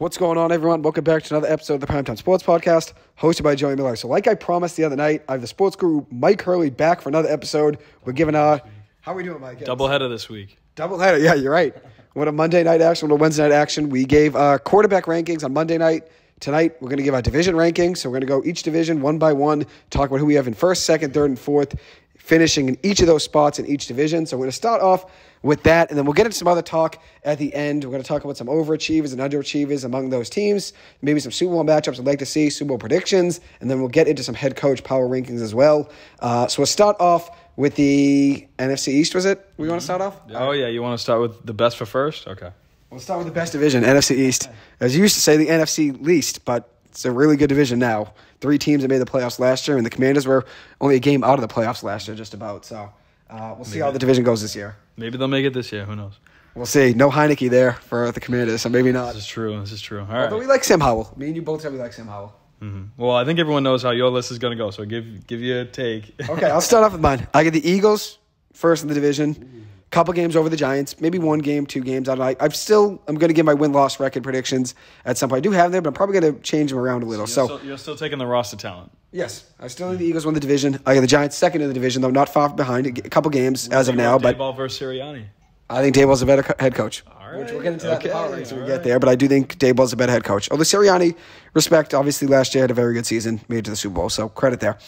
What's going on, everyone? Welcome back to another episode of the Primetime Sports Podcast, hosted by Joey Miller. So like I promised the other night, I have the sports guru Mike Hurley back for another episode. We're giving how are we doing, Mike? Doubleheader this week. Doubleheader, yeah, you're right. What a Monday night action, what a Wednesday night action. We gave quarterback rankings on Monday night. Tonight, we're going to give our division rankings. So we're going to go each division one by one, talk about who we have in first, second, third, and fourth, finishing in each of those spots in each division. So we're going to start off with that, and then we'll get into some other talk at the end. We're going to talk about some overachievers and underachievers among those teams, maybe some Super Bowl matchups I'd like to see, Super Bowl predictions, and then we'll get into some head coach power rankings as well. So we'll start off with the NFC East, was it? We want to start off? Oh, yeah, you want to start with the best for first? Okay. We'll start with the best division, NFC East. As you used to say, the NFC least, but it's a really good division now. 3 teams that made the playoffs last year, and the Commanders were only a game out of the playoffs last year, just about. So we'll see how the division goes this year. Maybe they'll make it this year. Who knows? We'll see. No Heineke there for the Commanders, so maybe not. This is true. All right. Although we like Sam Howell. Me and you both said we like Sam Howell. Mm-hmm. Well, I think everyone knows how your list is going to go, so give you a take. Okay, I'll start off with mine. I get the Eagles first in the division. Couple games over the Giants, maybe 1 game, 2 games. I'm going to give my win-loss record predictions at some point. I do have them, but I'm probably going to change them around a little. So you're still taking the roster talent. Yes, I still think the Eagles win the division. I got the Giants second in the division, though not far behind. A couple games as of now, but Daboll versus Sirianni. I think Daboll's a better head coach. All right. Which we'll get into that in the power ranks when we get there, but I do think Daboll's a better head coach. Although Sirianni, respect, obviously last year had a very good season, made it to the Super Bowl, so credit there.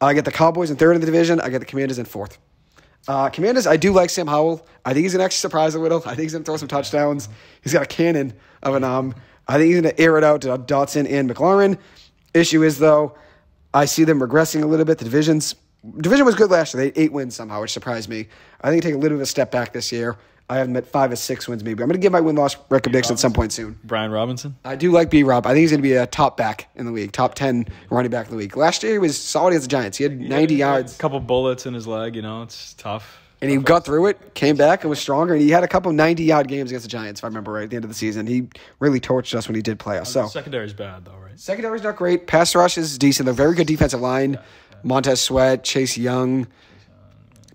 I get the Cowboys in third in the division. I get the Commanders in fourth. Commanders, I do like Sam Howell. I think he's going to actually surprise a little. I think he's going to throw some touchdowns. He's got a cannon of an arm. I think he's going to air it out to Dotson and McLaurin. Issue is, though, I see them regressing a little bit. The division was good last year. They had 8 wins somehow, which surprised me. I think take a little bit of a step back this year. I have them at 5 or 6 wins maybe. I'm going to give my win-loss record prediction at some point soon. Brian Robinson? I do like B-Rob. I think he's going to be a top back in the league, top 10 running back in the league. Last year he was solid against the Giants. He had 90 yards. A couple bullets in his leg, it's tough. And he got through it, came back, and was stronger. And he had a couple 90-yard games against the Giants, if I remember right, at the end of the season. He really torched us when he did play us. So secondary's bad, though, right? Secondary's not great. Pass rush is decent. They're very good defensive line. Yeah. Montez Sweat, Chase Young,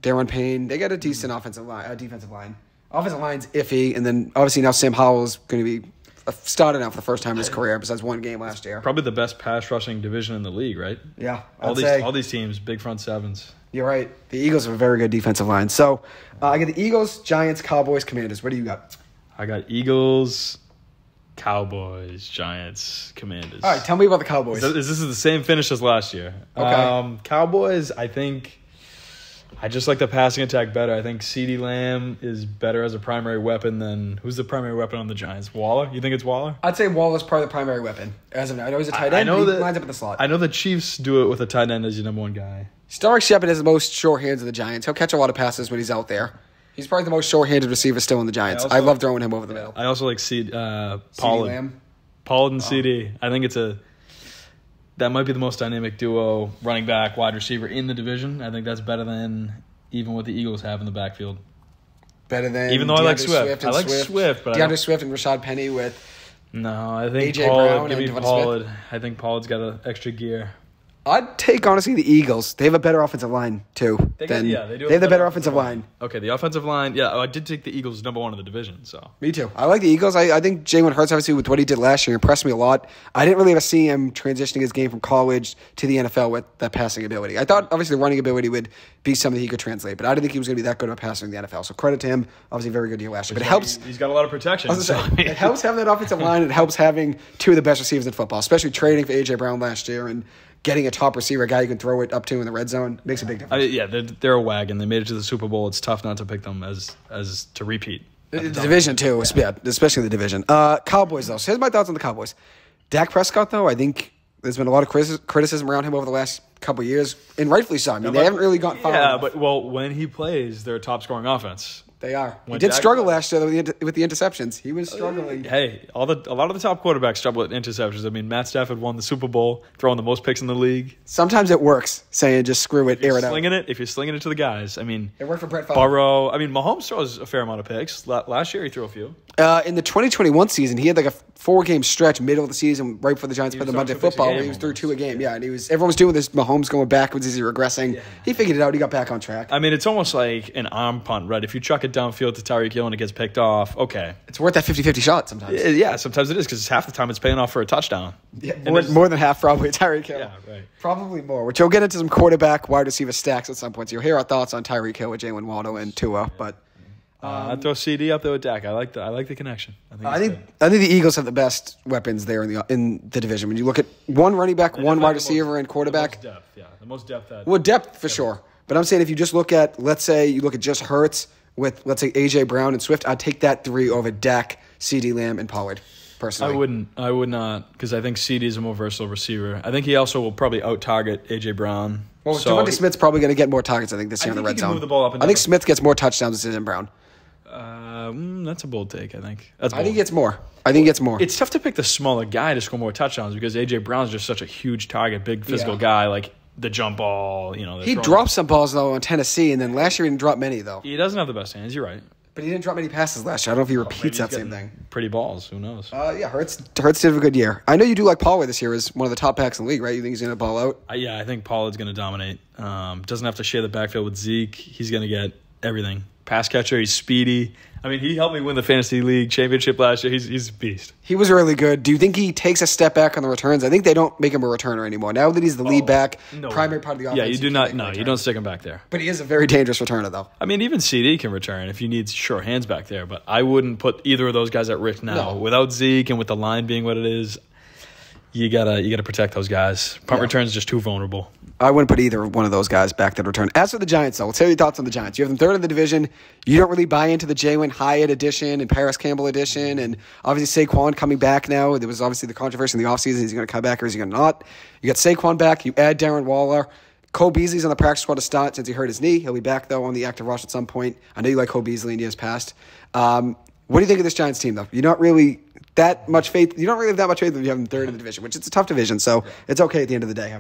Darren Payne. They got a decent defensive line. Offensive line's iffy. And then, obviously, now Sam Howell's going to be starting out for the first time in his career besides 1 game last year. Probably the best pass rushing division in the league, right? Yeah. All these teams, big front sevens. You're right. The Eagles have a very good defensive line. So I get the Eagles, Giants, Cowboys, Commanders. What do you got? I got Eagles, Cowboys, Giants, Commanders. All right, tell me about the Cowboys. This is the same finish as last year. Okay. Cowboys, I think I just like the passing attack better. I think CeeDee Lamb is better as a primary weapon than – who's the primary weapon on the Giants? Waller? You think it's Waller? I'd say Waller's probably the primary weapon. I know he's a tight end, but he lines up at the slot. I know the Chiefs do it with a tight end as your number 1 guy. Sterling Shepard has the most sure hands of the Giants. He'll catch a lot of passes when he's out there. He's probably the most sure-handed receiver still in the Giants. I love throwing him over the middle. I also like Pollard. Pollard and CD. I think that might be the most dynamic duo, running back, wide receiver in the division. I think that's better than even what the Eagles have in the backfield. Better than even though I like Swift. I like Swift, but DeAndre Swift and Rashad Penny with I think AJ Brown. Give me Pollard. I think Pollard's got an extra gear. I'd take, honestly, the Eagles. They have a better offensive line, too. They do. They have the better offensive line. Okay, the offensive line. Yeah, I did take the Eagles number 1 in the division. So me too. I like the Eagles. I think Jalen Hurts, obviously, with what he did last year, impressed me a lot. I didn't really ever see him transitioning his game from college to the NFL with that passing ability. I thought, obviously, the running ability would be something he could translate, but I didn't think he was going to be that good of a passer in the NFL. So credit to him. Obviously, very good year last year. But it helps. He's got a lot of protection. It helps having that offensive line. It helps having 2 of the best receivers in football, especially trading for AJ Brown last year and getting a top receiver, a guy you can throw it up to in the red zone, makes a big difference. They're a wagon. They made it to the Super Bowl. It's tough not to pick them as to repeat. The division, too. Especially the division. Cowboys, though. So here's my thoughts on the Cowboys. Dak Prescott, though, I think there's been a lot of criticism around him over the last couple of years, and rightfully so. I mean, they haven't really gotten far enough. But when he plays, they're a top-scoring offense. They are. He did struggle last year with the interceptions. He was struggling. Hey, a lot of the top quarterbacks struggle with interceptions. I mean, Matt Stafford won the Super Bowl, throwing the most picks in the league. Sometimes it works, saying just screw it, air it out. If you're slinging it to the guys, I mean, it worked for Brett Favre. Burrow. I mean, Mahomes throws a fair amount of picks. Last year he threw a few. In the 2021 season, he had like a 4-game stretch middle of the season right before the Giants played the Monday Football where he was through 2 a game. Yeah, and everyone was doing this Mahomes going backwards. Is he regressing? Yeah. He figured it out. He got back on track. I mean, it's almost like an arm punt, right? If you chuck it downfield to Tyreek Hill and it gets picked off, okay. It's worth that 50-50 shot sometimes. Yeah, sometimes it is because half the time it's paying off for a touchdown. Yeah, more than half probably Tyreek Hill. Yeah, right. Probably more, which you'll get into some quarterback wide receiver stacks at some point. So you'll hear our thoughts on Tyreek Hill with Jalen Waddle and Tua, but... I'd throw CD up there with Dak. I like the connection. I think the Eagles have the best weapons there in the division. When you look at one running back, one wide receiver, and quarterback. The most depth, yeah. The most depth. Well, depth for sure. But I'm saying if you just look at, let's say you look at just Hurts with, let's say, A.J. Brown and Swift, I'd take that 3 over Dak, CD Lamb, and Pollard, personally. I would not, because I think CD is a more versatile receiver. I think he also will probably out-target A.J. Brown. Well, Devontae Smith's probably going to get more targets, I think, this year in the red zone. Move the ball up and I think Smith gets more touchdowns than Brown. That's a bold take, I think. I think he gets more. It's tough to pick the smaller guy to score more touchdowns because A.J. Brown's just such a huge target, big physical guy, like the jump ball. He dropped some balls, though, on Tennessee, and then last year he didn't drop many, though. He doesn't have the best hands, you're right. But he didn't drop many passes last year. I don't know if he repeats that same thing. Pretty balls, who knows? Hurts did have a good year. I know you do like Pollard this year as one of the top backs in the league, right? You think he's going to ball out? Yeah, I think Pollard's going to dominate. Doesn't have to share the backfield with Zeke. He's going to get everything. Pass catcher, he's speedy. I mean, he helped me win the Fantasy League Championship last year. He's a beast. He was really good. Do you think he takes a step back on the returns? I think they don't make him a returner anymore. Now that he's the lead back, primary part of the offense. Yeah, you do not. No, you don't stick him back there. But he is a very dangerous returner, though. I mean, even CD can return if you need sure hands back there. But I wouldn't put either of those guys at risk now. No. Without Zeke and with the line being what it is, you gotta protect those guys. Punt returns are just too vulnerable. I wouldn't put either one of those guys back that return. As for the Giants, though, let's hear your thoughts on the Giants. You have them third in the division. You don't really buy into the Jalen Hyatt edition and Paris Campbell edition, and obviously Saquon coming back now. There was obviously the controversy in the offseason. Is he going to come back or is he going to not? You got Saquon back. You add Darren Waller. Cole Beasley's on the practice squad to start since he hurt his knee. He'll be back, though, on the active roster at some point. I know you like Cole Beasley in years past. What do you think of this Giants team, though? You're not really that much faith. You don't really have that much faith if you have them third in the division, which it's a tough division, so it's okay at the end of the day.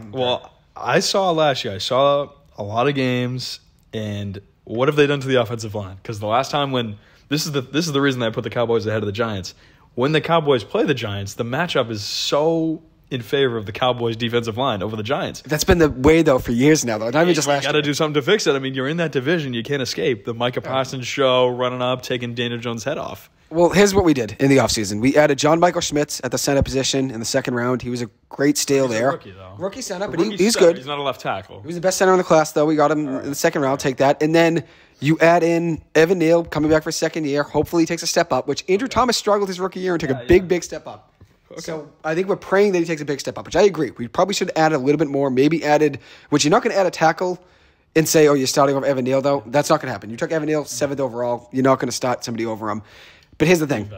I saw last year. I saw a lot of games, and what have they done to the offensive line? Because the last time when this is the reason that I put the Cowboys ahead of the Giants. When the Cowboys play the Giants, the matchup is so in favor of the Cowboys' defensive line over the Giants. That's been the way, though, for years now, though. Not even just last year. You got to do something to fix it. I mean, you're in that division. You can't escape. The Micah Parsons show, running up, taking Daniel Jones' head off. Well, here's what we did in the offseason. We added John Michael Schmitz at the center position in the second round. He was a great steal there. Rookie, though. Rookie center, but he's good. He's not a left tackle. He was the best center in the class, though. We got him in the second round. Take that. And then you add in Evan Neal coming back for his second year. Hopefully he takes a step up, which Andrew Thomas struggled his rookie year and took a big step up. Okay. So I think we're praying that he takes a big step up, which I agree. We probably should add a little bit more, maybe added, which you're not going to add a tackle and say, oh, you're starting over Evan Neal, though. That's not going to happen. You took Evan Neal 7th overall. You're not going to start somebody over him. But here's the thing.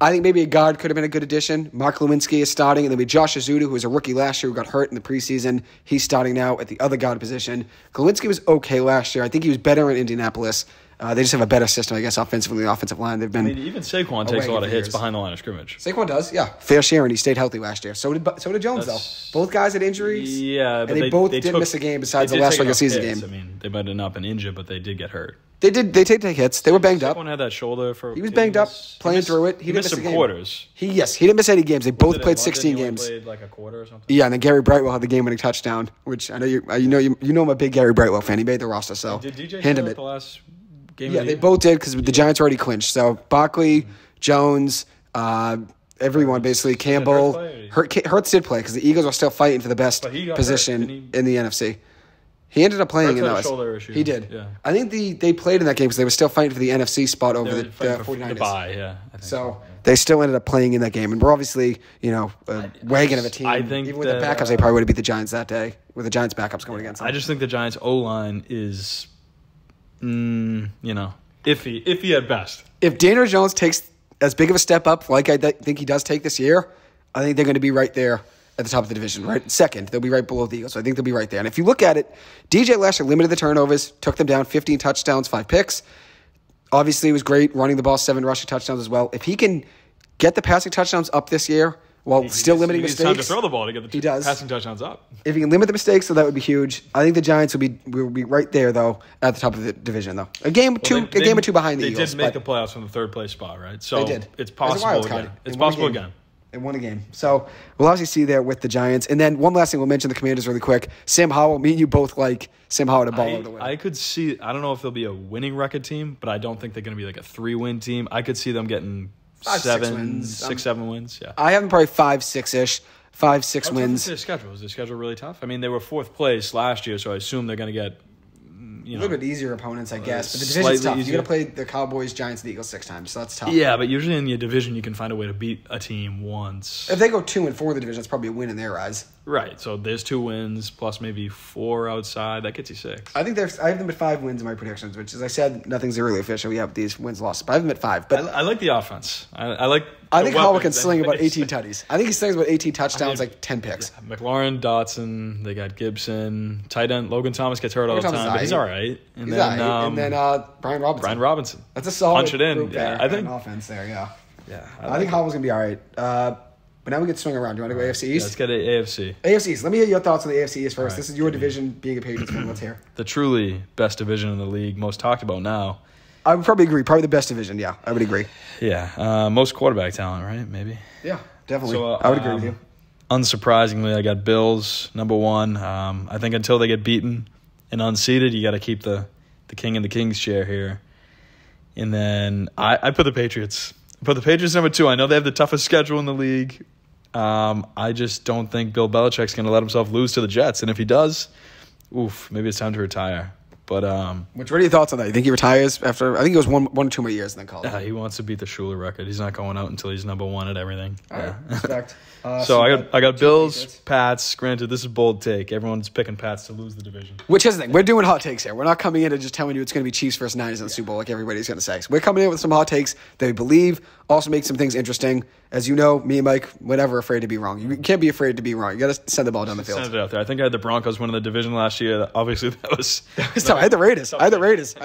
I think maybe a guard could have been a good addition. Mark Lewinsky is starting, and then we Josh Azudu, who was a rookie last year who got hurt in the preseason. He's starting now at the other guard position. Lewinsky was okay last year. I think he was better in Indianapolis. They just have a better system, I guess, offensively, the offensive line. They've been. I mean, even Saquon takes a lot of hits behind the line of scrimmage. Saquon does, yeah. Fair share, and he stayed healthy last year. So did Jones, though. Both guys had injuries. Yeah, but and they both did miss a game besides the last regular season game. I mean, they might have not been injured, but they did get hurt. They did. They take hits. They were banged up. Saquon had that shoulder for. He was banged up, playing through it. He missed some quarters. He didn't miss any games. They both played 16 games. Played like a quarter or something. Yeah, and then Gary Brightwell had the game-winning touchdown, which I know you know I'm a big Gary Brightwell fan. He made the roster, so did DJ hand him it. The last game? Yeah, they both did because the Giants already clinched. So Barkley, Jones, everyone basically. Campbell, Hurts did play because the Eagles are still fighting for the best position in the NFC. He ended up playing in those. He did. Yeah. I think they played in that game because they were still fighting for the NFC spot over the 49ers. The bye, yeah. So they still ended up playing in that game. And we're obviously, a wagon of a team. I think even with the backups, they probably would have beat the Giants that day with the Giants backups going against them. I just think the Giants' O-line is, iffy at best. If Daniel Jones takes as big of a step up like I think he does take this year, I think they're going to be right there at the top of the division, right? Second, they'll be right below the Eagles. So I think they'll be right there. And if you look at it, DJ last year limited the turnovers, took them down 15 touchdowns, 5 picks. Obviously, it was great running the ball, 7 rushing touchdowns as well. If he can get the passing touchdowns up this year, while still limiting he needs mistakes. time to throw the ball to get the passing touchdowns up. If he can limit the mistakes, so that would be huge. I think the Giants will be right there though at the top of the division though. A game or two behind the Eagles. They did make the playoffs from the third place spot, right? So they did. It's possible again. It's possible again. They won a game. So we'll obviously see there with the Giants. And then one last thing, we'll mention the Commanders really quick. Sam Howell, me and you both like Sam Howell to ball over the win. I could see, I don't know if they'll be a winning record team, but I don't think they're going to be like a 3-win team. I could see them getting 6-7 wins. Yeah. I have them probably 5-6-ish. 5-6 wins. Their schedule. Is their schedule really tough? I mean, they were fourth place last year, so I assume they're going to get a little bit easier opponents, I guess. But the division's tough. You got to play the Cowboys, Giants, and the Eagles 6 times, so that's tough. Yeah, but usually in your division, you can find a way to beat a team once. If they go 2-4 in the division, that's probably a win in their eyes. Right. So there's 2 wins plus maybe 4 outside. That gets you 6. I have them at 5 wins in my predictions, which, as I said, nothing's really official. We have these wins losses, but I have them at 5. But I like the offense. I think Howell can sling about 18 tutties. I think he slings about 18 touchdowns, like 10 picks. Yeah, McLaurin, Dotson, they got Gibson, tight end Logan Thomas gets hurt all the time, but he's all right. And then Brian Robinson. Brian Robinson. That's a solid punch it in. Group Yeah, there, I think offense there. Yeah. Yeah, I think Howell's gonna be all right. But now we get to swing around. Do you want to go AFC East? Yeah, let's get AFC. AFC East. Let me hear your thoughts on the AFC East first. Right, this is your division, being a Patriots fan. Let's hear. The truly best division in the league, most talked about now. I would probably agree. Probably the best division. Yeah, I would agree. Yeah, most quarterback talent, right? Maybe. Yeah, definitely. So, I would agree with you. Unsurprisingly, I got Bills number 1. I think until they get beaten and unseated, you got to keep the king in the king's chair here. And then I put the Patriots. I put the Patriots number 2. I know they have the toughest schedule in the league. I just don't think Bill Belichick's going to let himself lose to the Jets. And if he does, maybe it's time to retire. But what are your thoughts on that? You think he retires after? I think it was one or 2 more years and then called. He wants to beat the Schuler record. He's not going out until he's number 1 at everything. All right, respect. So I got Bills, Pats. Granted, this is a bold take. Everyone's picking Pats to lose the division. Which is the thing. We're doing hot takes here. We're not coming in and just telling you it's going to be Chiefs versus Niners in the Super Bowl like everybody's going to say. So we're coming in with some hot takes that we believe also make some things interesting. As you know, me and Mike, we're never afraid to be wrong. You can't be afraid to be wrong. You got to send the ball down the field. Send it out there. I think I had the Broncos winning the division last year. Obviously, that was tough. I had the Raiders. I had the Raiders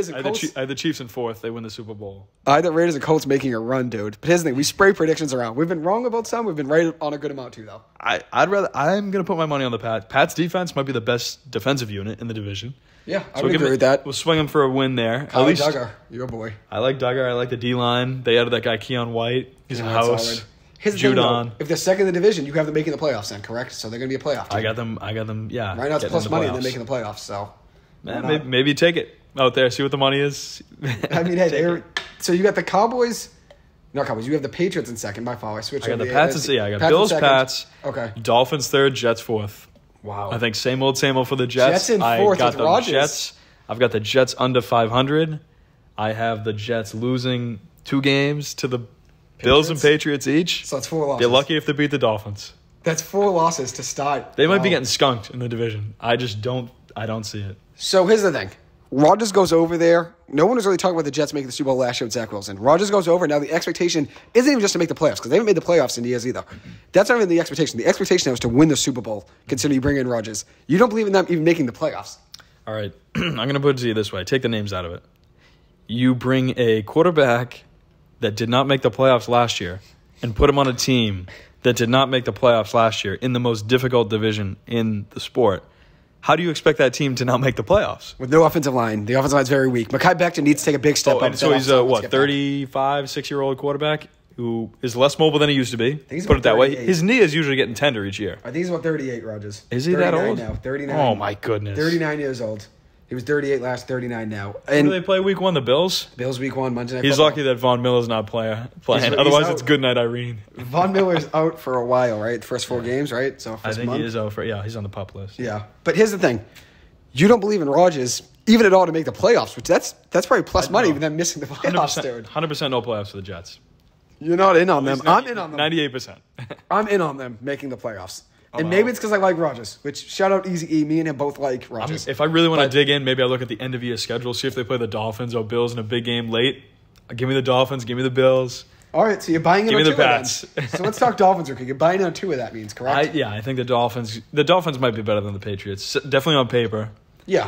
and Colts. I had the Chiefs in 4th. They win the Super Bowl. I had the Raiders and Colts making a run, dude. But here's the thing. We spray predictions around. We've been wrong about some. We've been right on a good amount, too, though. I'm going to put my money on the Pats. Pats defense might be the best defensive unit in the division. Yeah, I would agree with that. We'll swing them for a win there. At least Duggar, your boy. I like Duggar. I like the D-line. They added that guy Keon White. He's a house. Here's the thing, though. If they're second in the division, you have them making the playoffs then, correct? So they're going to be a playoff team. I got them, yeah. Right now it's plus money and they're making the playoffs, so. Maybe take it out there, see what the money is. I mean, hey, so you got the Cowboys. Not Cowboys. You have the Patriots in second by far. I switched. I got the Pats. I got Bills, Pats. Okay. Dolphins 3rd, Jets 4th. Wow. I think same old for the Jets. Jets in 4th with Rodgers. Jets. I've got the Jets under 500. I have the Jets losing 2 games to the Bills and Patriots each. So that's 4 losses. They're lucky if they beat the Dolphins. That's 4 losses to start. They might be getting skunked in the division. I don't see it. So here's the thing. Rodgers goes over there. No one was really talking about the Jets making the Super Bowl last year with Zach Wilson. Rodgers goes over. Now the expectation isn't even just to make the playoffs because they haven't made the playoffs in years either. That's not even the expectation. The expectation now is to win the Super Bowl, considering you bring in Rodgers. You don't believe in them even making the playoffs. All right. I'm going to put it to you this way. Take the names out of it. You bring a quarterback that did not make the playoffs last year and put him on a team that did not make the playoffs last year in the most difficult division in the sport. How do you expect that team to not make the playoffs? With no offensive line. The offensive line is very weak. Mekhi Becton needs to take a big step up. So he's a, 35, 6-year-old quarterback who is less mobile than he used to be? Put it that way. His knee is usually getting tender each year. I think he's about 38, Rodgers. Is he that old? Now, 39. Oh, my goodness. 39 years old. He was 38 last, 39 now. And who do they play week 1? The Bills? Bills week 1, Monday Night He's Football. lucky that Von Miller's not playing. Otherwise, it's good night, Irene. Von Miller's out for a while, right? The first 4 games, right? So I think he is out for, he's on the PUP list. Yeah. But here's the thing. You don't believe in Rodgers, even at all, to make the playoffs, which that's probably plus money, even them missing the playoffs, dude. 100% no playoffs for the Jets. You're not in on them. I'm in on them. 98%. I'm in on them making the playoffs. And maybe it's because I like Rodgers, which shout out Easy E. Me and him both like Rodgers. If I really want to dig in, maybe I look at the end of year schedule, see if they play the Dolphins or Bills in a big game late. Give me the Dolphins, give me the Bills. All right, so you're buying in on 2 of them. So let's talk Dolphins, okay? You're buying in on 2 of that means, correct? I think the Dolphins might be better than the Patriots. Definitely on paper. Yeah,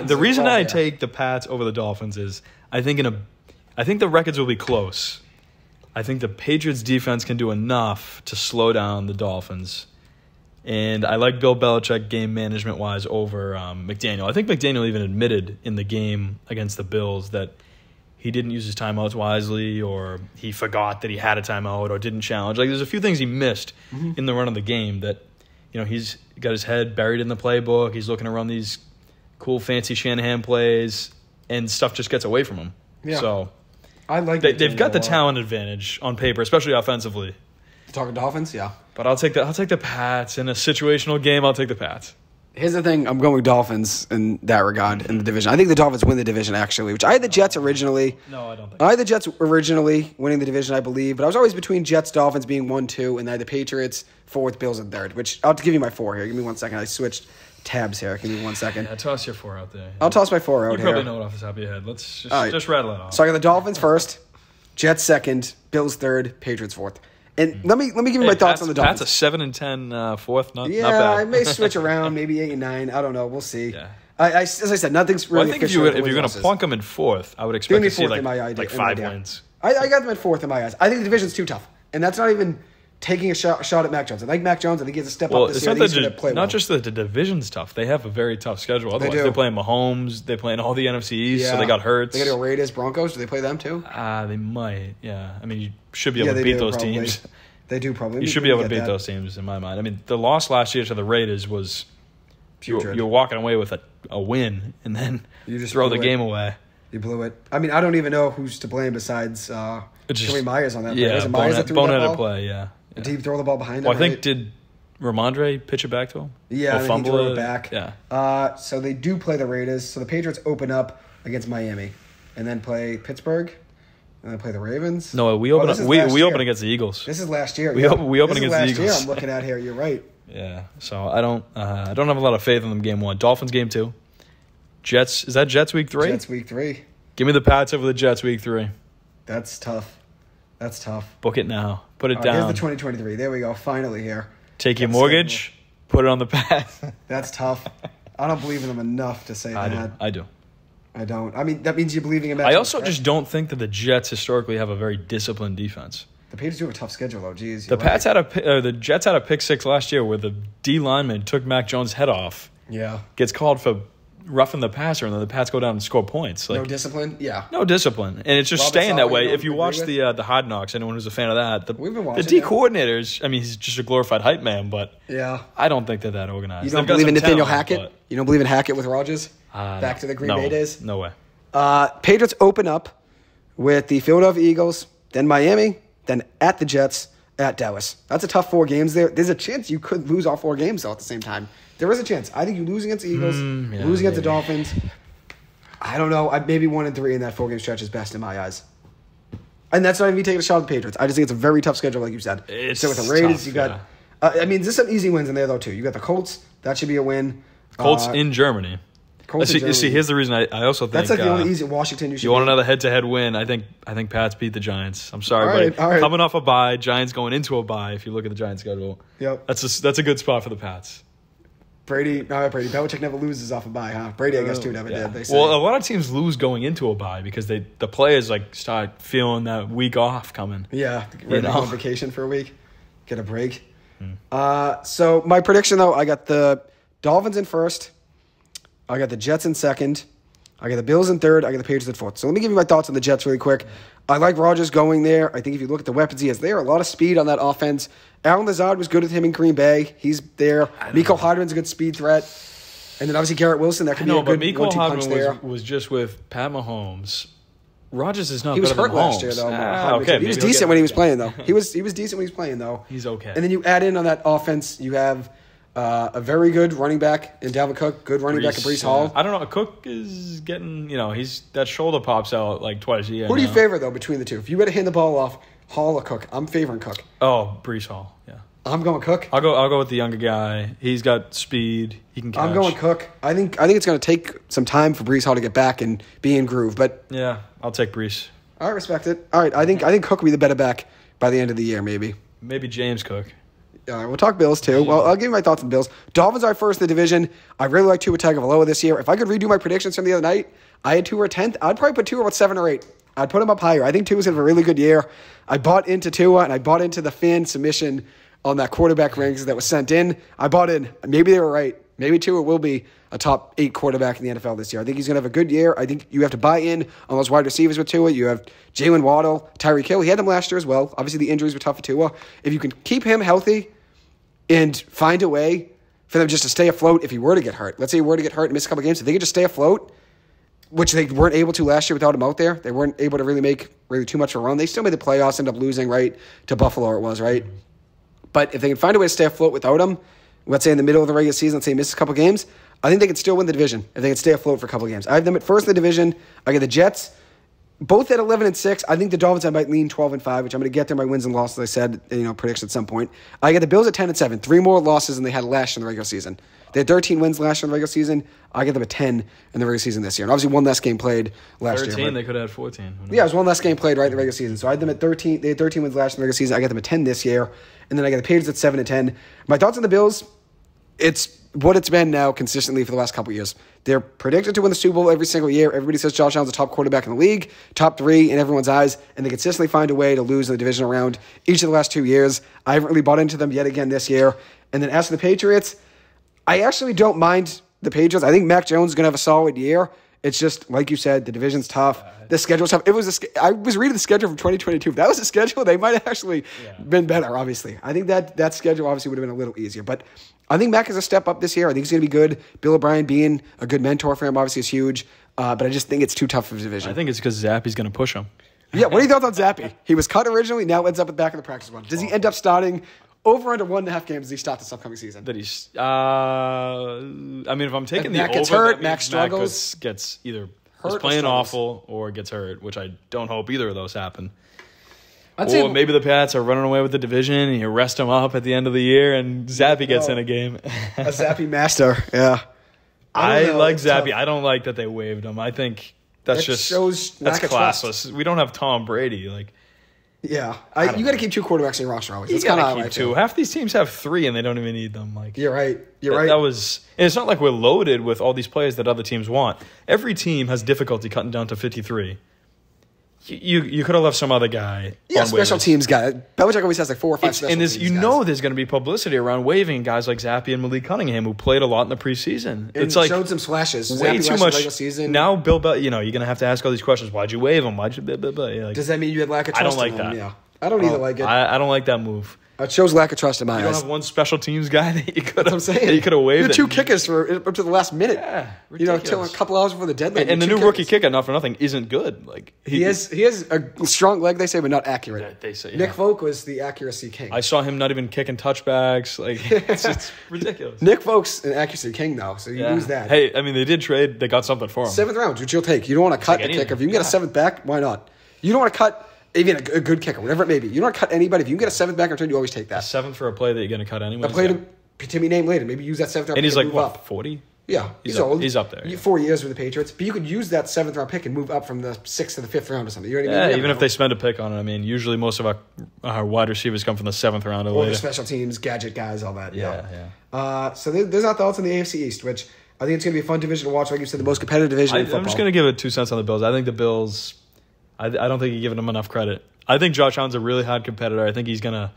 the reason I take the Pats over the Dolphins is I think the records will be close. I think the Patriots defense can do enough to slow down the Dolphins. And I like Bill Belichick game management-wise over McDaniel. I think McDaniel even admitted in the game against the Bills that he didn't use his timeouts wisely, or he forgot that he had a timeout, or didn't challenge. Like, there's a few things he missed in the run of the game that, he's got his head buried in the playbook. He's looking to run these cool, fancy Shanahan plays, and stuff just gets away from him. Yeah. So I like they've got the talent advantage on paper, especially offensively. Talking Dolphins, yeah. But I'll take the Pats. In a situational game, I'll take the Pats. Here's the thing. I'm going with Dolphins in that regard in the division. I think the Dolphins win the division, actually, which I had the Jets originally. No, I don't think I had the Jets originally winning the division, I believe. But I was always between Jets, Dolphins being 1-2, and I had the Patriots, 4th, Bills in 3rd, which I'll give you my 4 here. Give me 1 second. I switched tabs here. Give me 1 second. Yeah, toss your 4 out there. I'll toss my 4 out here. You probably know it off the top of your head. Let's just rattle it off. So I got the Dolphins first, Jets 2nd, Bills 3rd, Patriots 4th. And let me give you my thoughts on the Dolphins. That's a 7-10 4th. Not bad. I may switch around, maybe 8-9. I don't know. We'll see. Yeah. As I said, nothing's really. I think if you're going to plunk them in 4th, I would expect to see like 5 wins. I got them at 4th in my eyes. I think the division's too tough, and that's not even taking a shot at Mac Jones. I like Mac Jones. I think he has to step up this year. It's not just that the division's tough. They have a very tough schedule. Otherwise, they're playing Mahomes. They're playing all the NFC East, so they got Hurts. They got to go Raiders, Broncos. Do they play them too? They might. Yeah. I mean, you should be able to beat those teams. They do probably. You should be able to beat those teams, in my mind. I mean, the loss last year to the Raiders was you're walking away with a win, and then you just throw the game away. You blew it. I mean, I don't even know who's to blame besides Joey Myers on that play. Yeah, boneheaded play, yeah. Did he throw the ball behind him? Well, I think, did Ramondre pitch it back to him? Yeah, I think he threw it back. Yeah. So they do play the Raiders. So the Patriots open up against Miami and then play Pittsburgh. And then play the Ravens. No, we open against the Eagles. This is last year. We open against the Eagles. Year I'm looking at here. You're right. Yeah. So I don't have a lot of faith in them game 1. Dolphins game 2. Jets. Is that Jets week 3? Jets week 3. Give me the Pats over the Jets week 3. That's tough. Book it now. Put it down. Here's the 2023. There we go. Finally here. Take your mortgage. Put it on the Pats. That's tough. I don't believe in them enough to say that. I do. I don't. I mean, that means you're believing in Matt I also just don't think that the Jets historically have a very disciplined defense. The Patriots do have a tough schedule, though. Jeez. The Jets had a pick 6 last year where the D lineman took Mac Jones' head off. Yeah. Gets called for roughing the passer, and then the Pats go down and score points. No discipline? Yeah. No discipline. And it's just staying that way. If you watch the Hard Knocks, anyone who's a fan of that, the D coordinators, I mean, he's just a glorified hype man, but I don't think they're that organized. You don't believe in Nathaniel Hackett? You don't believe in Hackett with Rodgers? Back to the Green Bay days? No way. Patriots open up with the Philadelphia Eagles, then Miami, then at the Jets, at Dallas. That's a tough 4 games there. There's a chance you could lose all 4 games, though, at the same time. There is a chance. I think you lose against the Eagles, lose against the Dolphins. I don't know. Maybe 1-3 in that 4-game stretch is best in my eyes. And that's not even me taking a shot at the Patriots. I just think it's a very tough schedule, like you said. So with the Raiders, you got... there's some easy wins in there, though, too. You got the Colts. That should be a win. Colts in Germany. See, here's the reason I also think... That's like the only easy Washington you want another head-to-head win. I think Pats beat the Giants. I'm sorry, but coming off a bye, Giants going into a bye, if you look at the Giants schedule, that's a good spot for the Pats. Belichick never loses off a bye, huh? Brady, I guess, too, never did. They say. Well, a lot of teams lose going into a bye because the players start feeling that week off coming. Yeah, ready to go on vacation for a week, get a break. So my prediction, though, I got the Dolphins in first. I got the Jets in second. I got the Bills in third. I got the Patriots in fourth. So let me give you my thoughts on the Jets really quick. I like Rodgers going there. I think if you look at the weapons he has there, a lot of speed on that offense. Alan Lazard was good with him in Green Bay. He's there. Miko Hardman's a good speed threat. And then obviously Garrett Wilson, that could be a good one-two punch there. Was just with Pat Mahomes. Rodgers is not He was better hurt than last year, though. He was decent when he was playing, though. He was decent when he was playing, though. He's okay. And then you add in on that offense, you have a very good running back in Dalvin Cook, good running back in Breece Hall. I don't know. Cook is getting, that shoulder pops out like twice a year. Who do you favor, though, between the two? If you had to hand the ball off, Hall or Cook? I'm favoring Cook. Oh, Breece Hall, yeah. I'm going Cook. I'll go with the younger guy. He's got speed. He can catch. I'm going Cook. I think it's going to take some time for Breece Hall to get back and be in groove. But yeah, I'll take Breece. I respect it. All right, I think Cook will be the better back by the end of the year, maybe. Maybe James Cook. All right, we'll talk Bills, too. Well, I'll give you my thoughts on the Bills. Dolphins are first in the division. I really like Tua Tagovailoa this year. If I could redo my predictions from the other night, I had Tua 10th. I'd probably put Tua about 7 or 8. I'd put him up higher. I think Tua's going to have a really good year. I bought into Tua, and I bought into the fan submission on that quarterback rankings that was sent in. I bought in. Maybe they were right. Maybe Tua will be a top 8 quarterback in the NFL this year. I think he's going to have a good year. I think you have to buy in on those wide receivers with Tua. You have Jalen Waddle, Tyreek Hill. He had them last year as well. Obviously, the injuries were tough for Tua. If you can keep him healthy and find a way for them just to stay afloat if he were to get hurt. Let's say he were to get hurt and miss a couple games. If they could just stay afloat, which they weren't able to last year without him out there. They weren't able to really make too much of a run. They still made the playoffs, ended up losing, right, to Buffalo it was, right? But if they can find a way to stay afloat without him, let's say in the middle of the regular season, let's say he misses a couple games, I think they can still win the division if they can stay afloat for a couple of games. I have them at first in the division. I get the Jets, both at 11-6. I think the Dolphins, I might lean 12-5, which I'm going to get there by wins and losses, I said, prediction at some point. I get the Bills at 10-7, 3 more losses than they had last year in the regular season. They had 13 wins last year in the regular season. I get them at 10 in the regular season this year. And obviously one less game played last 13, year. they could have had 14. Yeah, it was one less game played right in the regular season. So I had them at 13. They had 13 wins last year in the regular season. I get them at 10 this year. And then I get the Patriots at 7-10. My thoughts on the Bills, it's what it's been now consistently for the last couple of years. They're predicted to win the Super Bowl every single year. Everybody says Josh Allen's the top quarterback in the league, top 3 in everyone's eyes, and they consistently find a way to lose in the divisional round each of the last 2 years. I haven't really bought into them yet again this year. And then as for the Patriots, I actually don't mind the Patriots. I think Mac Jones is going to have a solid year. It's just, like you said, the division's tough. The schedule's tough. I was reading the schedule from 2022. If that was the schedule, they might have actually been better, obviously. I think that schedule obviously would have been a little easier. But I think Mac is a step up this year. I think he's going to be good. Bill O'Brien being a good mentor for him obviously is huge. But I just think it's too tough of a division. I think it's because Zappy's going to push him. Yeah, what are your thoughts on Zappy? He was cut originally, now ends up at the back of the practice squad. Does he end up starting over under 1.5 games does he start this upcoming season? That he's, I mean, if I'm taking the Mac over, gets hurt, that Mac means struggles. Mac gets either Hurt is or playing struggles. awful or gets hurt, which I don't hope either of those happen. I'd say Or maybe the Pats are running away with the division and you rest him up at the end of the year and Zappy gets in a game. a Zappy master, yeah. I like It's Zappy. tough. I don't like that they waived him. I think that's It shows that's lack of trust. classless. We don't have Tom Brady. Like, Yeah, you got to keep 2 quarterbacks in your roster always. you That's kind of gotta how I keep feel. 2. Half these teams have 3 and they don't even need them. Like, You're right. You're right. That was, and it's not like we're loaded with all these players that other teams want. Every team has difficulty cutting down to 53. You could have left some other guy. Yeah, on special waivers. teams guy. Belichick always has like 4 or 5 special And teams there's, guys. there's going to be publicity around waiving guys like Zappy and Malik Cunningham who played a lot in the preseason. And It's like showed some flashes. way Zappy too last much. regular season. Now, Bill Belichick, you're going to have to ask all these questions. Why'd you waive him? Why'd you? Blah, blah, blah. You're like, Does that mean you had lack of I trust? don't like in him? that. Yeah, I don't either like it. I don't like that move. It shows lack of trust in my You don't eyes. have one special teams guy that you could I'm have. saying That you could have waived. You had 2 kickers for up to the last minute. Yeah, till ridiculous. a couple hours before the deadline. And the You new had 2 rookie kickers. kicker, not for nothing, isn't good. Like He has a strong leg, they say, but not accurate. They say, Nick yeah. Folk was the accuracy king. I saw him not even kicking touchbacks. Like it's ridiculous. Nick Folk's an accuracy king, though, so you use that. Hey, I mean, they did trade. They got something for him. 7th round, which you'll take. You don't want to cut the anything. kicker. If you can get a 7th back, why not? You don't want to cut even a good kicker, whatever it may be. You don't want to cut anybody. If you can get a 7th back in return, you always take that. 7 for a play that you're going to cut anyway. A play to be named later. Maybe use that 7th round And he's pick like, move what, up. 40? Yeah, he's up- old. he's up there, yeah. 4 years with the Patriots. But you could use that 7th round pick and move up from the 6th to the 5th round or something. You know what I mean? Yeah, You even never if they know. spend a pick on it. I mean, usually most of our wide receivers come from the 7th round or Or the later. special teams, gadget guys, all that. Yeah. So there's our thoughts on the AFC East, which I think it's going to be a fun division to watch. Like you said, the most competitive division in football. I'm just going to give it 2 cents on the Bills. I think the Bills, I don't think you're giving them enough credit. I think Josh Allen's a really hard competitor. I think he's going to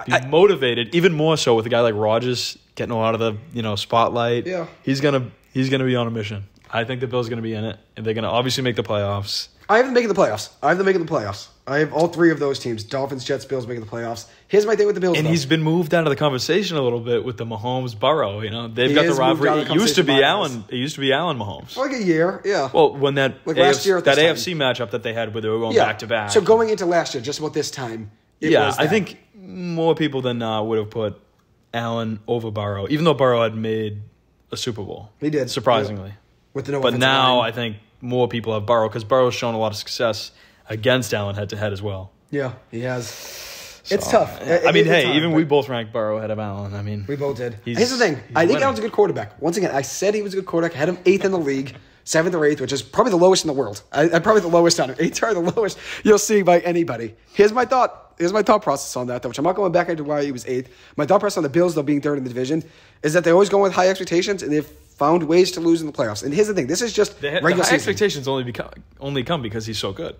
be motivated, even more so with a guy like Rodgers getting a lot of the spotlight. Yeah. He's gonna be on a mission. I think the Bills are going to be in it, and they're going to obviously make the playoffs. I have them making the playoffs. I have all 3 of those teams: Dolphins, Jets, Bills making the playoffs. Here's my thing with the Bills. And though. he's been moved out of the conversation a little bit with the Mahomes Burrow. They've He got the is moved rivalry. out of the It used to be conversation Allen. It used to be Allen Mahomes. For like a year, yeah. Well, when that Like last year at this AFC matchup that they had where they were going yeah. back to back. So going into last year, just about this time, it yeah, was I that. think more people than not would have put Allen over Burrow, even though Burrow had made a Super Bowl. He did, surprisingly. with the no But offensive now line. I think more people have Burrow because Burrow's shown a lot of success against Allen head to head as well. Yeah, he has. It's tough. I mean, It's hey, hard, even but we both ranked Burrow ahead of Allen. I mean, we both did. he's- Here's the thing. he's I think winning. Allen's a good quarterback. Once again, I said he was a good quarterback. I had him 8th in the league, 7th or 8th, which is probably the lowest in the world. I'm probably the lowest on it. 8th are the lowest you'll see by anybody. Here's my thought process on that, though, which I'm not going back into why he was 8th. My thought process on the Bills, though, being 3rd in the division, is that they always go with high expectations, and they've found ways to lose in the playoffs. And here's the thing. This is just the regular high season. expectations only come because he's so good.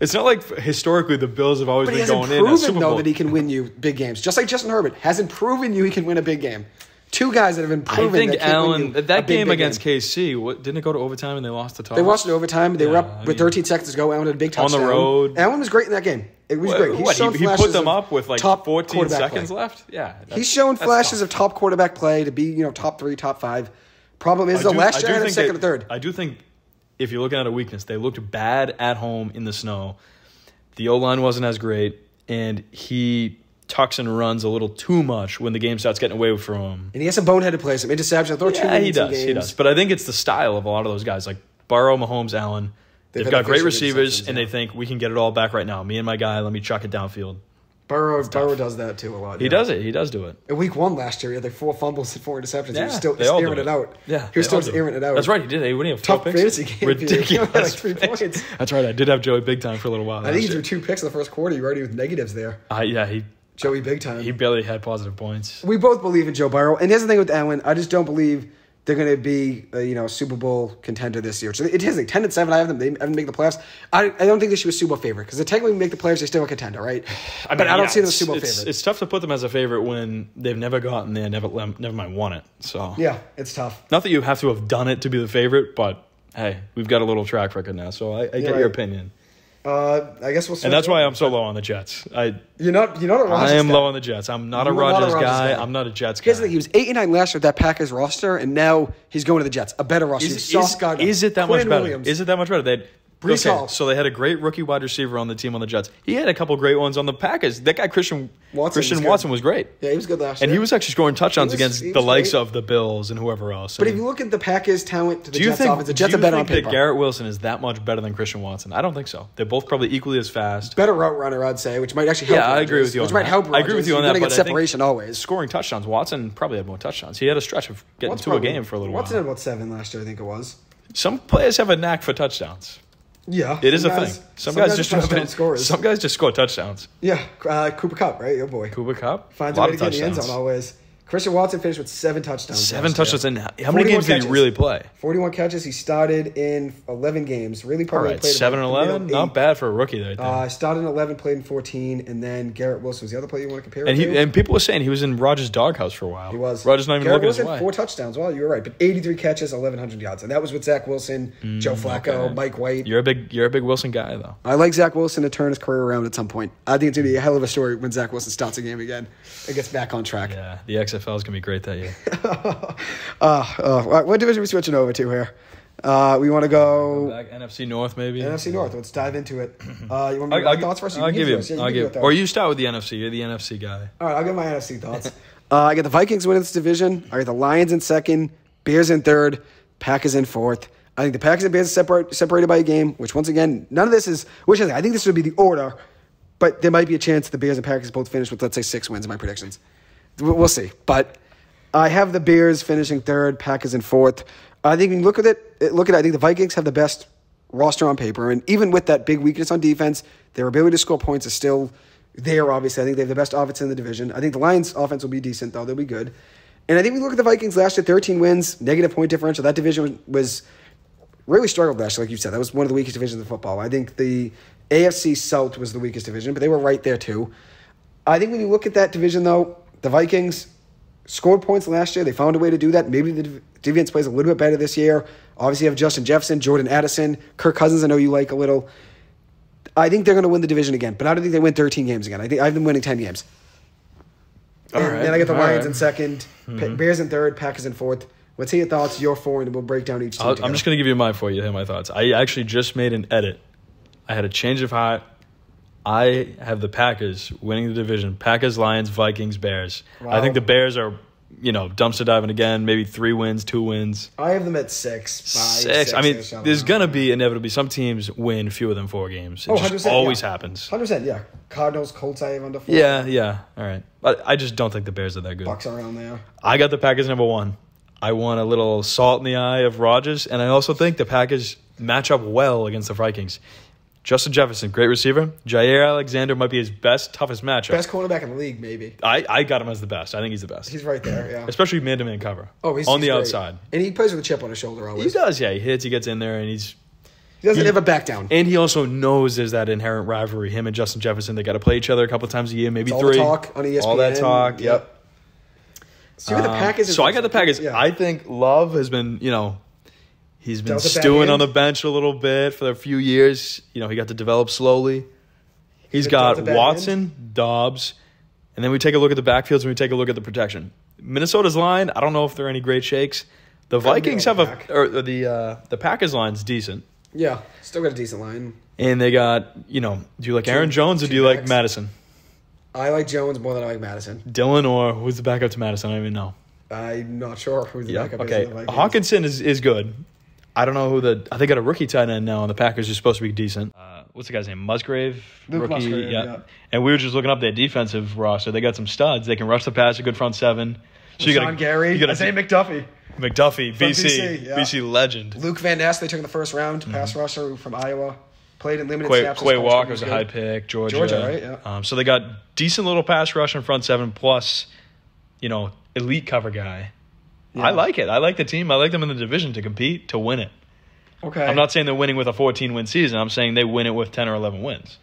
It's not like historically the Bills have always been going in. But he hasn't proven, though, that he can win you big games. Just like Justin Herbert hasn't proven you he can win a big game. Two guys that have been proven. I think that Allen, that game big against KC, didn't it go to overtime and they lost the toss? They lost in overtime. They were up with 13 seconds to go. Allen had a big touchdown. On the road. Allen was great in that game. It was great. He put them up with like 14 seconds left? Yeah. He's shown flashes of top quarterback play to be top 3, top 5. Problem is, last year I had him second or third. I do think if you're looking at a weakness, they looked bad at home in the snow. The O-line wasn't as great, and he tucks and runs a little too much when the game starts getting away from him. And he has some boneheaded plays, some interceptions. He does. But I think it's the style of a lot of those guys, like Burrow, Mahomes, Allen. They've got great receivers, and they think we can get it all back right now. Me and my guy, let me chuck it downfield. Burrow does that too a lot. He does it. He does do it. In week 1 last year, he had like 4 fumbles and 4 interceptions. Yeah, he was still airing it out. Yeah, he was still airing it out. That's right. He did. He wouldn't have 4 tough picks. Fantasy game. Ridiculous. Like 3 points. That's right. I did have Joey big time for a little while. I think he threw 2 picks in the first quarter. You already with negatives there. Joey big time. He barely had positive points. We both believe in Joe Burrow, and here's the thing with Allen. I just don't believe they're going to be a Super Bowl contender this year. So it is like 10-7. I have them. They haven't made the playoffs. I don't think they should be a Super Bowl favorite because they technically make the playoffs. They're still a contender, right? I don't see them as a Super Bowl favorite. It's tough to put them as a favorite when they've never gotten there, never mind won it. So yeah, it's tough. Not that you have to have done it to be the favorite, but hey, we've got a little track record now, so I get your opinion. I guess we'll. And that's why I'm so low on the Jets. You're not a Rodgers I am guy. low on the Jets. I'm not a Rodgers guy. I'm not a Jets guy. He was 8-9 last year with that Packers roster, and now he's going to the Jets. A better roster. Is it that much better? Williams. Is it that much better? So they had a great rookie wide receiver on the team on the Jets. He had a couple great ones on the Packers. That guy Christian Watson was great. Yeah, he was good last year. And he was actually scoring touchdowns against the likes of the Bills and whoever else. But if you look at the Packers' talent to the Jets offense, the Jets are better on paper. Do you think that Garrett Wilson is that much better than Christian Watson? I don't think so. They're both probably equally as fast. Better route runner, I'd say, which might actually help. Yeah, I agree with you on that. Which might help Rodgers. I agree with you on that. You're going to get separation always. Scoring touchdowns. Watson probably had more touchdowns. He had a stretch of getting to a game for a little while. Watson had about 7 last year, I think it was. Some players have a knack for touchdowns. Yeah, it is a thing. Some guys just score touchdowns. Yeah, Cooper Kupp, right? Your boy. Cooper Kupp finds a way to get in the end zone always. Christian Watson finished with 7 touchdowns. 7 touchdowns. And how many games did he really play? 41 catches. He started in 11 games. Really probably played 7 and 11. Not bad for a rookie there. Started in 11, played in 14, and then Garrett Wilson was the other player you want to compare him to. And people were saying he was in Rodgers' doghouse for a while. He was. Rodgers not even Garrett looking his Wilson way. 4 touchdowns. Well, you were right, but 83 catches, 1,100 yards, and that was with Zach Wilson, Joe Flacco, Mike White. You're a big Wilson guy though. I like Zach Wilson to turn his career around at some point. I think it's gonna be a hell of a story when Zach Wilson starts a game again and gets back on track. Yeah, the XFL is gonna be great that year. What division are we switching over to here? We want to go back NFC North, maybe. NFC North. Let's dive into it. You want me to give my thoughts first? I'll give you. Or you start with the NFC. You're the NFC guy. All right, I'll give my NFC thoughts. I got the Vikings winning this division. I got the Lions in second, Bears in third, Packers in fourth. I think the Packers and Bears are separated by a game, which once again, none of this is. I think this would be the order, but there might be a chance the Bears and Packers both finish with, let's say, 6 wins in my predictions. We'll see, but. I have the Bears finishing third, Packers in fourth. I think when you look at it, I think the Vikings have the best roster on paper, and even with that big weakness on defense, their ability to score points is still there, obviously. I think they have the best offense in the division. I think the Lions' offense will be decent, though. They'll be good. And I think when you look at the Vikings last year, 13 wins, negative point differential. That division was really struggled last year, like you said. That was one of the weakest divisions in football. I think the AFC South was the weakest division, but they were right there, too. I think when you look at that division, though, the Vikings scored points last year. They found a way to do that. Maybe the defense plays a little bit better this year. Obviously, you have Justin Jefferson, Jordan Addison, Kirk Cousins, I know you like a little. I think they're going to win the division again, but I don't think they win 13 games again. I think I've been winning 10 games. Then I get the Lions in second, Bears in third, Packers in fourth. Let's hear your thoughts, your 4, and we'll break down each team together. I'm just going to give you mine for you to hear my thoughts. I actually just made an edit. I had a change of heart. I have the Packers winning the division. Packers, Lions, Vikings, Bears. Wow. I think the Bears are, dumpster diving again. Maybe 3 wins, 2 wins. I have them at 6. 6. I mean, there's going to be inevitably some teams win fewer than 4 games. It just always happens. 100%, yeah. Cardinals, Colts, I have under 4. Yeah. All right. But I just don't think the Bears are that good. Bucks around there. I got the Packers number 1. I want a little salt in the eye of Rodgers, and I also think the Packers match up well against the Vikings. Justin Jefferson, great receiver. Jair Alexander might be his toughest matchup. Best cornerback in the league, maybe. I got him as the best. I think he's the best. He's right there, yeah. Especially man-to-man cover. Oh, he's on the great. outside. And he plays with a chip on his shoulder always. He does, yeah. He hits, he gets in there, and He doesn't ever back down. And he also knows there's that inherent rivalry. Him and Justin Jefferson, they got to play each other a couple times a year, maybe it's three. All the talk on ESPN. All that talk. Yep. So the Packers. So I got the Packers. Yeah. I think Love has been, he's been stewing on the bench a little bit for a few years. He got to develop slowly. He's got Watson, Dobbs, and then we take a look at the backfields and we take a look at the protection. Minnesota's line, I don't know if they're any great shakes. The Vikings have the Packers line's decent. Yeah, still got a decent line. And they got, do you like Aaron Jones or do you like Madison? I like Jones more than I like Madison. Dylan or who's the backup to Madison? I don't even know. I'm not sure who's the backup. Okay, Hawkinson is good. I don't know who they got a rookie tight end now, and the Packers are supposed to be decent. What's the guy's name? Musgrave? Luke rookie? Musgrave, yeah. And we were just looking up their defensive roster. They got some studs. They can rush the pass, a good front seven. So Sean Gary. I say McDuffie. McDuffie, BC legend. Luke Van Ness, they took in the first round, pass rusher from Iowa. Played in limited snaps. Quay Walker was a high pick. Georgia, right? Yeah. So they got decent little pass rush in front seven plus, elite cover guy. Yeah. I like it. I like the team. I like them in the division to compete, to win it. Okay. I'm not saying they're winning with a 14-win season. I'm saying they win it with 10 or 11 wins.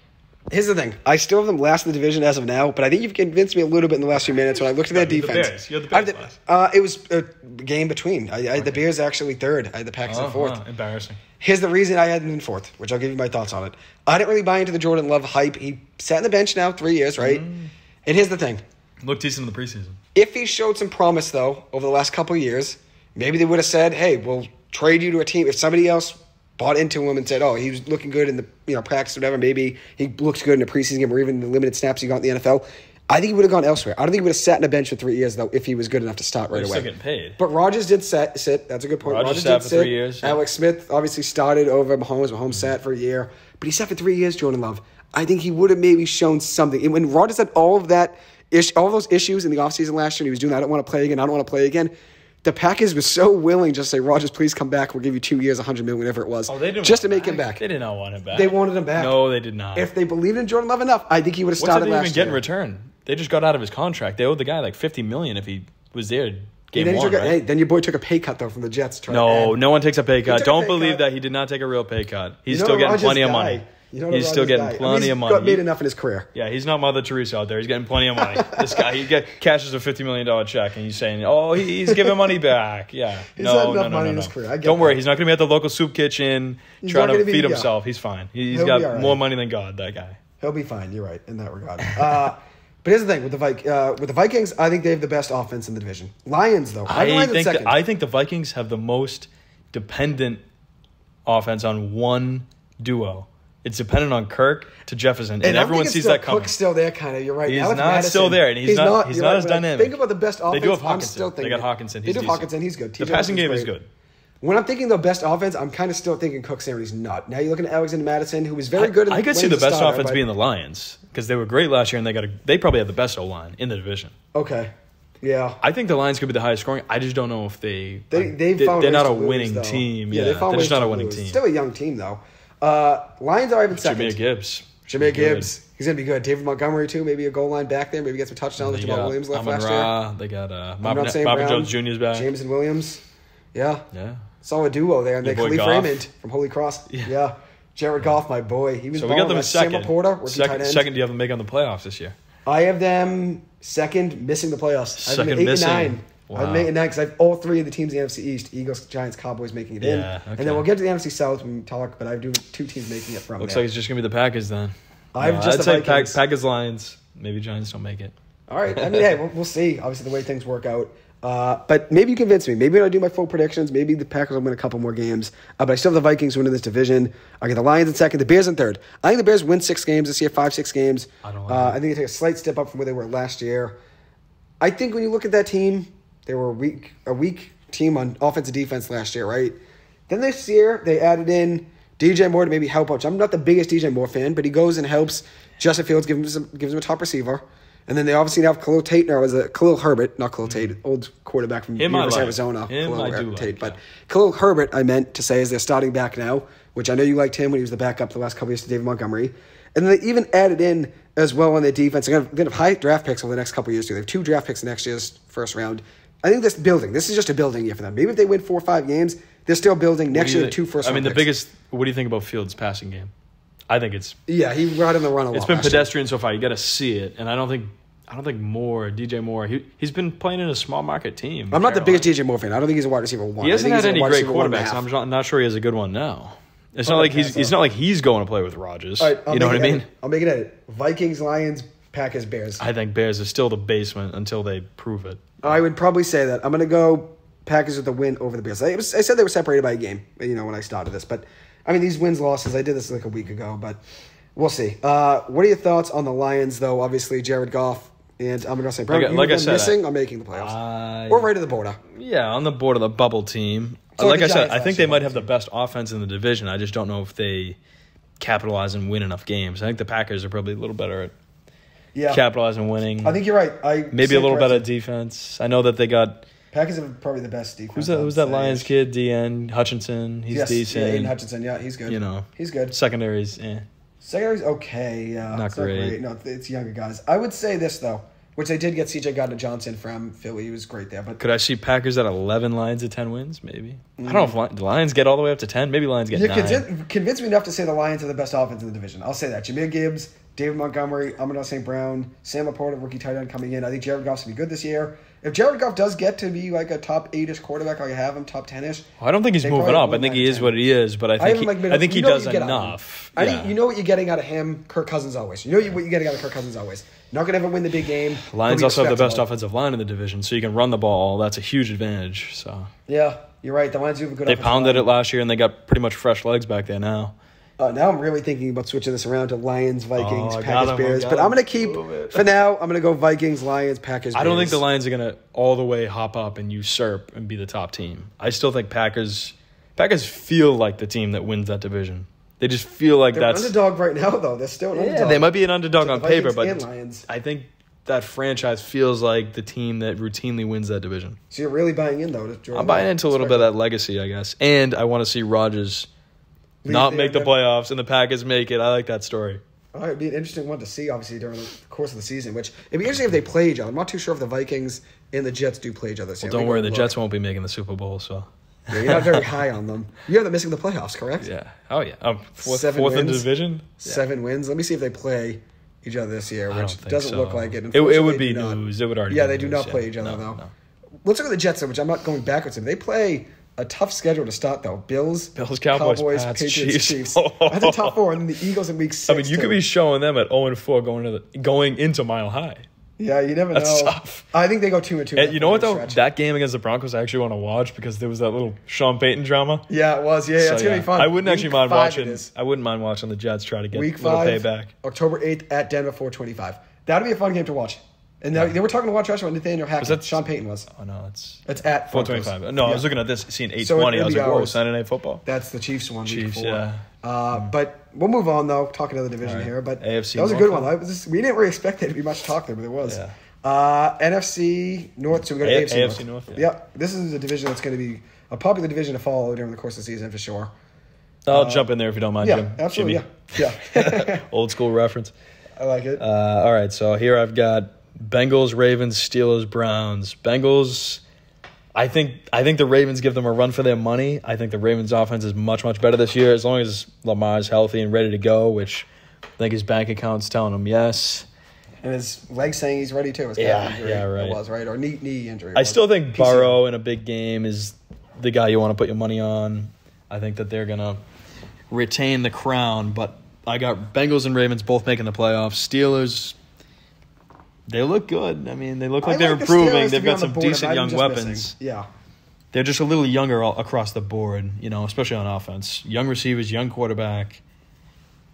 Here's the thing. I still have them last in the division as of now, but I think you've convinced me a little bit in the last few minutes when I looked at their defense. You had the Bears last. It was a game between. I had the Bears actually third. I had the Packers in fourth. Embarrassing. Here's the reason I had them in fourth, which I'll give you my thoughts on it. I didn't really buy into the Jordan Love hype. He sat on the bench now 3 years, right? And here's the thing. Looked decent in the preseason. If he showed some promise, though, over the last couple of years, maybe they would have said, hey, we'll trade you to a team. If somebody else bought into him and said, oh, he was looking good in the practice or whatever, maybe he looks good in the preseason game or even the limited snaps he got in the NFL, I think he would have gone elsewhere. I don't think he would have sat on the bench for 3 years, though, if he was good enough to start right away. Still getting paid. But Rodgers did sit. That's a good point. Rodgers sat for 3 years. Yeah. Alex Smith obviously started over Mahomes. Mahomes sat for a year. But he sat for 3 years, Jordan Love. I think he would have maybe shown something. And when Rodgers had all of those issues in the offseason last year, and he was doing, I don't want to play again, the Packers were so willing just to say, Rodgers, please come back. We'll give you 2 years, $100 million, whatever it was. Oh, they didn't just to make him back. They did not want him back. They wanted him back. No, they did not. If they believed in Jordan Love enough, I think he would have started last year. What did they even get in return? They just got out of his contract. They owed the guy like $50 million if he was there game one, right? Hey, then your boy took a pay cut, though, from the Jets. No one takes a pay cut. Don't believe that. He did not take a real pay cut. He's still getting plenty of money. He's still getting plenty of money. He's made enough in his career. Yeah, he's not Mother Teresa out there. He's getting plenty of money. This guy, cashes a $50 million check, and he's saying, he's giving money back. Yeah. He's had enough money in his career. Don't worry. He's not going to be at the local soup kitchen trying to feed himself. He's fine. He's got more money than God, that guy. He'll be fine. You're right in that regard. But here's the thing. With the Vikings, I think they have the best offense in the division. Lions, though. I think the Vikings have the most dependent offense on one duo. It's dependent on Kirk to Jefferson, and everyone sees that coming. Cook's still there, kind of. You're right. He's not still there, and he's not as dynamic. Think about the best offense. They do have Hawkinson. They got Hawkinson. They do have Hawkinson. He's good. The passing game is good. When I'm thinking the best offense, I'm kind of still thinking Cook's there, and he's not. Now you're looking at Alexander Madison, who was very good. I could see the best offense being the Lions because they were great last year, and they probably have the best O-line in the division. Okay. Yeah. I think the Lions could be the highest scoring. I just don't know if they're not a winning team. Yeah, they're just not a winning team. Still a young team, though. Lions are even second. Jameer Gibbs. He's going to be good. David Montgomery, too. Maybe a goal line back there. Maybe get some touchdowns. Like Jamal Williams left last year. They got Marvin Jones Jr.'s back. Jameson Williams. Yeah. Yeah. Solid duo there. And then Khalif Raymond from Holy Cross. Yeah. Jared Goff, my boy. He was so we got them second. Sam Laporta, second, do you have them make on the playoffs this year? I have them second, missing the playoffs. I have them 8 and 9. Wow. I have them 8 and 9 because I have all three of the teams in the NFC East: Eagles, Giants, Cowboys making it in. Okay. And then we'll get to the NFC South when we talk. But I do 2 teams making it from. Looks like it's just gonna be the Packers then. I'd say Packers, Lions. Maybe Giants don't make it. All right. I mean, hey, we'll see. Obviously, the way things work out. But maybe you convince me. Maybe when I do my full predictions, maybe the Packers will win a couple more games. But I still have the Vikings winning this division. I get the Lions in second, the Bears in third. I think the Bears win 6 games this year, 5-6 games. I think they take a slight step up from where they were last year. I think when you look at that team, they were a weak team on offense and defense last year, right? Then this year, they added in DJ Moore to maybe help out. I'm not the biggest DJ Moore fan, but he goes and helps Justin Fields, gives him a top receiver. And then they obviously have Khalil Herbert, not Khalil Tate, old quarterback from University of Arizona. But Khalil Herbert, I meant to say, is their starting back now, which I know you liked him when he was the backup the last couple years to David Montgomery. And then they even added in as well on their defense. They're going to have high draft picks over the next couple of years, too. They have 2 draft picks in next year's first round. I think this is just a building year for them. Maybe if they win 4 or 5 games, They're still building. Next year, 2 first-round I mean, picks. what do you think about Fields' passing game? I think it's... Yeah, he ran in the run a lot. It's been pedestrian so far. You got to see it. And I don't think DJ Moore, he's been playing in a small market team. I'm not the biggest DJ Moore fan. I don't think he's a wide receiver 1. He hasn't had any great quarterbacks. I'm not sure he has a good one now. It's not like he's going to play with Rodgers. Right, you know what I mean? I'll make it edit. Vikings, Lions, Packers, Bears. I think Bears is still the basement until they prove it. I would probably say that. I'm going to go Packers with the win over the Bears. I said they were separated by a game, when I started this. But, I mean, these wins, losses, I did this like a week ago, but we'll see. What are your thoughts on the Lions, though? Obviously, Jared Goff and I'm going to say Brown. Like I said, missing on making the playoffs. We're right at the border. Yeah, on the board of the bubble team. So like I said, I think they might have the best offense in the division. I just don't know if they capitalize and win enough games. I think the Packers are probably a little better at capitalizing and winning. I think you're right. Maybe a little better defense. I know that they got... Packers have probably the best defense. Who's that Lions kid? DN Hutchinson. He's decent. Yeah, Aiden Hutchinson. Yeah, he's good. He's good. Secondary's, Secondary's okay. Yeah, not great. No, it's younger guys. I would say this though, which they did get C.J. Gardner-Johnson from Philly. He was great there. But could I see Packers at 11, Lions at 10 wins? Maybe. I don't know if the Lions get all the way up to 10. Maybe Lions get 9. Convince me enough to say the Lions are the best offense in the division. I'll say that. Jameer Gibbs, David Montgomery, Amon St. Brown, Sam Laporta, rookie tight end coming in. I think Jared Goff's going to be good this year. If Jared Goff does get to be like a top 8-ish quarterback, like I have him, top 10-ish. I don't think he's moving up. I think he is what he is, but I think he does enough. You know what you're getting out of him, Kirk Cousins always. You know what you're getting out of Kirk Cousins always. Not going to ever win the big game. Lions also have the best offensive line in the division, so you can run the ball. That's a huge advantage. So yeah, you're right. The Lions do have a good offensive line. They pounded it last year, and they got pretty much fresh legs back there now. Now I'm really thinking about switching this around to Lions, Vikings, Packers, Bears. But I'm going to keep, for now, I'm going to go Vikings, Lions, Packers, Bears. I don't think the Lions are going to all the way hop up and usurp and be the top team. I still think Packers feel like the team that wins that division. They just feel like they're that's... an underdog right now, though. They're still an underdog. Yeah, they might be an underdog on paper, but Lions. I think that franchise feels like the team that routinely wins that division. So you're really buying in, though? I'm buying into a little bit of that legacy, I guess. And I want to see Rodgers... not make the playoffs and the Packers make it. I like that story. All right, it'd be an interesting one to see, obviously, during the course of the season. Which it'd be interesting if they play each other. I'm not too sure if the Vikings and the Jets do play each other. Well, don't worry, the Jets won't be making the Super Bowl, so. Yeah, you're not very high on them. You have them missing the playoffs, correct? Yeah. Oh, yeah. Fourth in the division? 7 wins. Let me see if they play each other this year, which doesn't look like it. It would be news. It would already be they do not play each other, though. No. Let's look at the Jets, though, which I'm not going backwards. They play a tough schedule to start, though. Bills, Cowboys, Pats, Patriots, Chiefs. That's the top 4, and then the Eagles in week 6. I mean, you could be showing them at 0-4 going into Mile High. Yeah, you never know. That's tough. I think they go 2-2. And you know what, though? That game against the Broncos I actually want to watch because there was that little Sean Payton drama. Yeah, it was. Yeah, it's going to be fun. I wouldn't actually mind watching. I wouldn't mind watching the Jets try to get week a little 5, payback. October 8th at Denver, 4:25. That'll be a fun game to watch. And they were talking to watch restaurant Nathaniel Hackett. Sean Payton was. Oh, no, it's at 4:25. No, I was looking at this, seeing 8:20. I was like, whoa, Sunday Night Football. That's the Chiefs one. Chiefs, yeah. But we'll move on, though, talking to the division here. But AFC that was a good one. We didn't really expect there to be much talk there, but there was. Yeah. NFC North, so we go to AFC North. Yeah. Yep. This is a division that's going to be a popular division to follow during the course of the season, for sure. I'll jump in there if you don't mind, Jim. Absolutely, yeah. Old school reference. I like it. All right, so here I've got Bengals, Ravens, Steelers, Browns. Bengals, I think the Ravens give them a run for their money. I think the Ravens' offense is much, much better this year as long as Lamar's healthy and ready to go, which I think his bank account's telling him yes. And his leg saying he's ready too. Yeah, right. It was, right? Or knee injury. I still think Burrow in a big game is the guy you want to put your money on. I think that they're going to retain the crown, but I got Bengals and Ravens both making the playoffs. Steelers, they look good. I mean, they look like they're improving. They've got some decent young weapons. Yeah. They're just a little younger across the board, especially on offense. Young receivers, young quarterback.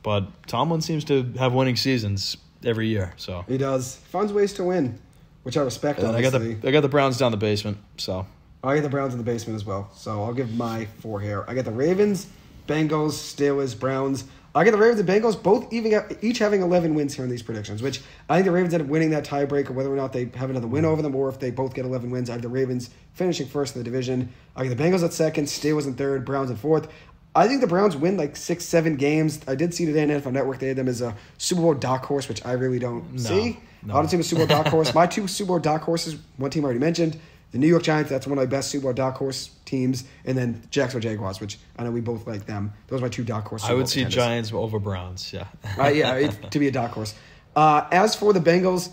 But Tomlin seems to have winning seasons every year. So he does. Finds ways to win, which I respect, obviously. I got the Browns down the basement, so. I got the Browns in the basement as well. So I'll give my 4 here. I got the Ravens, Bengals, Steelers, Browns. I got the Ravens and Bengals both each having 11 wins here in these predictions, which I think the Ravens end up winning that tiebreaker, whether or not they have another win over them or if they both get 11 wins. I have the Ravens finishing first in the division. I got the Bengals at second, Steelers in third, Browns in fourth. I think the Browns win like 6-7 games. I did see today on NFL Network they had them as a Super Bowl dark horse, which I really don't see. I don't see them as a Super Bowl dark horse. My 2 Super Bowl dark horses, one team I already mentioned. The New York Giants, that's one of my best Super Bowl dark horse teams teams, and then Jacksonville Jaguars, which I know we both like them. Those are my 2 dark horses. I would see Giants over Browns, yeah. To be a dark horse. As for the Bengals,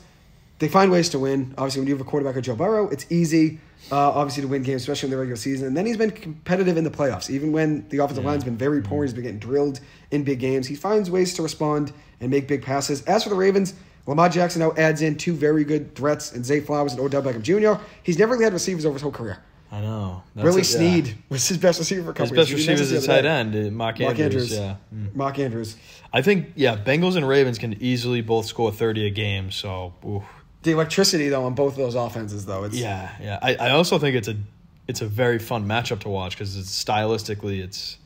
they find ways to win. Obviously, when you have a quarterback like Joe Burrow, it's easy, obviously, to win games, especially in the regular season. And then he's been competitive in the playoffs. Even when the offensive line's been very poor, he's been getting drilled in big games. He finds ways to respond and make big passes. As for the Ravens, Lamar Jackson now adds in 2 very good threats in Zay Flowers and Odell Beckham Jr. He's never really had receivers over his whole career. I know. Willie Snead was his best receiver for a couple years. His best receiver is a tight end, Mark Andrews. Yeah. Mark Andrews. I think, Bengals and Ravens can easily both score 30 a game, so... Oof. The electricity, though, on both of those offenses, though. I also think it's a very fun matchup to watch because stylistically it's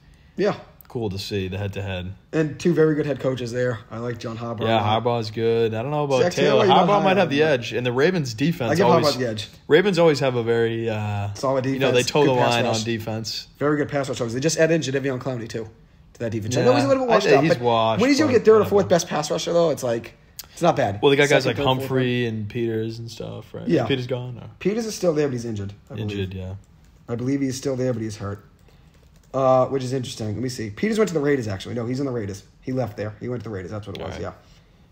cool to see the head-to-head. And 2 very good head coaches there. I like John Harbaugh. Yeah, Harbaugh's good. I don't know about Taylor. Harbaugh might have the edge. And the Ravens' defense I give Harbaugh the edge. Ravens always have a very... solid defense. They toe the line on defense. Very good pass rush. They just added Jadeveon Clowney, too, to that defense. I know he's a little bit washed up. He's washed. When he's going to get 3rd or 4th best pass rusher, though, it's like... It's not bad. Well, they got guys like Humphrey and Peters and stuff, right? Yeah. Peters gone? Or? Peters is still there, but he's injured. I believe he's still there, but he's hurt. Which is interesting. Let me see. Peters went to the Raiders, actually. No, he's on the Raiders. He left there. He went to the Raiders. That's what it was, yeah.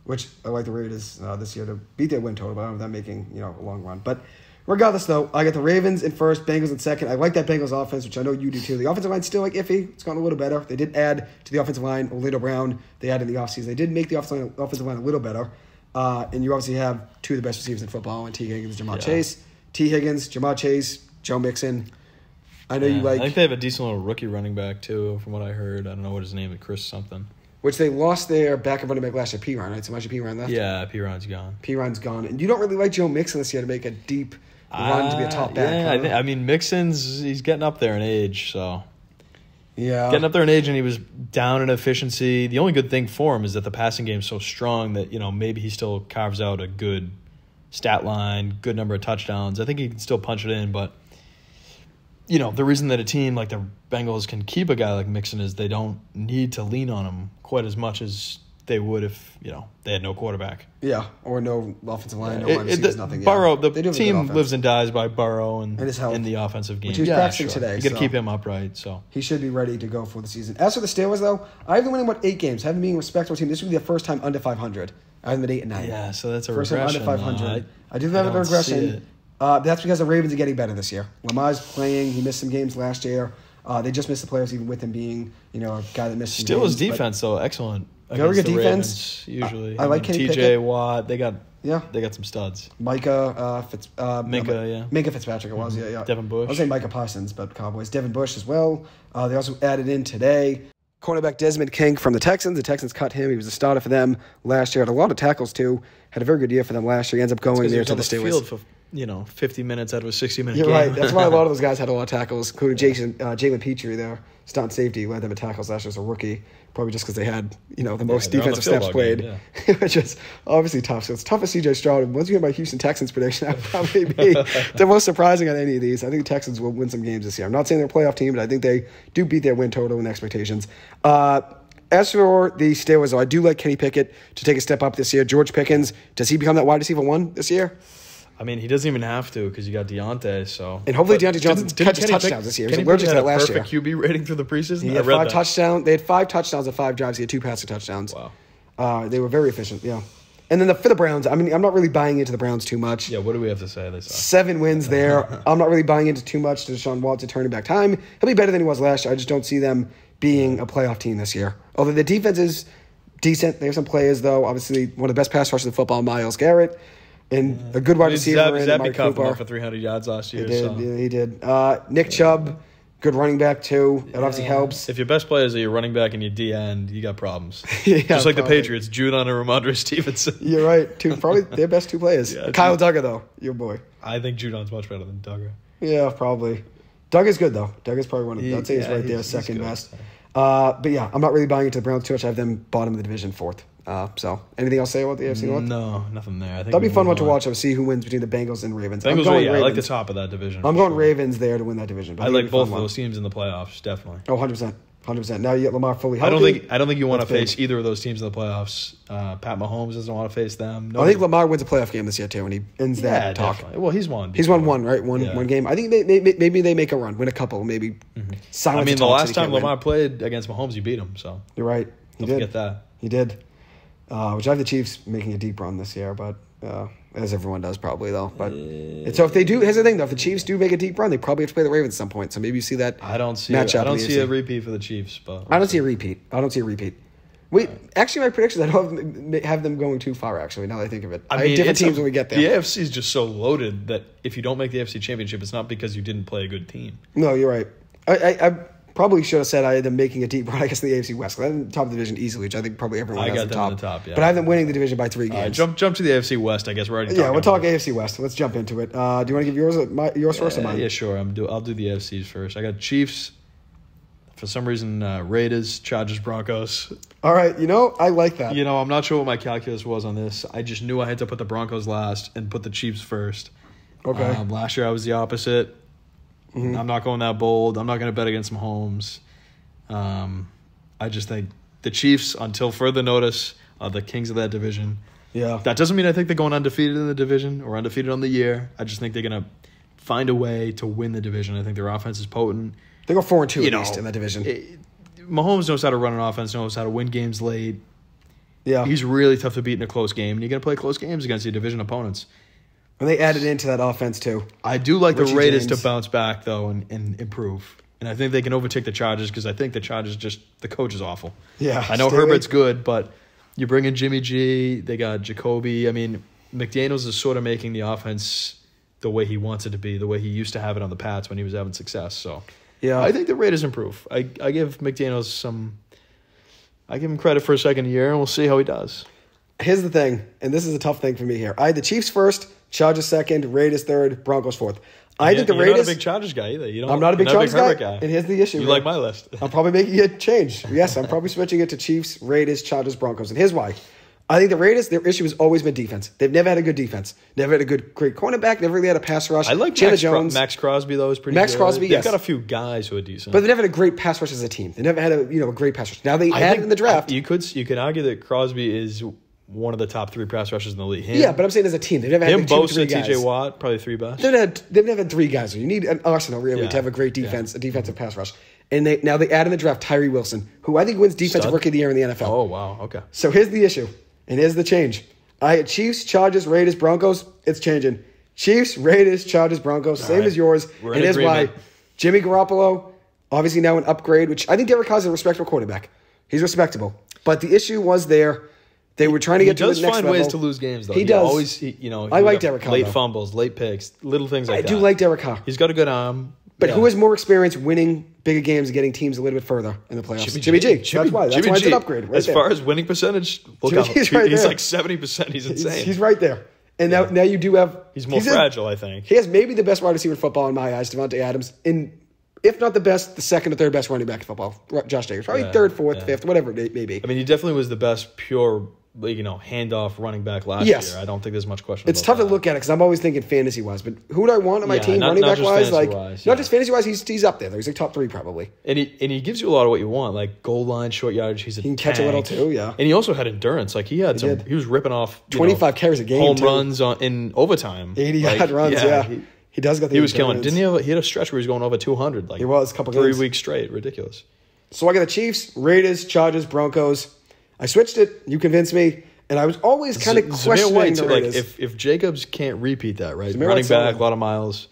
Which I like the Raiders this year to beat their win total, but I don't know if they're making a long run. But regardless, though, I got the Ravens in first, Bengals in second. I like that Bengals offense, which I know you do too. The offensive line's still iffy. It's gotten a little better. They did add to the offensive line Orlando Brown. They added in the offseason. They did make the offensive line a little better. And you obviously have 2 of the best receivers in football, and T. Higgins, Jamar Chase. T. Higgins, Jamar Chase, Joe Mixon. I know you like... I think they have a decent little rookie running back, too, from what I heard. I don't know what his name is, Chris something. Which they lost their backup running back last year, P-Ron, right? So much P-Ron left? Yeah, P-Ron's gone. P-Ron's gone. And you don't really like Joe Mixon this year to make a deep run to be a top back. Yeah, Mixon's... He's getting up there in age, so... Yeah. Getting up there in age, and he was down in efficiency. The only good thing for him is that the passing game is so strong that, maybe he still carves out a good stat line, good number of touchdowns. I think he can still punch it in, but, the reason that a team like the Bengals can keep a guy like Mixon is they don't need to lean on him quite as much as they would if, they had no quarterback. Yeah, or no offensive line, no wide receivers, nothing. Burrow, the team lives and dies by Burrow and his health in the offensive game. Which he's practicing today. You got to keep him upright, so. He should be ready to go for the season. As for the Steelers, though, I have them winning, 8 games. Having being a respectable team, this would be their first time under 500. I have them at 8-9. Yeah, so that's a first regression. First time under 500. I do have a regression. That's because the Ravens are getting better this year. Lamar's playing. He missed some games last year. They just missed the playoffs, even with him being, a guy that missed some games. Steelers' defense, though, excellent. Very good defense. Ravens, usually. I like Kenny TJ Pickett. Watt. They got some studs. Minka Fitzpatrick it was, Devin Bush. I was saying Micah Parsons, but Cowboys. Devin Bush as well. They also added in today cornerback Desmond King from the Texans. The Texans cut him. He was a starter for them last year. Had a lot of tackles, too. Had a very good year for them last year. He ends up going there to the Steelers. Field for 50 minutes out of a 60-minute game. You're right. That's why a lot of those guys had a lot of tackles, including Jalen Petrie there. Starting safety, led them in tackles last year as a rookie. Probably just because they had, the most defensive snaps played, which is obviously tough. So it's tough for C.J. Stroud. And once you get my Houston Texans prediction, that would probably be the most surprising on any of these. I think the Texans will win some games this year. I'm not saying they're a playoff team, but I think they do beat their win total and expectations. As for the Steelers, though, I do like Kenny Pickett to take a step up this year. George Pickens, does he become that wide receiver 1 this year? I mean, he doesn't even have to because you got Deontay. So and hopefully Deontay Johnson catches touchdowns this year. He's allergic to that last year. Perfect QB rating through the preseason. He had 5 touchdowns. They had 5 touchdowns and 5 drives. He had 2 passing touchdowns. Wow. They were very efficient. Yeah. And then for the Browns, I mean, I'm not really buying into the Browns too much. Yeah. What do we have to say? 7 wins there. I'm not really buying into too much to Deshaun Watson turning back time. He'll be better than he was last year. I just don't see them being a playoff team this year. Although the defense is decent. They have some players though. Obviously, one of the best pass rushers in football, Myles Garrett. And a good wide receiver in Amari Cooper. For 300 yards last year. He did. Nick Chubb, good running back too. That obviously helps. If your best players are your running back and your D end, you got problems. Just like the Patriots, Judon and Ramondre Stevenson. You're right. Probably their best 2 players. Kyle Duggar though, your boy. I think Judon's much better than Duggar. Yeah, probably. Duggar's good though. Duggar's probably one of them. I'd say he's right there, second best. But yeah, I'm not really buying into the Browns too much. I have them bottom of the division, 4th. So, anything else to say about the AFC North? No, nothing there. I think that'll be fun one to watch. I'll see who wins between the Bengals and Ravens. Bengals, I like the top of that division. I'm going Ravens there to win that division. I like both of those teams in the playoffs, definitely. Oh, 100%. 100%. Now you get Lamar fully I healthy. don't think you want to face either of those teams in the playoffs. Pat Mahomes doesn't want to face them. I think Lamar wins a playoff game this year too, and he ends that talk. Definitely. Well, he's won. He's won one, right? One game. I think maybe they make a run, win a couple, maybe. I mean, the last time Lamar played against Mahomes, he beat him. So you're right. Don't forget that. He did. Which I have the Chiefs making a deep run this year, but as everyone does probably though. But so if they do, here's the thing though: if the Chiefs do make a deep run, they probably have to play the Ravens at some point. So maybe you see that. I don't see a repeat for the Chiefs, but I don't see a repeat. Wait, actually, my predictions I don't have them going too far. Actually, now that I think of it, I mean, different teams when we get there. The AFC is just so loaded that if you don't make the AFC Championship, it's not because you didn't play a good team. No, you're right. I probably should have said I had them making a deep run, I guess, in the AFC West. Because I had them top of the division easily, which I think probably everyone has them in the top. Yeah. But I have them winning the division by 3 games. Jump to the AFC West, I guess. We're already we'll talk AFC West. Let's jump into it. Do you want to give yours first or mine? Yeah, sure. I'll do the AFCs first. I got Chiefs. For some reason, Raiders, Chargers, Broncos. All right, I like that. I'm not sure what my calculus was on this. I just knew I had to put the Broncos last and put the Chiefs first. Okay. Last year I was the opposite. Mm-hmm. I'm not going that bold. I'm not going to bet against Mahomes. I just think the Chiefs, until further notice, are the kings of that division. Yeah. That doesn't mean I think they're going undefeated in the division or undefeated on the year. I just think they're going to find a way to win the division. I think their offense is potent. They go 4-2 at least in that division. Mahomes knows how to run an offense, knows how to win games late. Yeah. He's really tough to beat in a close game, and you're going to play close games against your division opponents. And they added into that offense, too. I do like the Raiders to bounce back, though, and improve. And I think they can overtake the Chargers because I think the Chargers the coach is awful. Yeah. I know Herbert's good, but you bring in Jimmy G, they got Jacoby. I mean, McDaniels is sort of making the offense the way he wants it to be, the way he used to have it on the Pats when he was having success. So yeah, I think the Raiders improve. I give McDaniels I give him credit for a second year, and we'll see how he does. Here's the thing, and this is a tough thing for me here. I had the Chiefs first, Chargers second, Raiders third, Broncos fourth. I think the Raiders. You're not a big Chargers guy either. I'm not a big Chargers guy. And here's the issue. You like my list. I'm probably making a change. Yes, I'm probably switching it to Chiefs, Raiders, Chargers, Broncos. And here's why. I think the Raiders, their issue has always been defense. They've never had a good defense. Never had a great cornerback. Never really had a pass rush. I like Max Crosby, though, is pretty good. Crosby, yes. They've got a few guys who are decent. But they never had a great pass rush as a team. They never had a great pass rush. Now they had it in the draft. You could argue that Crosby is one of the top 3 pass rushers in the league. Yeah, but I'm saying as a team, they've never had him, Bosa, TJ Watt, probably 3 best. They've never had 3 guys. You need an arsenal really to have a great defense, a defensive pass rush. And now they add in the draft Tyree Wilson, who I think wins Defensive Rookie of the Year in the NFL. Oh wow, okay. So here's the issue, and here's the change. I had Chiefs, Chargers, Raiders, Broncos. It's changing. Chiefs, Raiders, Chargers, Broncos. Same as yours. And here's why. Jimmy Garoppolo, obviously now an upgrade, which I think Derek Carr is a respectable quarterback. He's respectable. But the issue was there. They were trying to get to the next level. He does find ways to lose games, though. He does. Always, I like Derek Carr. Late fumbles, late picks, little things like that. I do like Derek Carr. He's got a good arm. But who has more experience winning bigger games and getting teams a little bit further in the playoffs? Jimmy G. That's why it's an upgrade. As far as winning percentage, look out. He's like 70%. He's insane. He's right there. And now you do have... He's more fragile, I think. He has maybe the best wide receiver in football in my eyes, Devontae Adams. If not the best, the second or third best running back in football. Josh Jacobs. Probably third, fourth, fifth, whatever it may be. I mean, he definitely was the best pure... handoff running back last year. I don't think there's much question. It's tough to look at it because I'm always thinking fantasy-wise. But who do I want on my team, running back-wise? Not just fantasy-wise. He's up there. He's like top 3 probably. And he gives you a lot of what you want, like goal line, short yardage. He can catch a little too. Yeah. And he also had endurance. Like he was ripping off 25 carries a game, home runs in overtime, 80-yard runs. Yeah. He does got the. He was killing. Didn't he? He had a stretch where he was going over 200. Like he was a couple 3 games. weeks straight. Ridiculous. So I got the Chiefs, Raiders, Chargers, Broncos. I switched it. You convinced me. And I was always kind of questioning the Raiders. If Jacobs can't repeat that, right? Running back, a lot of miles.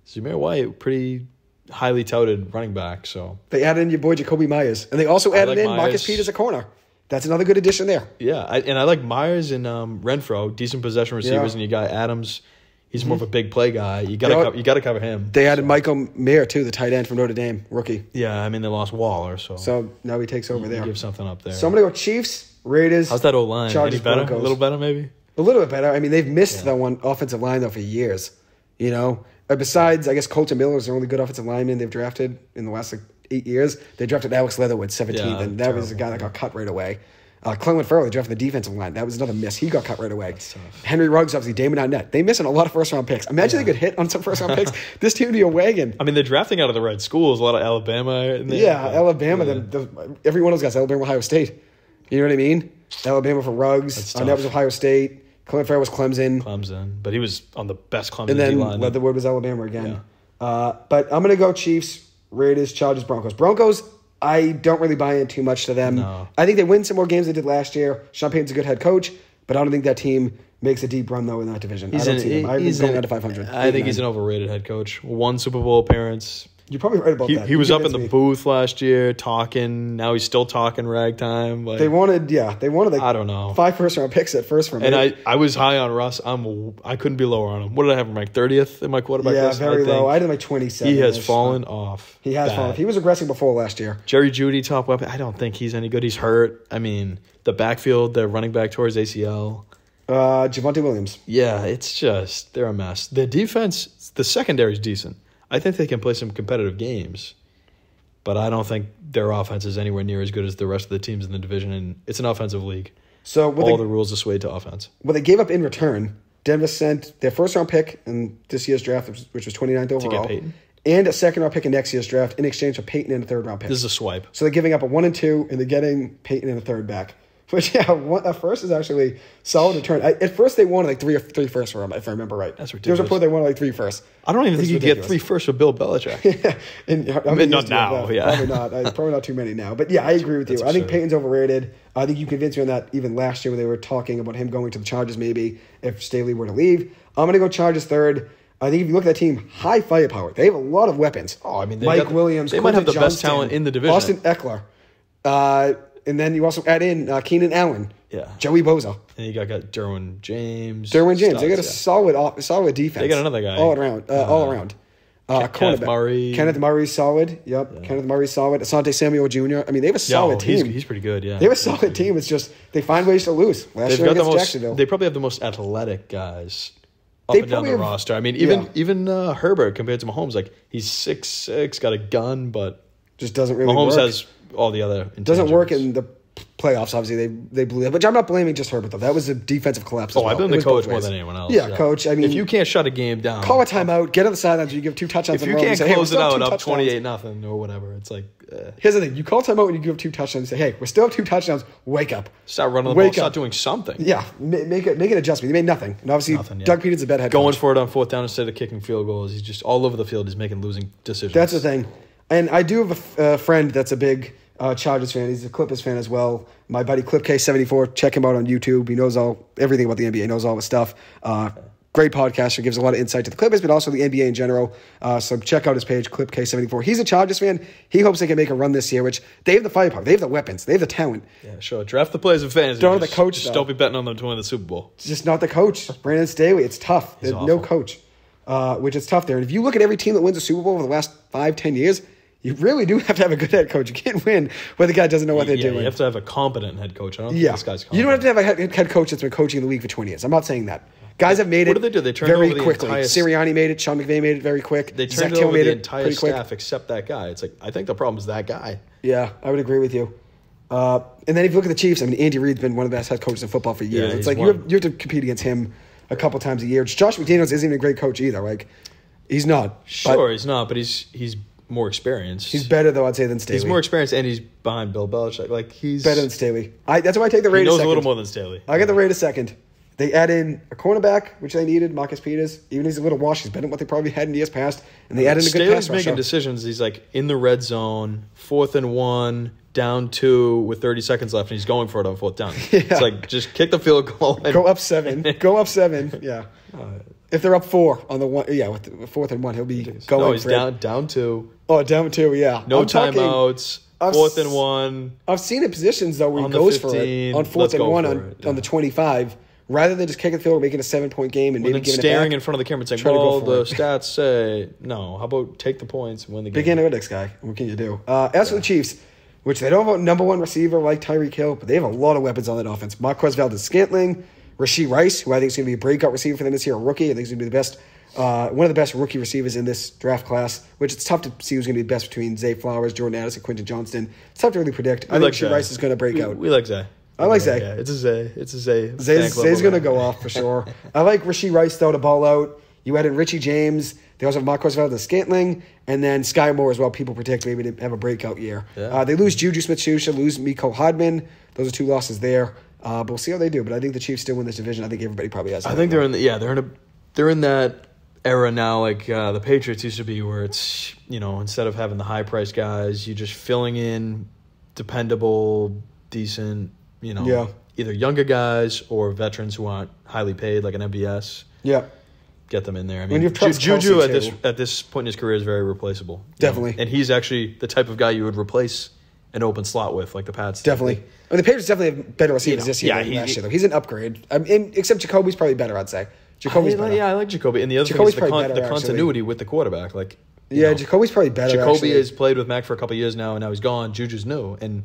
Zamir White, pretty highly touted running back. So they added in your boy Jacoby Myers, and they also added in Marcus Peters a corner. That's another good addition there. Yeah, I like Myers and Renfro, decent possession receivers, and you got Adams. He's more of a big play guy. You got to cover him. They added Michael Mayer too, the tight end from Notre Dame, rookie. Yeah, I mean they lost Waller, so now he takes over there. Give something up there. So I'm gonna go Chiefs. Raiders. How's that O-line? Chargers, Any better? Broncos. A little better, maybe? A little bit better. I mean, they've missed that one offensive line, though, for years. Besides, I guess Colton Miller is the only good offensive lineman they've drafted in the last 8 years. They drafted Alex Leatherwood, 17th, and that was a guy that got cut right away. Clement Farrell, they drafted the defensive line. That was another miss. He got cut right away. Henry Ruggs, obviously, Damon Arnett. They missing a lot of first-round picks. Imagine they could hit on some first-round picks. This team would be a wagon. I mean, they're drafting out of the right schools. A lot of Alabama. In there. Yeah, Alabama. Every one of those guys, Alabama, Ohio State. You know what I mean? Alabama for Ruggs. Arnett was Ohio State. Clement Farrell was Clemson. But he was on the best Clemson and then D-line. Leatherwood was Alabama again. Yeah. But I'm going to go Chiefs, Raiders, Chargers, Broncos. Broncos, I don't really buy in too much to them. No. I think they win some more games than they did last year. Sean Payton's a good head coach, but I don't think that team makes a deep run, though, in that division. I don't see them. He's going out to 500. I think he's an overrated head coach. 1 Super Bowl appearance. You're probably right about that. He was up in the booth last year talking. Now he's still talking ragtime. They wanted I don't know. 5 first-round picks at first from him. And I was high on Russ. I couldn't be lower on him. What did I have him ranked? 30th in my quarterback list? Yeah, very low. I had him like 27. He has fallen off. He has fallen off. He was aggressive before last year. Jerry Jeudy, top weapon. I don't think he's any good. He's hurt. I mean, the backfield, they're running back towards ACL. Javonte Williams. Yeah, it's just, they're a mess. The defense, the secondary's decent. I think they can play some competitive games, but I don't think their offense is anywhere near as good as the rest of the teams in the division, and it's an offensive league. So all the rules are swayed to offense. What they gave up in return, Denver sent their first-round pick in this year's draft, which was 29th overall, to get Peyton, and a second-round pick in next year's draft in exchange for Peyton and a third-round pick. This is a swipe. So they're giving up a 1 and 2, and they're getting Peyton and a third back. Which, a first is actually solid return. At first, they wanted like three firsts for him, if I remember right. That's ridiculous. There was a report they wanted like 3 firsts. I don't even think you could get 3 firsts for Bill Belichick. Yeah. And, not now, Probably not. Probably not too many now. But yeah, I agree with you. I think Peyton's overrated. I think you convinced me on that even last year when they were talking about him going to the Chargers maybe if Staley were to leave. I'm going to go Chargers third. I think if you look at that team, high firepower. They have a lot of weapons. Oh, I mean, Mike Williams, they might have the best talent in the division. Austin Eckler. And then you also add in Keenan Allen. Yeah. Joey Bosa. And you got Derwin James. They got a solid defense. They got another guy. All around. Kenneth Murray. Kenneth Murray's solid. Yep. Yeah. Kenneth Murray's solid. Asante Samuel Jr. I mean, they have a solid team. He's pretty good, yeah. They have a solid team. It's just they find ways to lose. Last year against Jacksonville. They probably have the most athletic guys up and down the roster. I mean, even Herbert compared to Mahomes, like he's 6'6", got a gun, but just doesn't really Mahomes work. Has all the other intangibles. Doesn't work in the playoffs. Obviously, they blew that. But I'm not blaming just Herbert, though. That was a defensive collapse. I blame the coach more than anyone else. Yeah, coach. I mean, if you can't shut a game down, call a timeout, get on the sidelines, you give 2 touchdowns. If you can't close it out up 28-0 or whatever, it's like. Here's the thing: you call timeout and you give 2 touchdowns. And say, hey, we're still up 2 touchdowns. Wake up. Start running the ball. Start doing something. Yeah, make an adjustment. He made nothing, and obviously Doug Peterson's a bad head coach. Going for it on 4th down instead of kicking field goals. He's just all over the field. He's making losing decisions. That's the thing, and I do have a friend that's a big Chargers fan. He's a Clippers fan as well. My buddy ClipK74. Check him out on YouTube. He knows everything about the NBA. Knows all the stuff. Great podcaster. Gives a lot of insight to the Clippers, but also the NBA in general. So check out his page, ClipK74. He's a Chargers fan. He hopes they can make a run this year, which they have the firepower. They have the weapons. They have the talent. Yeah, sure. Draft the players and fans. Don't have the coach, Just don't be betting on them to win the Super Bowl. It's just not the coach. Brandon Staley. It's tough. There's no coach, which is tough there. And if you look at every team that wins a Super Bowl over the last 5-10 years, you really do have to have a good head coach. You can't win where the guy doesn't know what they're doing. You have to have a competent head coach. I don't think this guy's competent. You don't have to have a head coach that's been coaching in the league for 20 years. I'm not saying that. Guys have made it. What did they do? They turned very over the quickly. entire Sirianni made it. Sean McVay made it very quick. They turned over the entire staff except that guy. It's like, I think the problem is that guy. Yeah, I would agree with you. And then if you look at the Chiefs, I mean, Andy Reid's been one of the best head coaches in football for years. Yeah, it's like you have to compete against him a couple times a year. Josh McDaniels isn't even a great coach either. Like, he's not. Sure, he's not, but he's more experienced. He's better, though, I'd say, than Staley. He's more experienced, and he's behind Bill Belichick. Like, he's better than Staley. That's why I take the Raiders. He knows second. a little more than Staley. I get the Raiders second. They add in a cornerback, which they needed, Marcus Peters. Even he's a little washed, he's better than what they probably had in years past. And they add in a good pass rusher. Staley's making decisions. He's like in the red zone, 4th and 1, down 2 with 30 seconds left, and he's going for it on 4th down. Yeah. It's like, just kick the field goal. Go up 7. Go up 7. Yeah. If they're up 4 on the 1, with the 4th and 1, he'll be going. No, he's down 2. Oh, down 2, yeah. No timeouts. 4th and 1. I've seen it positions though where he goes for it on 4th and 1 on the 25. Rather than just kicking the field, making a 7-point game, and maybe giving it back. Staring in front of the camera and saying, "Well, the stats say no. How about take the points and win the game?" Big analytics guy. What can you do? As for the Chiefs, which they don't have a number 1 receiver like Tyreek Hill, but they have a lot of weapons on that offense. Marquez Valdez-Scantling, Rashee Rice, who I think is going to be a breakout receiver for them this year, a rookie. I think he's going to be the best, one of the best rookie receivers in this draft class. Which it's tough to see who's going to be best between Zay Flowers, Jordan Addison, Quentin Johnston. It's tough to really predict. I think Rashee Rice is going to break out. We like Zay. I like Zay. Yeah, it's a Zay. It's a Zay. Zay's going to go off for sure. I like Rashee Rice, though, to ball out. You added Richie James. They also have Marcos Valdes-Scantling. And then Sky Moore as well. People predict maybe to have a breakout year. Yeah. They lose Juju Smith-Schuster, lose Mecole Hardman. Those are 2 losses there. But we'll see how they do. But I think the Chiefs still win this division. I think everybody probably has. I think they're in that era now, like the Patriots used to be, where it's, instead of having the high price guys, you're just filling in dependable, decent, either younger guys or veterans who aren't highly paid, like an MBS. Yeah. Get them in there. I mean, Juju at this point in his career is very replaceable. Definitely. And he's actually the type of guy you would replace an open slot with, like the Pats. Definitely. I mean, the Patriots definitely have better receivers this year than last year, though. He's an upgrade. Except Jacoby's probably better, I'd say. Jacoby's better. Yeah, I like Jacoby. And the other thing is the continuity with the quarterback. Like, Jacoby's probably better. Jacoby has played with Mac for a couple of years now, and now he's gone. Juju's new. And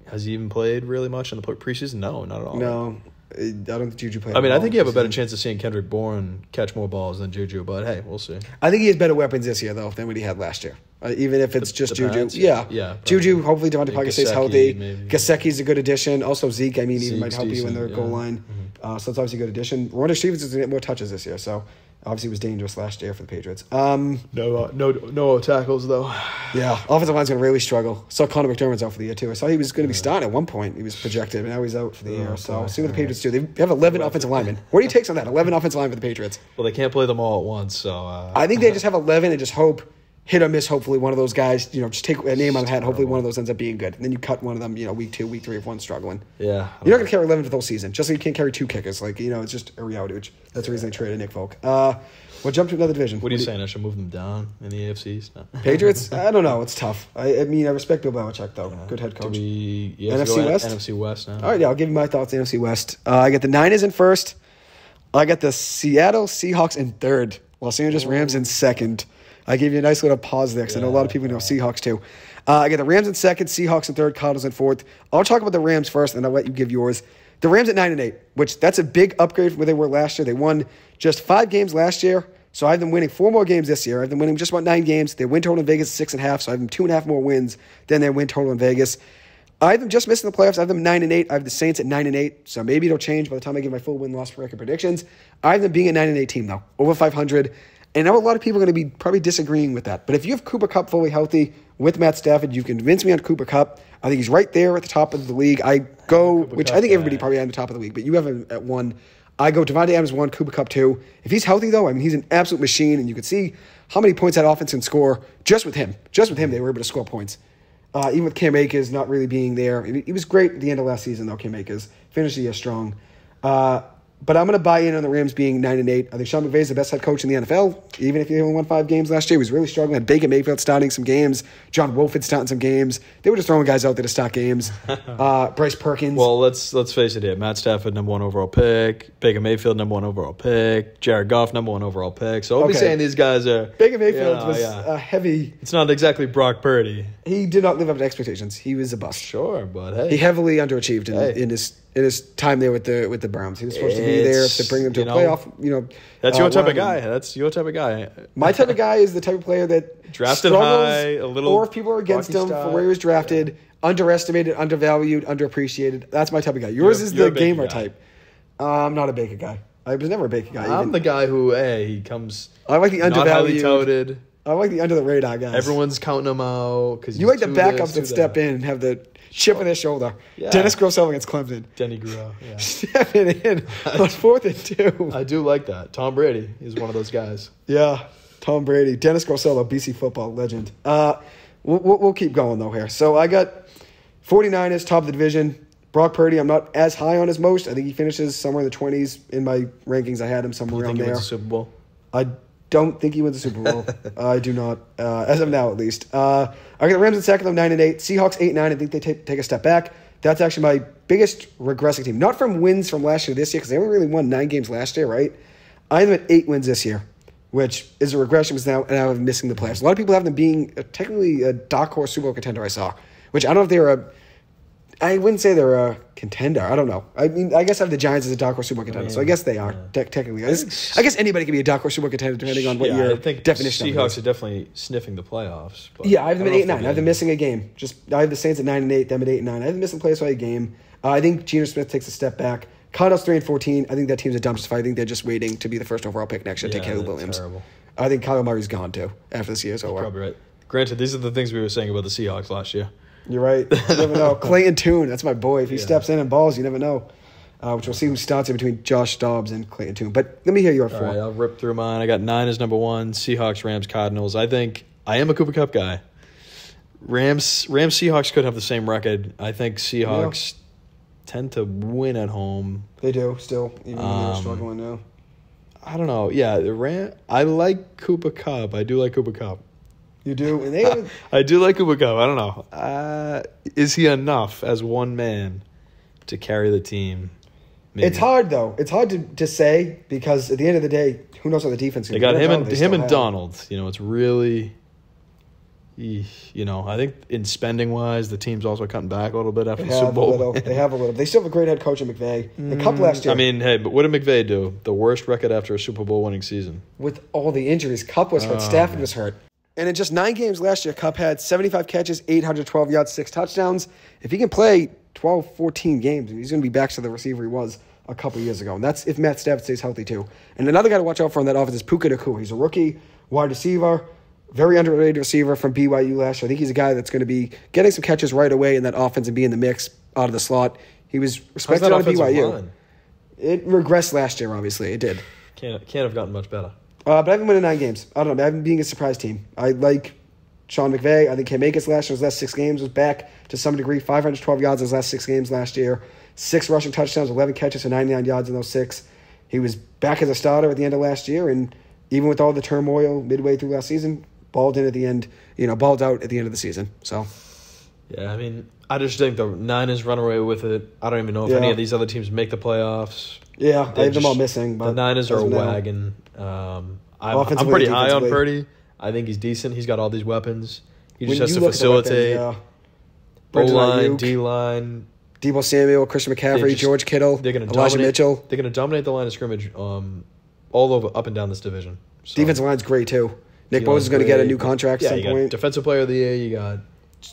has he even played really much in the preseason? No, not at all. No. I don't think Juju played. I mean, I think you have a better chance of seeing Kendrick Bourne catch more balls than Juju, but hey, we'll see. I think he has better weapons this year, though, than what he had last year. Even if it's just Juju. Pats? Yeah. Juju, hopefully Devontae Parker stays healthy. Maybe. Gesicki's a good addition. Also, Zeke, he might help you in the goal line. So that's obviously a good addition. Ronda Stevens is going to get more touches this year, so obviously it was dangerous last year for the Patriots. No tackles, though. Yeah, offensive line's going to really struggle. Saw Connor McDermott's out for the year, too. I saw he was going to be starting at one point. He was projected, and now he's out for the year. So see what the Patriots do. They have 11 offensive linemen. What are your takes on that? 11 offensive linemen for the Patriots. Well, they can't play them all at once, so... I think they just have 11 and just hope, hit or miss, hopefully one of those guys, just take a name on the hat. Hopefully one of those ends up being good. And then you cut one of them, week 2, week 3 if one's struggling. Yeah. You're not going to carry 11 for the whole season. Just like you can't carry 2 kickers. It's just a reality, which that's the reason they traded Nick Folk. We'll jump to another division. What are you saying? I should move them down in the AFCs? No. Patriots? I don't know. It's tough. I respect Bill Belichick, though. Good head coach. NFC West? NFC West now. All right, I'll give you my thoughts on NFC West. I got the Niners in first. I got the Seattle Seahawks in third. Los Angeles Rams in second. I gave you a nice little pause there because I know a lot of people know Seahawks too. I got the Rams in second, Seahawks in third, Cardinals in fourth. I'll talk about the Rams first, and I'll let you give yours. The Rams at 9-8, which that's a big upgrade from where they were last year. They won just 5 games last year, so I have them winning 4 more games this year. I have them winning just about 9 games. Their win total in Vegas is 6.5, so I have them 2.5 more wins than their win total in Vegas. I have them just missing the playoffs. I have them 9-8. I have the Saints at 9-8, so maybe it'll change by the time I give my full win-loss record predictions. I have them being a 9-8 team, though, over 500. And I know a lot of people are going to be probably disagreeing with that. But if you have Cooper Kupp fully healthy with Matt Stafford, you convince me on Cooper Kupp. I think he's right there at the top of the league. I think everybody probably at the top of the league, but you have him at 1. I go Devontae Adams 1, Cooper Kupp 2. If he's healthy, though, he's an absolute machine, and you can see how many points that offense can score just with him. Just with him, they were able to score points. Even with Cam Akers not really being there. He was great at the end of last season, though, Cam Akers. Finished the year strong. But I'm going to buy in on the Rams being 9-8. I think Sean McVay is the best head coach in the NFL. Even if he only won 5 games last year, he was really struggling. Had Baker Mayfield starting some games. John Wolford starting some games. They were just throwing guys out there to start games. Bryce Perkins. Well, let's face it here. Matt Stafford, number 1 overall pick. Baker Mayfield, number 1 overall pick. Jared Goff, number 1 overall pick. So I'll be saying these guys are... Baker Mayfield was a heavy... It's not exactly Brock Purdy. He did not live up to expectations. He was a bust. Sure, but hey. He heavily underachieved in his time there with the Browns. He was supposed to be there to bring them to a playoff. That's your type of guy. That's your type of guy. My type of guy is the type of player that drafted high, a little, or if people are against him for where he was drafted, underestimated, undervalued, underappreciated. That's my type of guy. Yours is the gamer type. I'm not a Baker guy. I was never a Baker guy. I'm the guy who he comes. I like the undervalued, not highly touted. I like the under the radar guys. Everyone's counting him out because you like the backups that step in and have the chip on their shoulder. Yeah. Dennis Grosel against Clemson. Denny Grosel. Yeah. Stepping in on 4th and 2. I do like that. Tom Brady is one of those guys. Yeah, Tom Brady. Dennis Grosel, a BC football legend. We'll keep going, though, here. So I got 49ers, top of the division. Brock Purdy, I'm not as high on as most. I think he finishes somewhere in the 20s. In my rankings, I had him somewhere around there. You think he wins the Super Bowl? I don't think he wins the Super Bowl. I do not, as of now at least. I got the Rams at second, I'm 9-8. Seahawks 8-9. I think they take a step back. That's actually my biggest regressing team. Not from wins from last year to this year, because they only really won 9 games last year, right? I'm at 8 wins this year, which is a regression because now I'm missing the playoffs. A lot of people have them being technically a dark horse Super Bowl contender, I saw, which I don't know if they're I wouldn't say they're a contender. I don't know. I mean, I guess I have the Giants as a dark horse Super Bowl contender, so I guess they are technically. I guess anybody can be a dark horse Super Bowl contender depending on what your definition of it is. Seahawks are definitely sniffing the playoffs. But I have them at 8-9. I have them missing a game. I have the Saints at 9-8, them at 8-9. I have them missing playoffs by a game. I think Geno Smith takes a step back. Cardinals 3-14. I think that team's a dumpster fire. I think they're just waiting to be the first overall pick next year. Take Caleb Williams. Terrible. I think Kyler Murray's gone too after this year's over. Probably right. Granted, these are the things we were saying about the Seahawks last year. You're right. You never know. Clayton Tune, that's my boy. If he steps in and balls, you never know. Which we'll see who starts in between Josh Dobbs and Clayton Tune. But let me hear your 4. All right, I'll rip through mine. I got Niners number 1, Seahawks, Rams, Cardinals. I think I am a Cooper Kupp guy. Rams, Seahawks could have the same record. I think Seahawks tend to win at home. They do still, even when they're struggling now. I don't know. Yeah, I like Cooper Kupp. I do like Cooper Kupp. You do, and they. I do like Cooper Kupp. I don't know. Is he enough as one man to carry the team? Maybe. It's hard though. It's hard to say because at the end of the day, who knows how the defense is going to be. They got him and Donald. You know, it's really. You know, I think in spending wise, the team's also cutting back a little bit after the Super Bowl. They have a little. They still have a great head coach in McVay. The Kupp last year. I mean, hey, but what did McVay do? The worst record after a Super Bowl winning season. With all the injuries, Kupp was hurt. Stafford was hurt. And in just 9 games last year, Kupp had 75 catches, 812 yards, 6 touchdowns. If he can play 12, 14 games, he's going to be back to the receiver he was a couple years ago. And that's if Matt Stafford stays healthy too. And another guy to watch out for in that offense is Puka Nacua. He's a rookie wide receiver. Very underrated receiver from BYU last year. I think he's a guy that's going to be getting some catches right away in that offense and be in the mix out of the slot. He was respected out of BYU. Line? It regressed last year, obviously. It did. Can't have gotten much better. But I haven't won in 9 games. I don't know. I haven't been a surprise team. I like Sean McVay. I think Cam Akers last year, his last 6 games, was back to some degree. 512 yards in his last 6 games last year. 6 rushing touchdowns, 11 catches for 99 yards in those 6. He was back as a starter at the end of last year, and even with all the turmoil midway through last season, balled in at the end, balled out at the end of the season. So, yeah, I mean, I just think the Niners run away with it. I don't even know if any of these other teams make the playoffs. Yeah, I have them all missing. But the Niners are a wagon. I'm pretty high on Purdy. I think he's decent. He's got all these weapons. He just has to facilitate. O-line, D-line. Deebo Samuel, Christian McCaffrey, George Kittle, Elijah Mitchell. They're going to dominate the line of scrimmage all over, up and down this division. So. Defensive line's great, too. Nick Bosa is going to get a new contract at some point. Defensive player of the year. You got,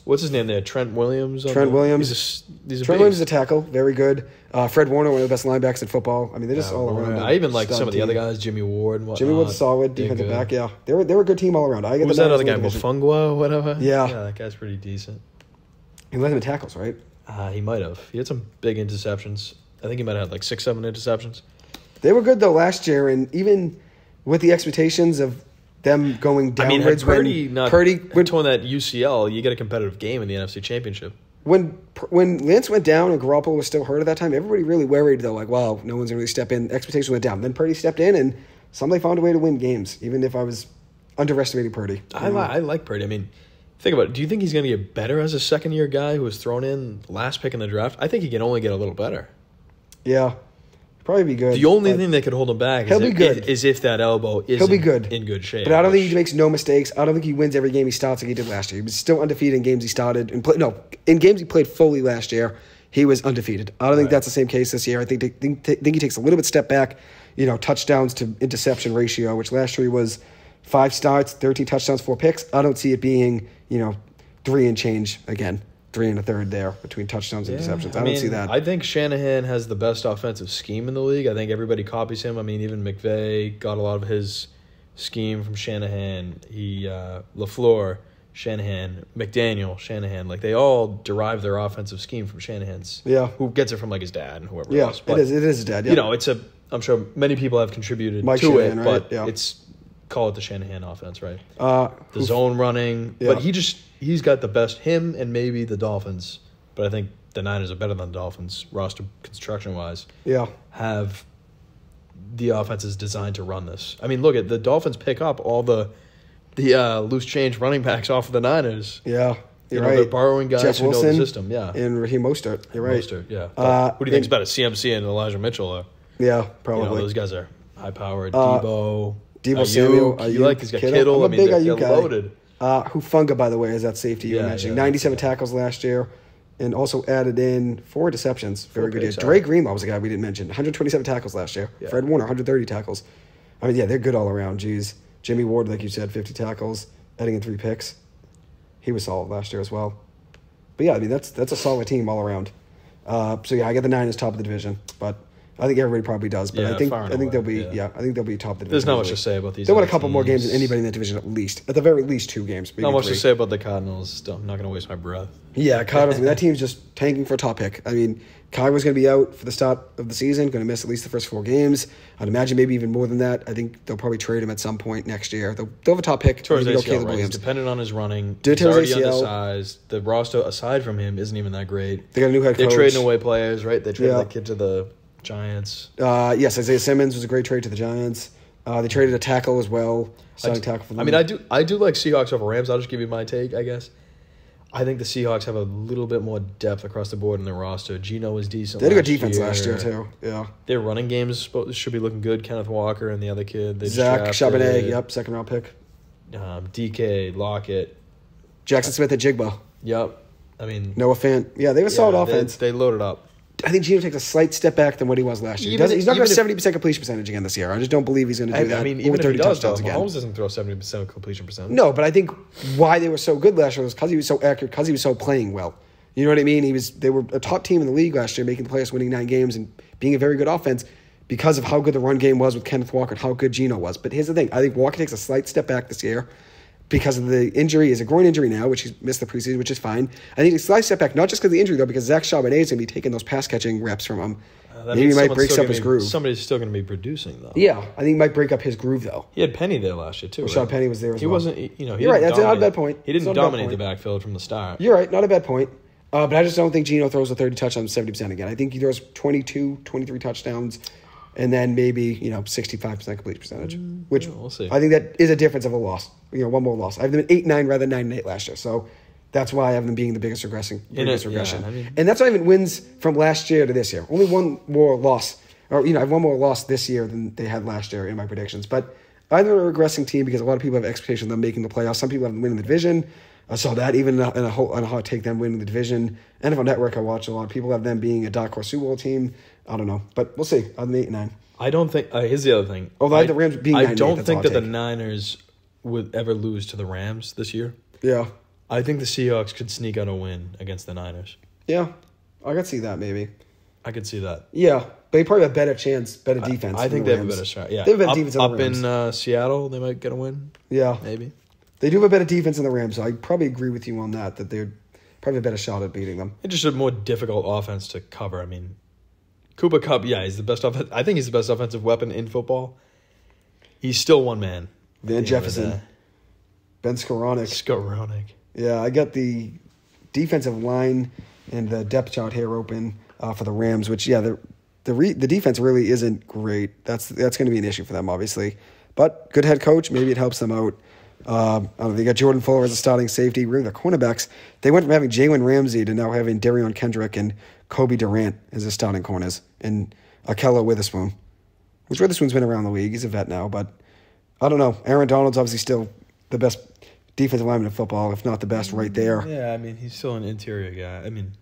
what's his name there? Trent Williams. Trent Williams. Trent Williams is a tackle. Very good. Fred Warner, one of the best linebackers in football. I mean, they're just all around. I even like some of the other guys. Jimmy Ward and whatnot. Jimmy Ward's solid defensive back. Yeah, they were a good team all around. Who was that other guy? Mufungwa or whatever. Yeah, that guy's pretty decent. He led them in tackles, right? He might have. He had some big interceptions. I think he might have had like 6-7 interceptions. They were good though last year, and even with the expectations of them going downwards. I mean, Purdy torn that UCL, you get a competitive game in the NFC Championship. When Lance went down and Garoppolo was still hurt at that time, everybody really worried though, like, wow, no one's going to really step in. Expectations went down. Then Purdy stepped in, and somebody found a way to win games, even if I was underestimating Purdy. I like Purdy. I mean, think about it. Do you think he's going to get better as a second-year guy who was thrown in last pick in the draft? I think he can only get a little better. Yeah. Probably be good. The only thing that could hold him back is if that elbow isn't in good shape. But I don't think he makes no mistakes. I don't think he wins every game he starts like he did last year. He was still undefeated in games he started. In games he played fully last year, he was undefeated. I don't think that's the same case this year. I think he takes a little bit step back, touchdowns to interception ratio, which last year he was 5 starts, 13 touchdowns, 4 picks. I don't see it being, 3 and change again. 3 1/3 there between touchdowns and interceptions. I don't see that. I think Shanahan has the best offensive scheme in the league. I think everybody copies him. I mean, even McVay got a lot of his scheme from Shanahan. LaFleur, Shanahan, McDaniel, Shanahan. Like, they all derive their offensive scheme from Shanahan's. Yeah. Who gets it from, like, his dad and whoever else. Yeah, it is his dad, yeah. I'm sure many people have contributed Mike to Shanahan, it, right? but yeah. Call it the Shanahan offense, right? The zone running. Yeah. But he's got the best, him and maybe the Dolphins. But I think the Niners are better than the Dolphins, roster construction-wise. Yeah. Have the offenses designed to run this. I mean, look, the Dolphins pick up all the loose change running backs off of the Niners. Yeah. You're right. They're borrowing guys Jeff who Wilson know the system. Yeah. And Raheem Mostert. You're right. Mostert, yeah. Who do you think's better, CMC and Elijah Mitchell? Yeah, probably. Those guys are high-powered. Deebo Samuel. You like he's got Kittle. I'm a big Ayuk guy. Loaded. Hufunga, by the way, is that safety you were mentioning. 97 tackles last year, and also added in 4 interceptions. Very good year. Dre Greenlaw was a guy we didn't mention. 127 tackles last year. Yeah. Fred Warner, 130 tackles. I mean, yeah, they're good all around. Jeez. Jimmy Ward, like you said, 50 tackles, adding in 3 picks. He was solid last year as well. But yeah, I mean, that's a solid team all around. So yeah, I got the Niners top of the division, but I think everybody probably does. But I think they'll be I think they'll be top of the division. There's not much to say about these. They'll win a couple more games than anybody in that division at least. At the very least 2 games. Maybe not much 3. to say about the Cardinals. I'm not going to waste my breath. Yeah, Cardinals. I mean, that team's just tanking for a top pick. I mean, Kyler's going to be out for the start of the season, going to miss at least the first 4 games. I'd imagine maybe even more than that. I think they'll probably trade him at some point next year. They'll have a top pick. Towards ACL, right? He's dependent on his running. He's already undersized. The roster, aside from him, isn't even that great. They got a new head coach. They're trading away players, right? They traded that kid to the Giants. Yes, Isaiah Simmons was a great trade to the Giants. They traded a tackle as well. Tackle for them. I mean, I do like Seahawks over Rams. I'll just give you my take, I guess. I think the Seahawks have a little bit more depth across the board in their roster. Geno was decent. They had a good defense last year, too. Yeah. Their running games should be looking good. Kenneth Walker and the other kid. Zach Charbonnet, second-round pick. DK, Lockett. Jackson Smith and Jigba. Yep. I mean... Noah Fant. Yeah, they have a solid offense. They loaded up. I think Geno takes a slight step back than what he was last year. He's not going to have 70% completion percentage again this year. I just don't believe he's going to do that. I mean, even if he does, Mahomes doesn't throw 70% completion percentage. No, but I think why they were so good last year was because he was so accurate, because he was so playing well. You know what I mean? They were a top team in the league last year, making the playoffs, winning 9 games, and being a very good offense because of how good the run game was with Kenneth Walker and how good Geno was. But here's the thing. I think Walker takes a slight step back this year because of the injury. Is a groin injury now, which he's missed the preseason, which is fine. I think a slight step back, not just because of the injury, though, because Zach Charbonnet is going to be taking those pass-catching reps from him. Maybe he might break up his groove. Somebody's still going to be producing, though. Yeah, I think he might break up his groove, though. He had Penny there last year, too. Rashad Penny was there as well. He wasn't, You're right, that's not a bad point. He didn't dominate the backfield from the start. You're right, not a bad point. But I just don't think Geno throws a 30 touchdowns 70% again. I think he throws 22, 23 touchdowns, and then maybe 65% completion percentage. Which we'll see. I think that is a difference of a loss. One more loss. I have them at 8-9 rather than 9-8 last year. So that's why I have them being the biggest regression. And that's not even wins from last year to this year. Only one more loss. Or, I have one more loss this year than they had last year in my predictions. But either a regressing team because a lot of people have expectations of them making the playoffs. Some people have them winning the division. I saw that even in a hot take, them winning the division. NFL Network, I watch a lot. People have them being a dark horse Super Bowl team. I don't know. But we'll see. I'm 8-9. I don't think... here's the other thing. Although the Rams being 9-8, I don't think that the Niners would ever lose to the Rams this year. Yeah. I think the Seahawks could sneak out a win against the Niners. Yeah. I could see that maybe. I could see that. Yeah. But they probably have a better chance, better defense. I think they have a better shot. Yeah. They have a better defense than the Rams. Up in Seattle, they might get a win. Yeah. Maybe. They do have a better defense than the Rams, so I probably agree with you on that they're probably a better shot at beating them. It's just a more difficult offense to cover. I mean, Cooper Kupp, he's the best offense. I think he's the best offensive weapon in football. He's still one man. Van Jefferson. Ben Skowronek. Yeah, I got the defensive line and the depth chart here open for the Rams, which, the defense really isn't great. That's going to be an issue for them, obviously. But good head coach, maybe it helps them out. They got Jordan Fuller as a starting safety. Really, the cornerbacks, they went from having Jalen Ramsey to now having Darion Kendrick and Kobe Durant as the starting corners, and Akello Witherspoon, which Witherspoon's been around the league. He's a vet now, but I don't know. Aaron Donald's obviously still the best defensive lineman in football, if not the best, right there. Yeah, I mean, he's still an interior guy. I mean,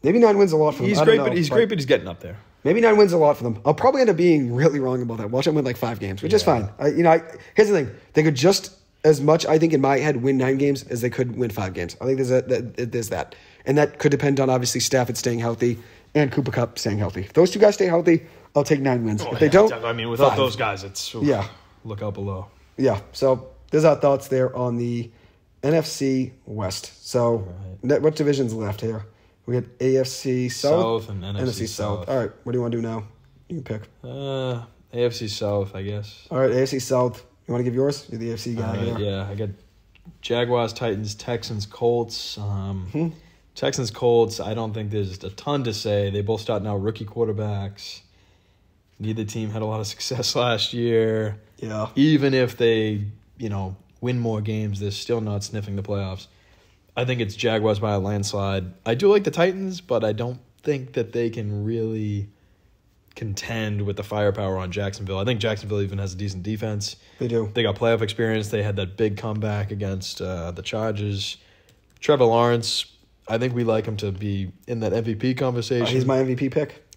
maybe 9 wins a lot for them. He's great, but he's getting up there. Maybe 9 wins a lot for them. I'll probably end up being really wrong about that. Watch them win like 5 games, which is fine. Here's the thing: they could just as much, I think, in my head, win 9 games as they could win 5 games. I think there's that. And that could depend on, obviously, Stafford staying healthy and Cooper Kupp staying healthy. If those 2 guys stay healthy, I'll take 9 wins. If they don't, I mean, without 5. those guys, it's... Look out below. Yeah, so there's our thoughts there on the NFC West. So what divisions left here? We got AFC South and NFC South. All right, what do you want to do now? You can pick. AFC South, I guess. All right, AFC South. You want to give yours? You're the AFC guy. Yeah, I got Jaguars, Titans, Texans, Colts. Texans, Colts, I don't think there's a ton to say. They both start now rookie quarterbacks. Neither team had a lot of success last year. Yeah. Even if they, win more games, they're still not sniffing the playoffs. I think it's Jaguars by a landslide. I do like the Titans, but I don't think that they can really contend with the firepower on Jacksonville. I think Jacksonville even has a decent defense. They do. They got playoff experience. They had that big comeback against the Chargers. Trevor Lawrence, I think we like him to be in that MVP conversation. He's my MVP pick.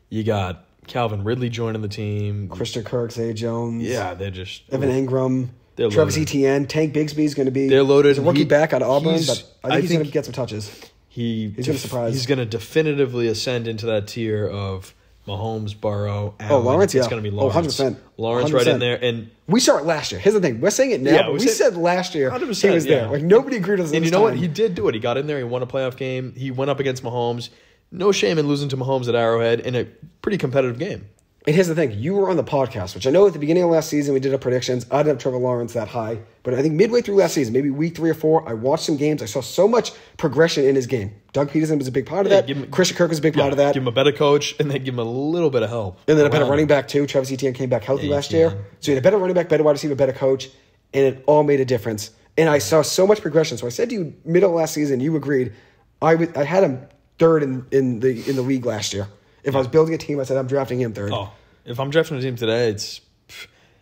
You got Calvin Ridley joining the team. Christian Kirk, Zay Jones. Yeah, they're just... Evan Ingram. Travis Etienne. Tank Bigsby's going to be... They're loaded. He's a rookie back out of Auburn, but I think he's going to get some touches. He's going to surprise. He's going to definitively ascend into that tier of Mahomes, Burrow, Allen. Oh, Lawrence, yeah. It's going to be Lawrence. 100%. Lawrence 100%. Right in there. And we saw it last year. Here's the thing. We're saying it now, but we said last year 100%, he was there. Like, nobody agreed with us. And you know what? He did do it. He got in there. He won a playoff game. He went up against Mahomes. No shame in losing to Mahomes at Arrowhead in a pretty competitive game. And here's the thing. You were on the podcast, which I know at the beginning of last season we did our predictions. I didn't have Trevor Lawrence that high. But I think midway through last season, maybe week 3 or 4, I watched some games. I saw so much progression in his game. Doug Peterson was a big part of that. Christian Kirk was a big part of that. Give him a better coach, and then give him a little bit of help. And then a better running back, too. Travis Etienne came back healthy last year. So he had a better running back, better wide receiver, better coach. And it all made a difference. And I saw so much progression. So I said to you, middle of last season, you agreed. I had him third in the league last year. If I was building a team, I said I'm drafting him third. Oh, if I'm drafting a team today, it's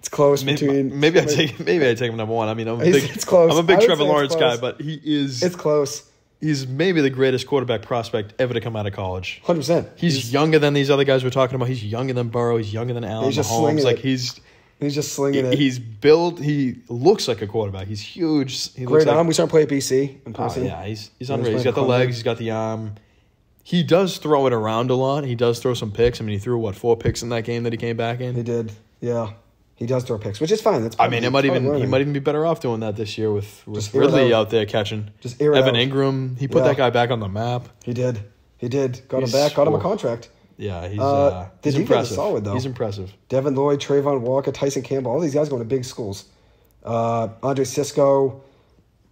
close between. Maybe I take him number one. I mean, it's close. I'm a big Trevor Lawrence guy, but he is. It's close. He's maybe the greatest quarterback prospect ever to come out of college. 100%. He's younger than these other guys we're talking about. He's younger than Burrow. He's younger than Allen. He's just slinging it. He's just slinging it. He's built. He looks like a quarterback. He's huge. He Great arm. We saw him play at BC in person. Yeah, he's unreal. He's got the legs. He's got the arm. He does throw it around a lot. He does throw some picks. I mean, he threw, 4 picks in that game that he came back in? He did, yeah. He does throw picks, which is fine. That's he might even be better off doing that this year with Ridley out there catching. Just Evan Ingram. He put that guy back on the map. He did. Got him back. Got him a contract. Yeah, he's impressive. Solid, though. He's impressive. Devin Lloyd, Trayvon Walker, Tyson Campbell. All these guys going to big schools. Andre Sisco.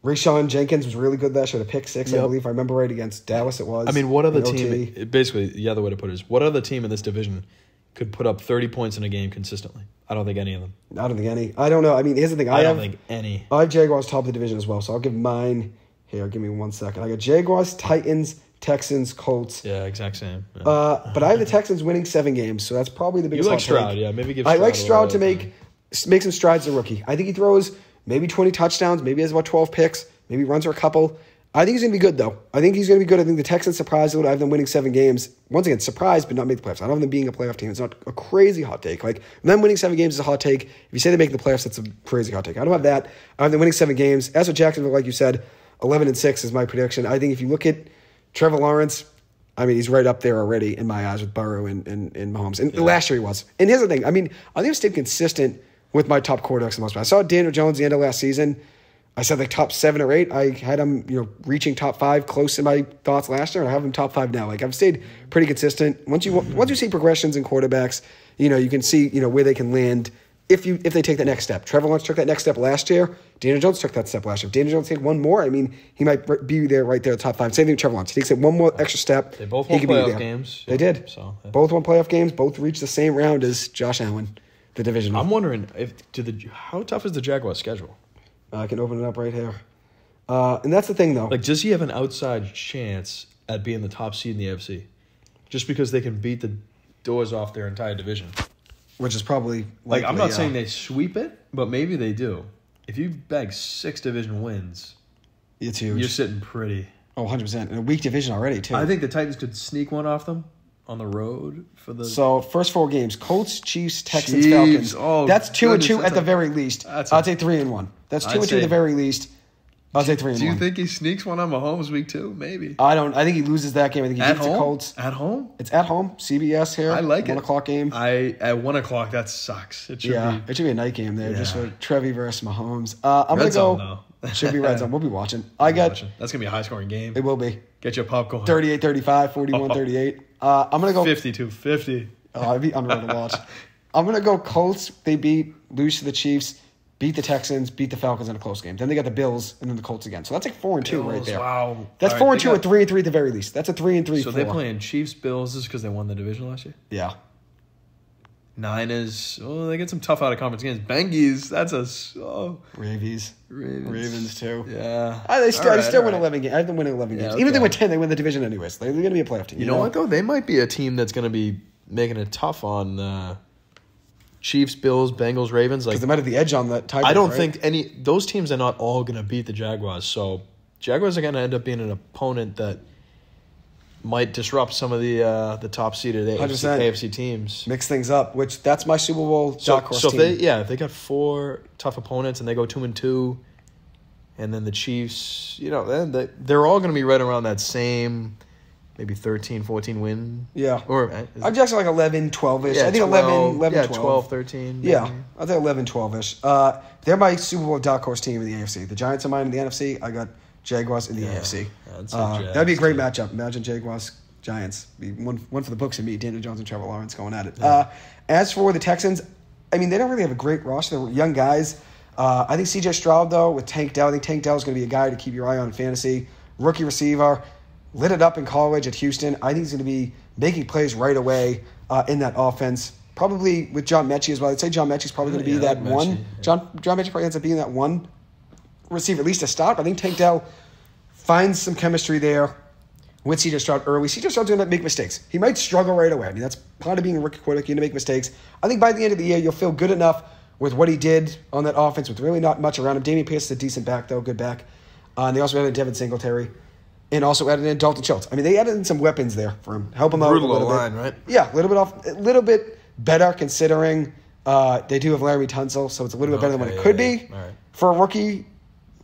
Rashawn Jenkins was really good last year. The pick 6, I believe. If I remember right, against Dallas it was. I mean, what other team... Basically, the other way to put it is, what other team in this division could put up 30 points in a game consistently? I don't think any of them. I don't think any. I don't know. I mean, here's the thing. I don't think any. I have Jaguars top of the division as well, so I'll give mine... Here, give me 1 second. I got Jaguars, Titans, Texans, Colts. Yeah, exact same. Yeah. But I have the Texans winning 7 games, so that's probably the biggest You like Stroud, take. Yeah. Maybe give Stroud I like Stroud to make some strides as a rookie. I think he throws maybe 20 touchdowns, maybe has about 12 picks. Maybe runs for a couple. I think he's going to be good, though. I think the Texans surprised a little. I have them winning 7 games. Once again, surprised, but not make the playoffs. I don't have them being a playoff team. It's not a crazy hot take. Like, them winning 7 games is a hot take. If you say they make the playoffs, that's a crazy hot take. I don't have that. I have them winning 7 games. As for Jacksonville, like you said, 11-6 is my prediction. I think if you look at Trevor Lawrence, I mean, he's right up there already in my eyes with Burrow and Mahomes. And last year he was. And here's the thing. I mean, I think I've stayed consistent with my top quarterbacks for the most part. I saw Daniel Jones at the end of last season. I said like top 7 or 8. I had him, reaching top 5 close in my thoughts last year, and I have him top 5 now. Like, I've stayed pretty consistent. Once you see progressions in quarterbacks, you can see where they can land if they take that next step. Trevor Lawrence took that next step last year. Daniel Jones took that step last year. If Daniel Jones take one more, I mean, he might be there right there, top 5. Same thing with Trevor Lawrence. He takes it one more extra step. They both won playoff games. They did. So both won playoff games. Both reached the same round as Josh Allen, the division. I'm wondering how tough is the Jaguars' schedule? I can open it up right here. And that's the thing, though. Like, does he have an outside chance at being the top seed in the AFC? Just because they can beat the doors off their entire division. Which is probably likely, I'm not saying they sweep it, but maybe they do. If you bag 6 division wins, it's huge. You're sitting pretty. Oh, 100%. In a weak division already, too. I think the Titans could sneak one off them on the road for the. So, first 4 games: Colts, Chiefs, Texans, Falcons. Oh, that's 2-2 at the very least. I'd say 3-1. That's 2-2 at the very least. I'll say 3-1. Do you think he sneaks one on Mahomes week 2? Maybe. I don't. I think he loses that game. I think he beats the Colts. At home? It's at home. CBS here. I like 1 o'clock game. At 1 o'clock, that sucks. It should be. It should be a night game there, just for Trevi versus Mahomes. I'm going to go. Zone, should be red zone. We'll be watching. That's going to be a high-scoring game. It will be. Get your popcorn. 38-35, 41-38. I'm going to go. 52-50. Oh, I'd be unreal to watch. I'm going to go Colts. They lose to the Chiefs. Beat the Texans, beat the Falcons in a close game. Then they got the Bills and then the Colts again. So that's like 4-2 right there. Wow. That's 4-2 or 3-3 at the very least. That's a 3-3. So they're playing Chiefs, Bills. This is because they won the division last year? Yeah. Niners. Oh, they get some tough out-of-conference games. Bengies. That's Ravens too. Yeah. I still win 11 games. I have them winning 11 games. Okay. Even if they win 10, they win the division anyways. They're going to be a playoff team. You know what, though? They might be a team that's going to be making it tough on Chiefs, Bills, Bengals, Ravens. Because they might have the edge on that tiebreaker. I don't think those teams are not all going to beat the Jaguars. So Jaguars are going to end up being an opponent that might disrupt some of the top seeded AFC teams. Mix things up, which that's my Super Bowl dark horse team. If they got 4 tough opponents and they go 2-2, And then the Chiefs, they're all going to be right around that same, maybe 13, 14 win. Yeah. Or I'm just like 11, 12-ish. Yeah, I think 12, 11, 12, 13. Maybe. Yeah, I think 11, 12-ish. They're my Super Bowl dark horse team in the AFC. The Giants are mine in the NFC. I got Jaguars in the AFC. That'd be a great matchup. Imagine Jaguars, Giants. Be one for the books and me, Daniel Jones and Trevor Lawrence going at it. Yeah. As for the Texans, I mean, they don't really have a great roster. They're young guys. I think C.J. Stroud, though, with Tank Dell, I think Tank Dell is going to be a guy to keep your eye on in fantasy. Rookie receiver, lit it up in college at Houston. I think he's going to be making plays right away in that offense. Probably with John Mechie as well. I'd say John Mechie's probably going to be that one. Yeah. John Mechie probably ends up being that one receiver, at least to start. I think Tank Dell finds some chemistry there with C.J. Stroud early. C.J. Stroud's going to make mistakes. He might struggle right away. I mean, that's part of being a rookie quarterback. You're going to make mistakes. I think by the end of the year, you'll feel good enough with what he did on that offense with really not much around him. Damian Pierce is a decent back, though, good back. And they also added Devin Singletary and also added in Dalton Schultz. I mean, they added in some weapons there for him. Help him out a little line, bit. Right? Yeah, a little bit better considering they do have Larry Tunsil, so it's a little bit better than what it could be for a rookie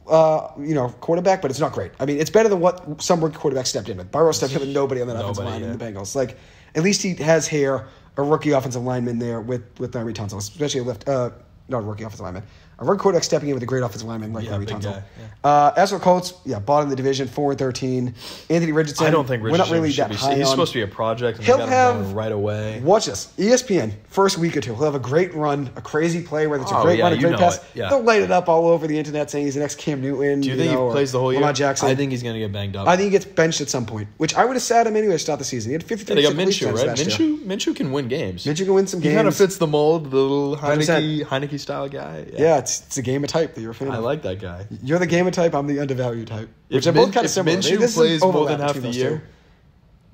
quarterback, but it's not great. I mean, it's better than what some rookie quarterbacks stepped in with. Burrow stepped in with nobody on that offensive line in the Bengals. Like, at least he has here a rookie offensive lineman there with Larry Tunsil, especially not a rookie offensive lineman. A rookie quarterback stepping in with a great offensive lineman like Larry Tunsil. As for the Colts, bottom of the division, 4-13. Anthony Richardson. I don't think Richardson we're not really should that be. high He's on. supposed to be a project, and He'll they got have him going right away. Watch this. ESPN, first week or two, he'll have a great run, a crazy play, whether it's a great run, a great pass. They'll light it up all over the internet saying he's the next Cam Newton. Do you think he plays the whole year? Lamar Jackson. I think he's going to get banged up. I think he gets benched at some point, which I would have sat him anyway to start the season. He had 53 they got Minshew, right? Minshew can win games. Minshew can win some games. He kind of fits the mold, the little Heineke style guy. Yeah, it's a game of type that you're a fan of. I like that guy. You're the gamer type, I'm the undervalued type. Which are both kind of similar. If Minshew plays more than half the year,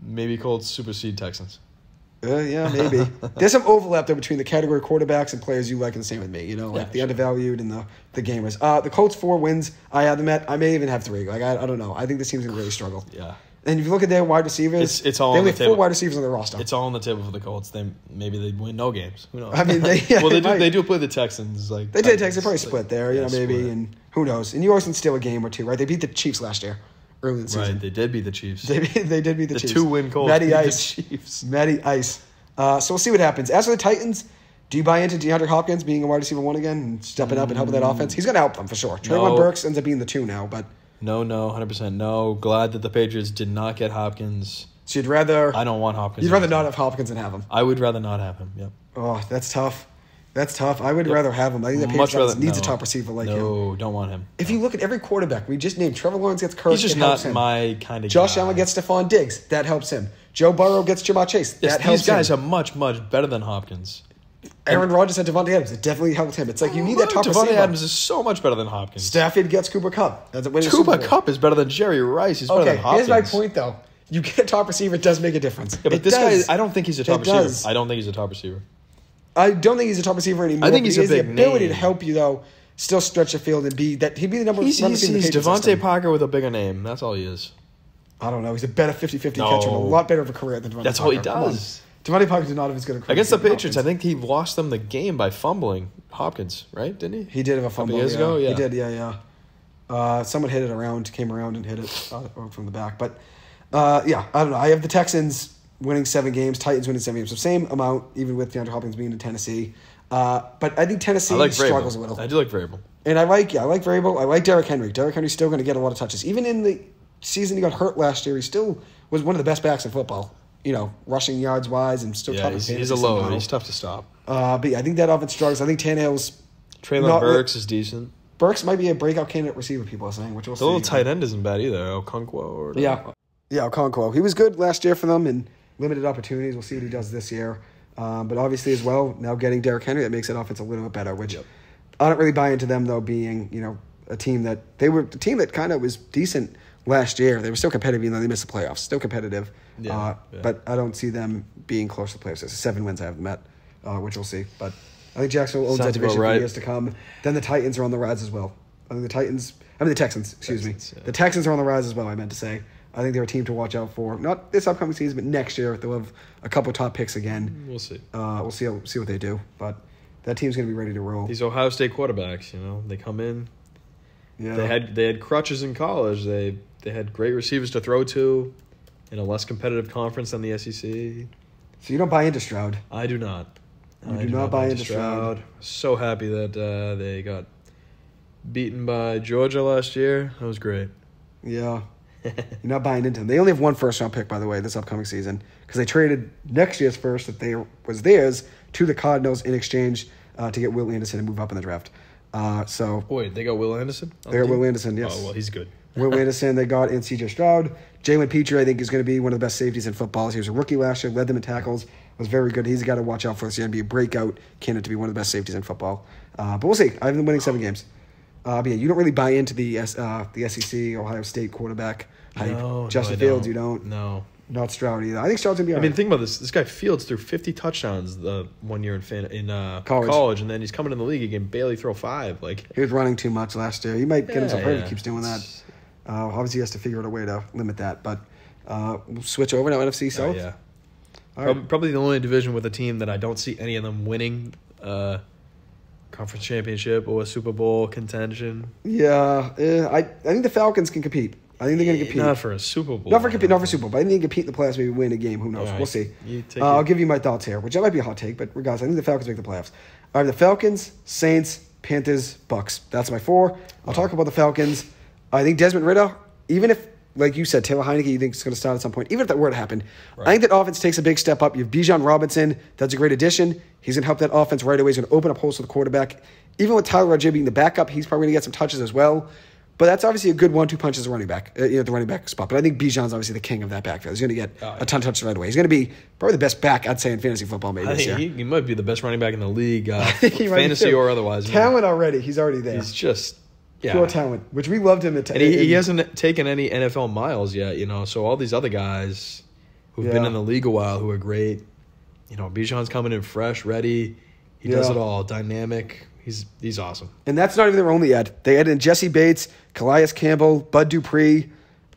maybe Colts supersede Texans. Yeah, maybe. There's some overlap there between the category quarterbacks and players you like and the same with me. The undervalued and the gamers. The Colts 4 wins. I have them at. I may even have 3. Like I don't know. I think this team's gonna really struggle. Yeah. And if you look at their wide receivers, it's all they on the have table. 4 wide receivers on their roster. It's all on the table for the Colts. Maybe they win no games. Who knows? I mean, they do play the Texans. Like they did. Texans probably split there. Maybe, and who knows? And you always can steal a game or two, right? They beat the Chiefs last year. Early in the season. Right, they did beat the Chiefs. They did beat the Chiefs. 2-win Colts Matty beat Ice. the Chiefs. Matty Ice. So we'll see what happens. As for the Titans, do you buy into DeAndre Hopkins being a wide receiver 1 again and stepping up and helping that offense? He's going to help them for sure. Treylon Burks ends up being the 2 now, but... No, 100% no. Glad that the Patriots did not get Hopkins. So you'd rather... I don't want Hopkins. You'd rather not have Hopkins than have him? I would rather not have him, yep. Oh, that's tough. I would rather have him. I think the Patriots needs a top receiver like him. No, don't want him. If you look at every quarterback we just named, Trevor Lawrence gets Kirk. He's just not my kind of Josh guy. Allen gets Stephon Diggs. That helps him. Joe Burrow gets Jamar Chase. That helps him. These guys are much, much better than Hopkins. Aaron Rodgers had Devontae Adams. It definitely helped him. It's like you need that top receiver. Devontae Adams is so much better than Hopkins. Stafford gets Cooper Kupp. Cooper Kupp is better than Jerry Rice. He's better than Hopkins. Here's my point, though. You get a top receiver, it does make a difference. Yeah, but this guy, I don't think he's a top receiver. I don't think he's a top receiver. I don't think he's a top receiver anymore. I think he's a big the ability to help you, though, still stretch the field and be that. He'd be the number one. He's Devontae Parker with a bigger name. That's all he is. I don't know. He's a better 50-50 catcher, a lot better of a career than Devontae Parker. That's all he does. Devontae Parker did not have as good a career. Against the Patriots, I think he lost them the game by fumbling Hopkins, right? Didn't he? He did have a fumble. Years ago, yeah. He did, yeah. Someone hit it around, came around and hit it from the back. But, I don't know. I have the Texans winning 7 games, Titans winning 7 games. So same amount, even with DeAndre Hopkins being in Tennessee. But I think Tennessee struggles a little. I do like Vrabel. And I like Vrabel. I like Derrick Henry. Derrick Henry's still going to get a lot of touches. Even in the season he got hurt last year, he still was one of the best backs in football. Rushing yards wise and still tough. He's a load. He's tough to stop. But I think that offense struggles. I think Tannehill's... Treylon Burks is decent. Burks might be a breakout candidate receiver, people are saying, which we'll see. The little tight end isn't bad either, Okonkwo. Yeah, Okonkwo. He was good last year for them and limited opportunities. We'll see what he does this year. But obviously as well, now getting Derrick Henry, that makes that offense a little bit better, which I don't really buy into them, though, being, a team that kind of was decent last year. They were still competitive, even though they missed the playoffs. Still competitive. But I don't see them being close to the playoffs. It's 7 wins I have them at, which we'll see. But I think Jacksonville owns that division for years to come. Then the Titans are on the rise as well. The Texans, excuse me. Yeah. The Texans are on the rise as well, I meant to say. I think they're a team to watch out for. Not this upcoming season, but next year. They'll have a couple top picks again. We'll see. We'll see what they do. But that team's going to be ready to roll. These Ohio State quarterbacks, they come in. Yeah. They had crutches in college. They had great receivers to throw to in a less competitive conference than the SEC. So you don't buy into Stroud? I do not. I do not buy into Stroud. So happy that they got beaten by Georgia last year. That was great. Yeah. You're not buying into them. They only have one first-round pick, by the way, this upcoming season, because they traded next year's first that was theirs to the Cardinals in exchange to get Will Anderson and move up in the draft. Wait, they got Will Anderson? They got Will Anderson, yes. Oh, well, he's good. Will Anderson, they got in C.J. Stroud. Jalen Petrie, I think, is going to be one of the best safeties in football. He was a rookie last year, led them in tackles, was very good. He's a guy to watch out for. He's going to be a breakout candidate to be one of the best safeties in football. But we'll see. I have them winning 7 games. But yeah, you don't really buy into the SEC, Ohio State quarterback hype. No, Justin Fields, you don't. No. Not Stroud either. I think Stroud's going to be all right. Think about this. This guy Fields threw 50 touchdowns the 1 year in college, and then he's coming in the league. He can barely throw 5. He was running too much last year. He might get himself hurt if he keeps doing that. Obviously, he has to figure out a way to limit that. But we'll switch over now, NFC South. Yeah. Probably the only division with a team that I don't see any of them winning conference championship or a Super Bowl contention. Yeah. I think the Falcons can compete. I think they're going to compete. Not for a Super Bowl. Not for Super Bowl, but I think they can compete in the playoffs, maybe win a game. Who knows? Right. We'll see. I'll give you my thoughts here, which might be a hot take, but regardless, I think the Falcons make the playoffs. All right, the Falcons, Saints, Panthers, Bucks. That's my 4. I'll talk about the Falcons. I think Desmond Ridder, even if, like you said, Taylor Heineke, you think is going to start at some point, even if that were to happen, right. I think that offense takes a big step up. You have Bijan Robinson. That's a great addition. He's going to help that offense right away. He's going to open up holes for the quarterback. Even with Tyler Rozier being the backup, he's probably going to get some touches as well. But that's obviously a good 1-2 punch as a running back, the running back spot. But I think Bijan's obviously the king of that backfield. He's going to get a ton of touches right away. He's going to be probably the best back, I'd say, in fantasy football maybe this year. He might be the best running back in the league, fantasy or otherwise. Talent already. He's already there. He's just pure talent, which we loved him. And he hasn't taken any NFL miles yet, So all these other guys who've been in the league a while who are great, Bijan's coming in fresh, ready. He does it all, dynamic. He's awesome. And that's not even their only ad. They added in Jesse Bates, Calais Campbell, Bud Dupree.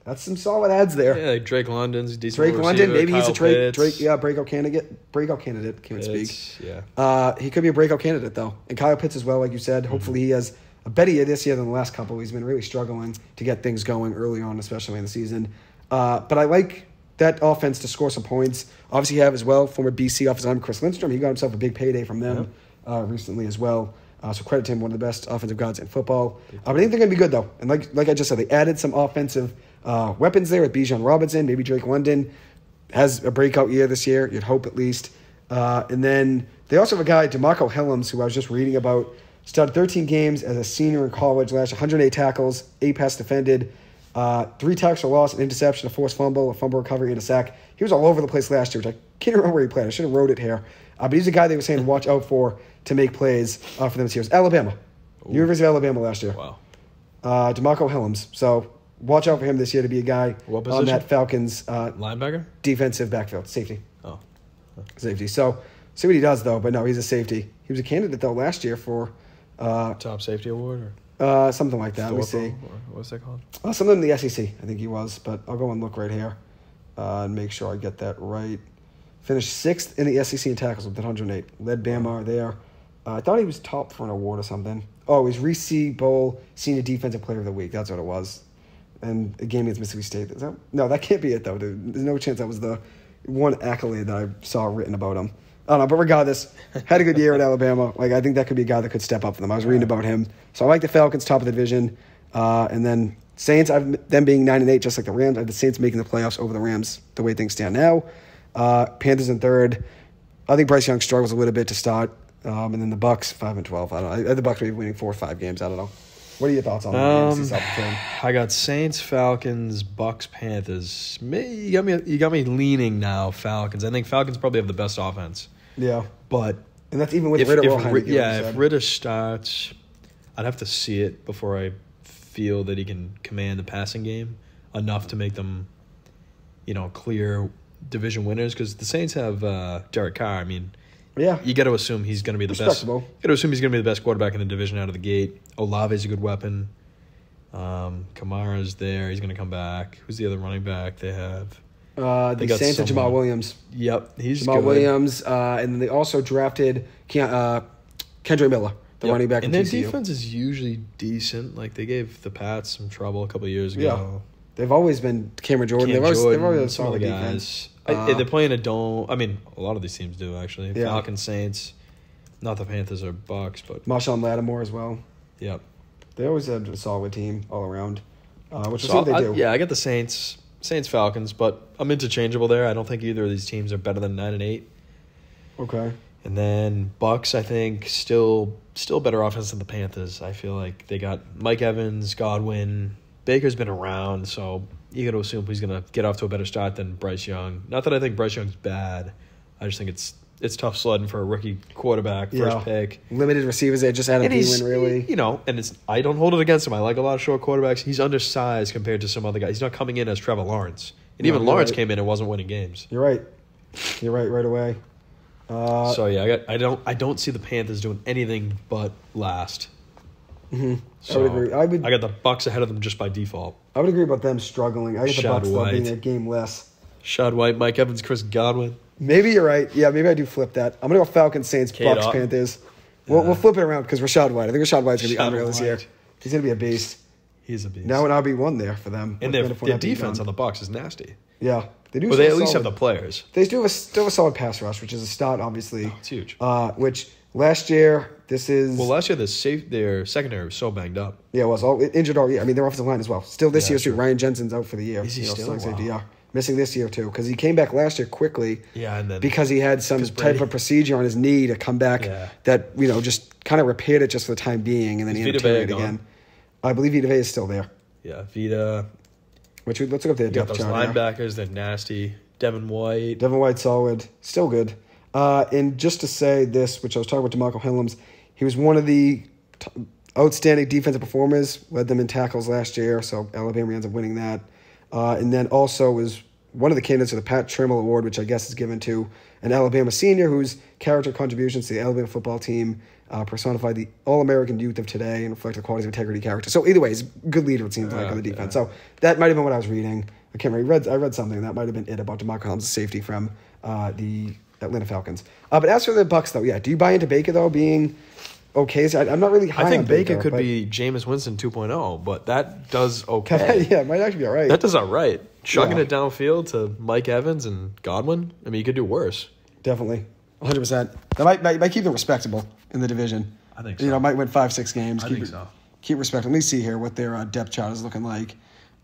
That's some solid ads there. Yeah, like Drake London's a decent Drake receiver. London, maybe Kyle he's a breakout candidate. Can't speak. Yeah. He could be a breakout candidate, though. And Kyle Pitts as well, like you said. Hopefully he has a better year this year than the last couple. He's been really struggling to get things going early on, especially in the season. But I like that offense to score some points. Obviously you have as well former BC offensive lineman Chris Lindstrom. He got himself a big payday from them recently as well. So credit to him, one of the best offensive guards in football. But I think they're going to be good, though. And like I just said, they added some offensive weapons there with Bijan Robinson. Maybe Drake London has a breakout year this year. You'd hope at least. And then they also have a guy, DeMarco Helms, who I was just reading about. Started 13 games as a senior in college last year, 108 tackles, 8 passes defended, 3 tackles for loss, an interception, a forced fumble, a fumble recovery, and a sack. He was all over the place last year, which I can't remember where he played. I should have wrote it here. But he's a guy they were saying to watch out for to make plays for them this year. It was Alabama. Ooh. University of Alabama last year. Wow. DeMarco Helms. So watch out for him this year to be a guy on that Falcons linebacker? Defensive backfield. Safety. Oh. Safety. So see what he does, though. But no, he's a safety. He was a candidate, though, last year for top safety award? Or something like that. Let me see. What's that called? Something in the SEC, I think he was. But I'll go and look right here and make sure I get that right. Finished 6th in the SEC in tackles with 108. Led Bama there. I thought he was top for an award or something. Oh, it was Reese Bowl Senior Defensive Player of the Week. That's what it was. And a game against Mississippi State. No, that can't be it, though. Dude. There's no chance that was the one accolade that I saw written about him. I don't know, but regardless, had a good year at Alabama. I think that could be a guy that could step up for them. I was reading about him. So I like the Falcons, top of the division. And then Saints, them being 9-8, just like the Rams. I have the Saints making the playoffs over the Rams the way things stand now. Panthers in 3rd. I think Bryce Young struggles a little bit to start. And then the Bucks 5-12. I don't know. The Bucks may be winning 4 or 5 games. I don't know. What are your thoughts on the NFC South team? I got Saints, Falcons, Bucks, Panthers. You got me leaning now Falcons. I think Falcons probably have the best offense. Yeah, but and that's even with Ridder. If Ridder starts, I'd have to see it before I feel that he can command the passing game enough to make them, clear division winners. Because the Saints have Derek Carr. I mean, you got to assume he's going to be the best. You got to assume he's going to be the best quarterback in the division out of the gate. Olave's a good weapon. Kamara's there. He's going to come back. Who's the other running back they have? The Saints and Jamal Williams. Yep, he's Jamal good. Williams, and then they also drafted Kendra Miller the running back and from their TCU. defense is usually decent. Like they gave the Pats some trouble a couple of years ago. Yeah. They've always been Cameron Jordan. Cam They've Jordan, always had some of the solid guys. defense. They're playing a dome. I mean, a lot of these teams do actually. Yeah. Falcons, Saints, not the Panthers or Bucks, but Marshawn Lattimore as well. yep. They always have a solid team all around, which So is what they do. I get the Saints, Falcons, but I'm interchangeable there. I don't think either of these teams are better than 9-8. Okay. And then Bucks, I think, still better offense than the Panthers. I feel like they got Mike Evans, Godwin. Baker's been around, so you got to assume he's going to get off to a better start than Bryce Young. Not that I think Bryce Young's bad. I just think it's tough sledding for a rookie quarterback, first pick. Limited receivers. They just Adam Thielen, really. You know, and I don't hold it against him. I like a lot of short quarterbacks. He's undersized compared to some other guys. He's not coming in as Trevor Lawrence. And even Lawrence came in and wasn't winning games. You're right. You're right away. So yeah, I don't see the Panthers doing anything but last. Mm-hmm. So I would agree. I got the Bucks ahead of them just by default. I would agree about them struggling. I get the Shad Bucks though, being White. a game less. Shad White, Mike Evans, Chris Godwin. Maybe you're right. Yeah, maybe I do flip that. I'm gonna go Falcons, Saints, Bucks, K-Dot. Panthers. We'll flip it around because Rashad White. I think Rashad White's gonna be Shad unreal this year. White. He's gonna be a beast. He's a beast. Now an RB1 there for them. And With their Fournette being defense gone. on the Bucks is nasty. Yeah, they do. But they still at least solid. have the players. They do still a solid pass rush, which is a start, obviously. Oh, it's huge. Which last year, this is... Well, last year their secondary was so banged up. Yeah, it was all injured all year. I mean, their offensive line as well. Still this Yeah, year, too. true. Ryan Jensen's out for the year. Is he still? starting safety, Wow. yeah. Missing this year, too, because he came back last year quickly. Yeah, and then because he had some type Brady- of procedure on his knee to come back that, just kind of repaired it just for the time being, and then he had to tear it Vita Vea again. I believe Vita Vea is still there. Yeah, Vita. Let's look up their You got depth those chart. linebackers. They're nasty. Devin White. Devin White, solid. Still good. And just to say this, which I was talking about DeMarco Hillams, he was one of the outstanding defensive performers, led them in tackles last year, so Alabama ends up winning that. And then also was one of the candidates for the Pat Trammell Award, which I guess is given to an Alabama senior whose character contributions to the Alabama football team personified the all-American youth of today and reflect the qualities of integrity, character. So either way, he's a good leader, it seems like, on the defense. So that might have been what I was reading. I can't remember. I read something. That might have been it about DeMarco Hillams' safety from the Atlanta Falcons. But as for the Bucks, though, do you buy into Baker, though, being okay? So I'm not really high I think on Baker could but- be Jameis Winston 2.0, but that does okay. yeah, it might actually be all right. That does all right. Chugging Yeah. it downfield to Mike Evans and Godwin. I mean, you could do worse. Definitely. 100%. That might keep them respectable in the division. I think so. Might win 5-6 games. I think so. Keep respectable. Let me see here what their depth chart is looking like.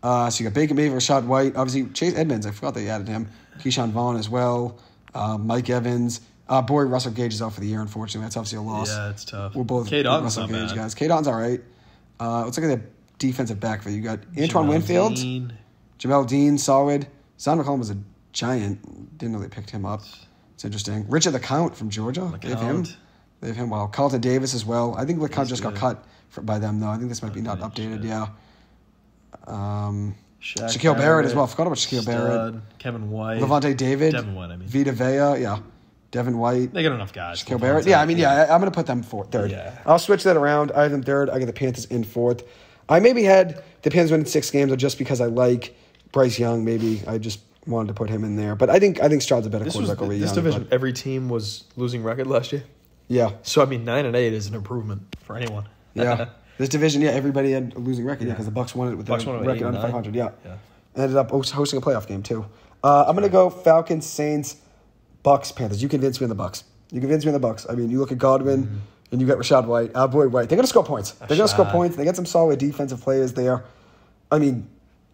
So you got Baker Mayfield, Rashad White, obviously Chase Edmonds. I forgot they added him. Keyshawn Vaughn as well. Mike Evans. Boy, Russell Gage is out for the year, unfortunately. That's obviously a loss. Yeah, it's tough. We're both K-Dot's Russell not Gage bad. guys. K-Dot's all right. Let's look at the defensive backfield. You got Antoine Winfield. Jamel Dean, solid. Son McCollum was a giant. Didn't know they picked him up. It's interesting. Richard LeCount from Georgia. They have him. Wow. Carlton Davis as well. I think LeCount just got cut by them, though. I think this might be not updated. Yeah. Shaquille Barrett as well. I forgot about Shaquille Barrett. Kevin White. Levante David. Devin White, I mean. Vita Vea. Yeah. Devin White. They got enough guys. Shaquille Barrett. Yeah, I'm going to put them third. Yeah. I'll switch that around. I have them third. I get the Panthers in fourth. I maybe had the Panthers winning 6 games just because I like Bryce Young. Maybe I just wanted to put him in there. But I think Stroud's a better quarterback over Young. This division, every team was losing record last year. Yeah. So, 9-8 is an improvement for anyone. Yeah. This division, everybody had a losing record because the Bucks won it with a record under 500. Yeah. Ended up hosting a playoff game, too. I'm going to go Falcons, Saints, Bucks, Panthers. You convinced me in the Bucks. You look at Godwin, and you got Rashad White. Boy, White. They're going to score points. They got some solid defensive players there.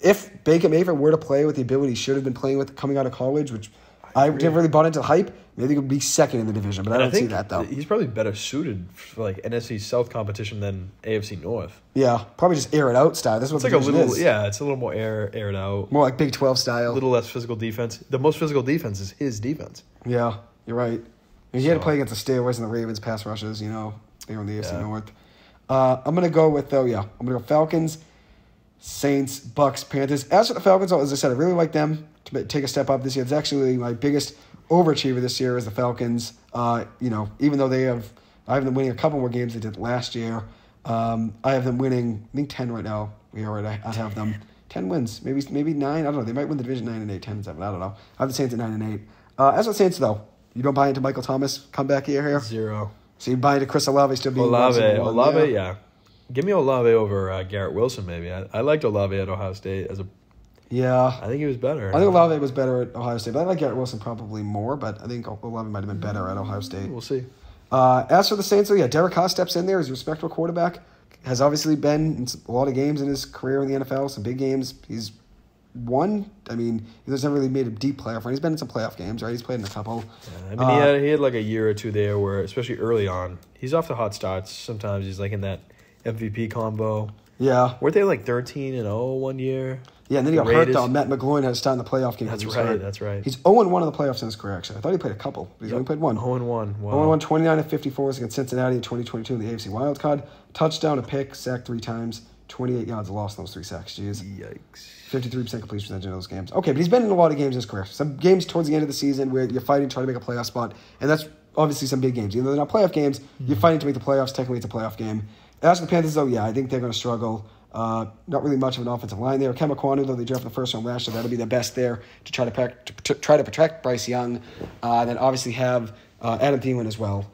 If Baker Mayfield were to play with the ability he should have been playing with coming out of college, which I didn't really bought into the hype, maybe he could be second in the division, but I don't see that, though. He's probably better suited for NFC South competition than AFC North. Yeah, probably just air it out style. That's what It's the like division is. it's a little more aired out. More like Big 12 style. A little less physical defense. The most physical defense is his defense. Yeah, you're right. He had to play against the Steelers and the Ravens pass rushes, they were in the AFC North. I'm going to go with, I'm going to go Falcons, Saints, Bucks, Panthers. As for the Falcons, as I said, I really like them to take a step up this year. It's actually my biggest overachiever this year is the Falcons. Even though I have them winning a couple more games they did last year. I have them winning, I think 10 right now. I have them 10 wins, maybe 9. I don't know. They might win the division 9-8, 10-7. I don't know. I have the Saints at 9-8. As for the Saints, though, you don't buy into Michael Thomas comeback here? 0. So you buy into Chris Olave still being Olave, yeah. Give me Olave over Garrett Wilson, maybe. I liked Olave at Ohio State as a. Yeah. I think he was better. I think Olave was better at Ohio State, but I like Garrett Wilson probably more, but I think Olave might have been better at Ohio State. We'll see. As for the Saints, so yeah, Derek Carr steps in there as a respectable quarterback. Has obviously been in a lot of games in his career in the NFL, some big games. He's won. I mean, he's never really made a deep playoff run. He's been in some playoff games, right? He's played in a couple. Yeah, I mean, he had like a year or two there where, especially early on, he's off to hot starts. Sometimes he's like in that MVP combo. Yeah. Weren't they like 13-0 one year? Yeah, and then he got hurt, though. Matt McGloin had to start in the playoff game. That's right. He's 0-1 in the playoffs in his career, actually. I thought he played a couple, but he's only played one. 0-1. Wow. 0-1, 29-54 against Cincinnati in 2022 in the AFC wildcard. Touchdown, a pick, sacked 3 times, 28 yards lost in those 3 sacks. Jeez. Yikes. 53% completion percentage in those games. Okay, but he's been in a lot of games in his career. Some games towards the end of the season where you're fighting trying to make a playoff spot, and that's obviously some big games. Even though they're not playoff games, you're fighting to make the playoffs. Technically, it's a playoff game. As for the Panthers, though, yeah, I think they're going to struggle. Not really much of an offensive line there. Kemba Kwanu, though they drafted the first round last year, that'll be the best there to try to protect Bryce Young. Then obviously have Adam Thielen as well.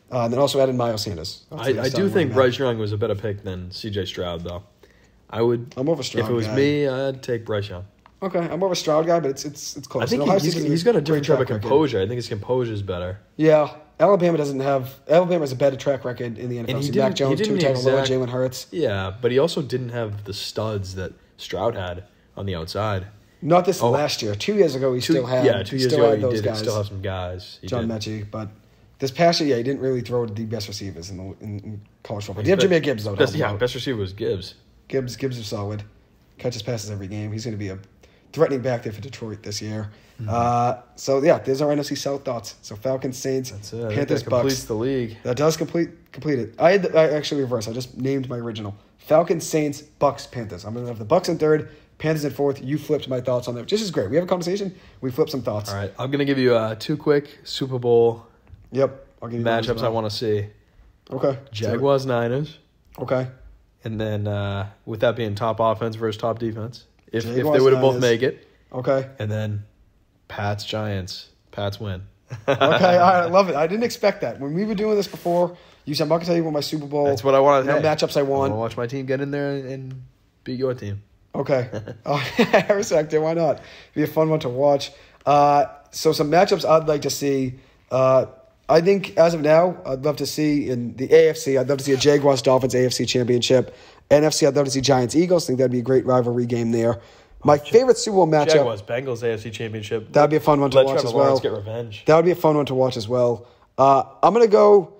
Then also added Miles Sanders. I do think Bryce Young was a better pick than C.J. Stroud, though. I'm more of a Stroud guy. If it was me, I'd take Bryce Young. Okay, I'm more of a Stroud guy, but it's close. I think he's got a different type of composure. I think his composure is better. Yeah. Alabama has a better track record in the NFL. So Mac Jones, 2-time All-Pro, Jalen Hurts. Yeah, but he also didn't have the studs that Stroud had on the outside. Not this last year. 2 years ago, he still had. Yeah, 2 years ago, he did still have some guys. John Mechie, but this past year, he didn't really throw to the best receivers in college football. He had Jameer Gibbs, though. Best receiver was Gibbs. Gibbs is solid. Catches passes every game. He's going to be a threatening back there for Detroit this year. So, yeah, there's our NFC South thoughts. So, Falcons, Saints, Panthers, that completes the league. That does complete it. I actually reversed. I just named my original. Falcons, Saints, Bucks, Panthers. I'm going to have the Bucks in third, Panthers in fourth. You flipped my thoughts on that. This is great. We have a conversation. We flipped some thoughts. All right. I'm going to give you 2 quick Super Bowl I'll give you matchups I want to see. Okay. Jaguars, Niners. Okay. And then with that being top offense versus top defense, if they Jaguars, would have both make it. Okay. And then Pats, Giants. Pats win. Okay, all right, I love it. I didn't expect that. When we were doing this before, you said, I'm not going to tell you what my Super Bowl That's what I wanted. matchups I want. I want to watch my team get in there and beat your team. Okay. I respect it. Why not? Be a fun one to watch. So some matchups I'd like to see. I think as of now, I'd love to see in the AFC, I'd love to see a Jaguars-Dolphins AFC championship. NFC, I'd love to see Giants-Eagles. I think that'd be a great rivalry game there. My favorite Super Bowl matchup. Jaguars-Bengals AFC championship. That'd be a fun one to watch as well. Let's get revenge. That would be a fun one to watch as well. I'm going to go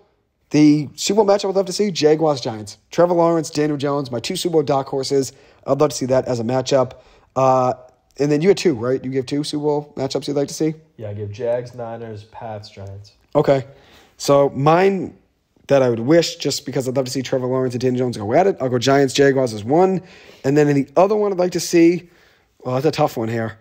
the Super Bowl matchup I'd love to see, Jaguars-Giants. Trevor Lawrence, Daniel Jones, my 2 Super Bowl dark horses. I'd love to see that as a matchup. And then you had 2, right? You give 2 Super Bowl matchups you'd like to see? Yeah, I give Jags, Niners, Pats, Giants. Okay. So mine that I would wish, just because I'd love to see Trevor Lawrence and Daniel Jones go at it, I'll go Giants, Jaguars as 1. And then in the other one I'd like to see, well, that's a tough one here.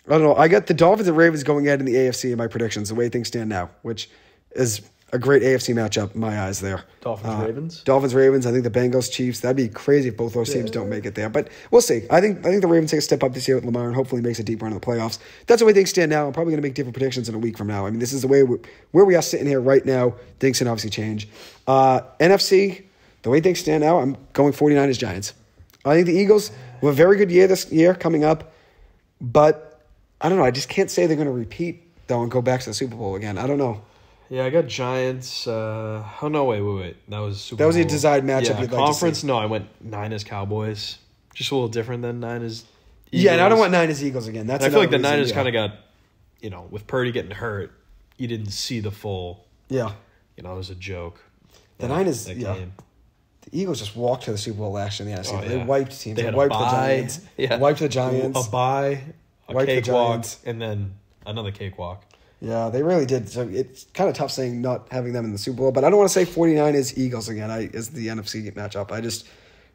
I don't know. I got the Dolphins and Ravens going at it in the AFC in my predictions, the way things stand now, which is a great AFC matchup in my eyes there. Dolphins-Ravens? Dolphins-Ravens. I think the Bengals-Chiefs. That'd be crazy if both those teams don't make it there. But we'll see. I think the Ravens take a step up this year with Lamar and hopefully makes a deep run in the playoffs. That's the way things stand now. I'm probably going to make different predictions in a week from now. I mean, this is the way where we are sitting here right now. Things can obviously change. NFC, the way things stand now, I'm going 49ers-Giants. I think the Eagles will have a very good year this year coming up. But I don't know. I just can't say they're going to repeat, though, and go back to the Super Bowl again. I don't know. Yeah, I got Giants. Oh, no, wait. That was Super Bowl. That was a desired matchup you'd like conference, to see. No, I went Niners, Cowboys. Just a little different than Niners, Eagles. Yeah, and I don't want Niners, Eagles again. That's I feel like the Niners kind of got, with Purdy getting hurt, you didn't see the full. Yeah. It was a joke. The Niners, game. The Eagles just walked to the Super Bowl last year in the NFC. Oh, yeah. They wiped teams. They wiped the Giants. Yeah. Wiped the Giants. A bye, a cakewalk, and then another cakewalk. Yeah, they really did. So it's kind of tough saying not having them in the Super Bowl, but I don't want to say 49ers Eagles again as the NFC matchup. I just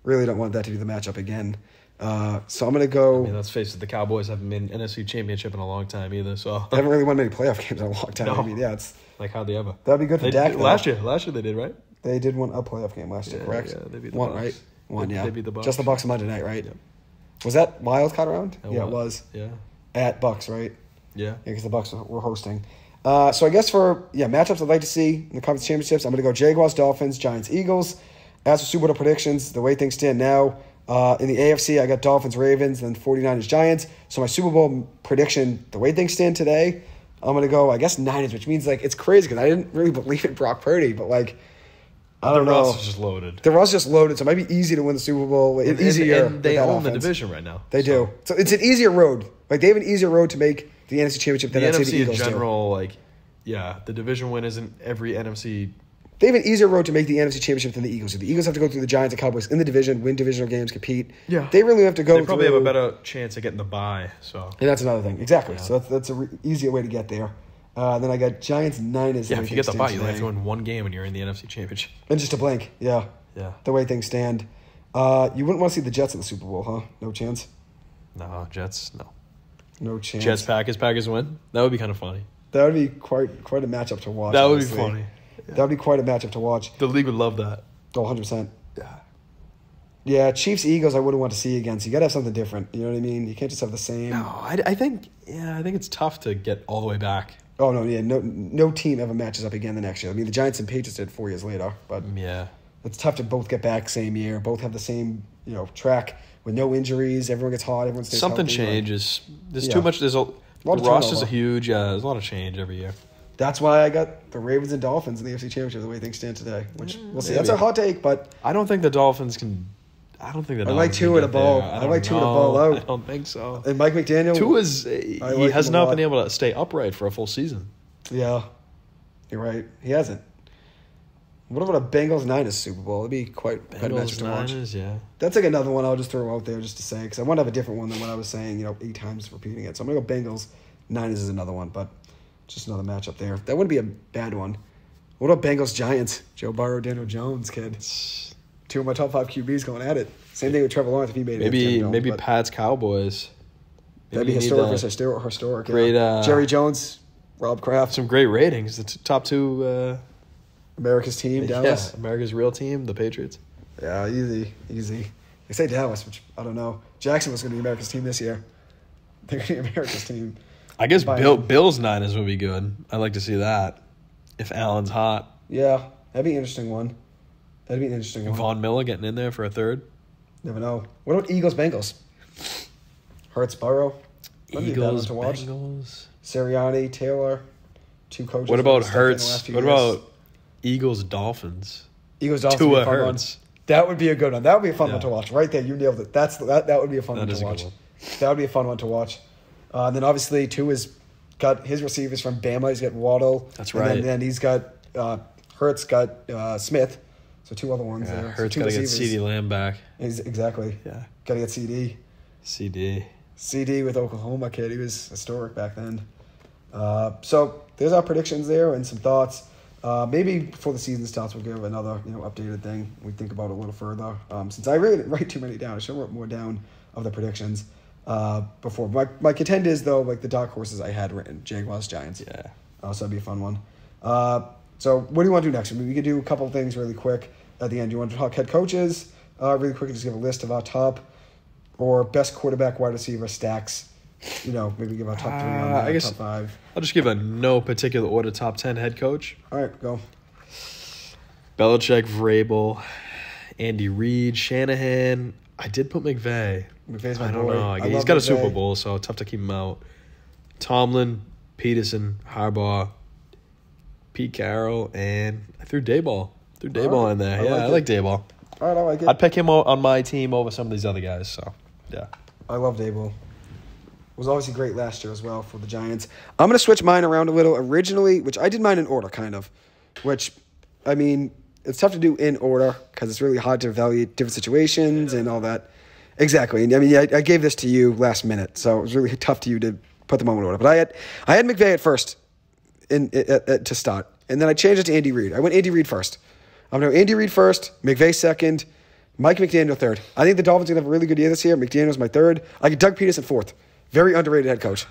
really don't want that to be the matchup again. So I'm going to go... I mean, let's face it, the Cowboys haven't been NFC Championship in a long time either, so... They haven't really won many playoff games in a long time. No. I mean, yeah, it's... Like, how'd they ever? That'd be good for Dak. Last year they did, right? They did win a playoff game last year, correct? Yeah, they beat the One, Bucks. right? One, yeah. They beat the Bucks. Just the Bucks Monday night, right? Yeah. Was that wild card round? It was. Yeah. At Bucks, right? Yeah. Yeah, because the Bucks were hosting. So I guess for matchups I'd like to see in the conference championships, I'm going to go Jaguars, Dolphins, Giants, Eagles. As for Super Bowl predictions, the way things stand now, in the AFC, I got Dolphins, Ravens, then 49ers, Giants. So my Super Bowl prediction, the way things stand today, I'm going to go, I guess, Niners, which means, like, it's crazy because I didn't really believe in Brock Purdy, but, like, I don't know. The roster's just loaded. The roster's just loaded, so it might be easy to win the Super Bowl. It's easier. And they own the division right now. They do. So it's an easier road. Like, they have an easier road to make the NFC Championship than the I'd say NFC the Eagles in general, the division win isn't every NFC. They have an easier road to make the NFC Championship than the Eagles. So the Eagles have to go through the Giants and Cowboys in the division, win divisional games, compete. Yeah. They really have to go They probably have a better chance of getting the bye. So. And that's another thing. Exactly. Yeah. So that's an easier way to get there. Then I got Giants, Niners. Yeah, if you get the bye, you only have to win one game and you're in the NFC Championship. And just a blank. Yeah. Yeah. The way things stand. You wouldn't want to see the Jets in the Super Bowl, huh? No chance? No, Jets, no. No chance. Jets, Packers win? That would be kind of funny. That would be quite a matchup to watch. That would be funny. Yeah. That would be quite a matchup to watch. The league would love that. Oh, 100%. Yeah. Yeah, Chiefs, Eagles, I wouldn't want to see again. So you got to have something different. You know what I mean? You can't just have the same. No, I think it's tough to get all the way back. Oh, no, yeah. No team ever matches up again the next year. I mean, the Giants and Patriots did 4 years later. But yeah, it's tough to both get back same year. Both have the same, track with no injuries. Everyone gets hot. Everyone stays something healthy. Changes. There's too much. There's a lot of rosters are huge. Yeah, there's a lot of change every year. That's why I got the Ravens and Dolphins in the AFC Championship the way things stand today. Which we'll see. Maybe. That's a hot take, but I don't think the Dolphins can. I don't think the Dolphins. I like Tua to ball. I like Tua to ball out. I don't think so. And Mike McDaniel. He has not been able to stay upright for a full season. Yeah, you're right. He hasn't. What about a Bengals-Niners Super Bowl? It'd be quite a matchup to watch. Yeah. That's like another one I'll just throw out there just to say, because I want to have a different one than what I was saying, 8 times repeating it. So I'm going to go Bengals-Niners is another one, but just another matchup there. That wouldn't be a bad one. What about Bengals-Giants? Joe Burrow, Daniel Jones, kid. 2 of my top 5 QBs going at it. Same thing with Trevor Lawrence if he made it. Maybe Pats Cowboys. That'd be historic versus historic. Great. Jerry Jones, Rob Kraft. Some great ratings. The top 2... America's team, Dallas. Yeah, America's real team, the Patriots. Yeah, easy. They say Dallas, which I don't know. Jackson was going to be America's team this year. They're going to be America's team. I guess Bills Niners would be good. I'd like to see that. If Allen's hot. Yeah, that'd be an interesting one. Von Miller getting in there for a third. Never know. What about Eagles Bengals? Hurts Burrow. Eagles Bengals. Sirianni, Taylor, 2 coaches. What about Hurts? What about Eagles Dolphins? Eagles Dolphins. Would be a fun one. That would be a good one. That would be a fun one to watch. Right there, you nailed it. That would be a fun one to watch. That would be a fun one to watch. Then obviously Tua's got his receivers from Bama. He's got Waddle. That's right. And then he's got Hurts got Smith. So 2 other ones there. Hurts got to get CeeDee Lamb back. Exactly. Yeah. Got to get CD. CD with Oklahoma, kid. He was historic back then. So there's our predictions there and some thoughts. Maybe before the season starts, we'll give another updated thing. We think about it a little further. Since I really didn't write too many down, I should have wrote more down of the predictions before. My contend is, though, like the dark horses I had written, Jaguars, Giants. Yeah. So that'd be a fun one. So what do you want to do next? We could do a couple of things really quick at the end. Do you want to talk head coaches really quick and just give a list of our top or best quarterback, wide receiver stacks? Maybe give our top 3 on that, I guess top 5. I'll just give a no particular order top 10 head coach. All right, go. Belichick, Vrabel, Andy Reid, Shanahan. I did put McVay. McVay's my boy. I don't know. He's got a Super Bowl, so tough to keep him out. Tomlin, Peterson, Harbaugh, Pete Carroll, and I threw Daboll. In there. I like Daboll. All right, I like it. I'd pick him on my team over some of these other guys. So, yeah. I love Daboll. Was obviously great last year as well for the Giants. I'm going to switch mine around a little. Originally, which I did mine in order, kind of. Which, I mean, it's tough to do in order because it's really hard to evaluate different situations and all that. Exactly. I mean, I gave this to you last minute, so it was really tough to you to put them all in order. But I had McVay at first to start, and then I changed it to Andy Reid. I went Andy Reid first. I'm going to go Andy Reid first, McVay second, Mike McDaniel third. I think the Dolphins are going to have a really good year this year. McDaniel's my third. I get Doug Peterson fourth. Very underrated head coach.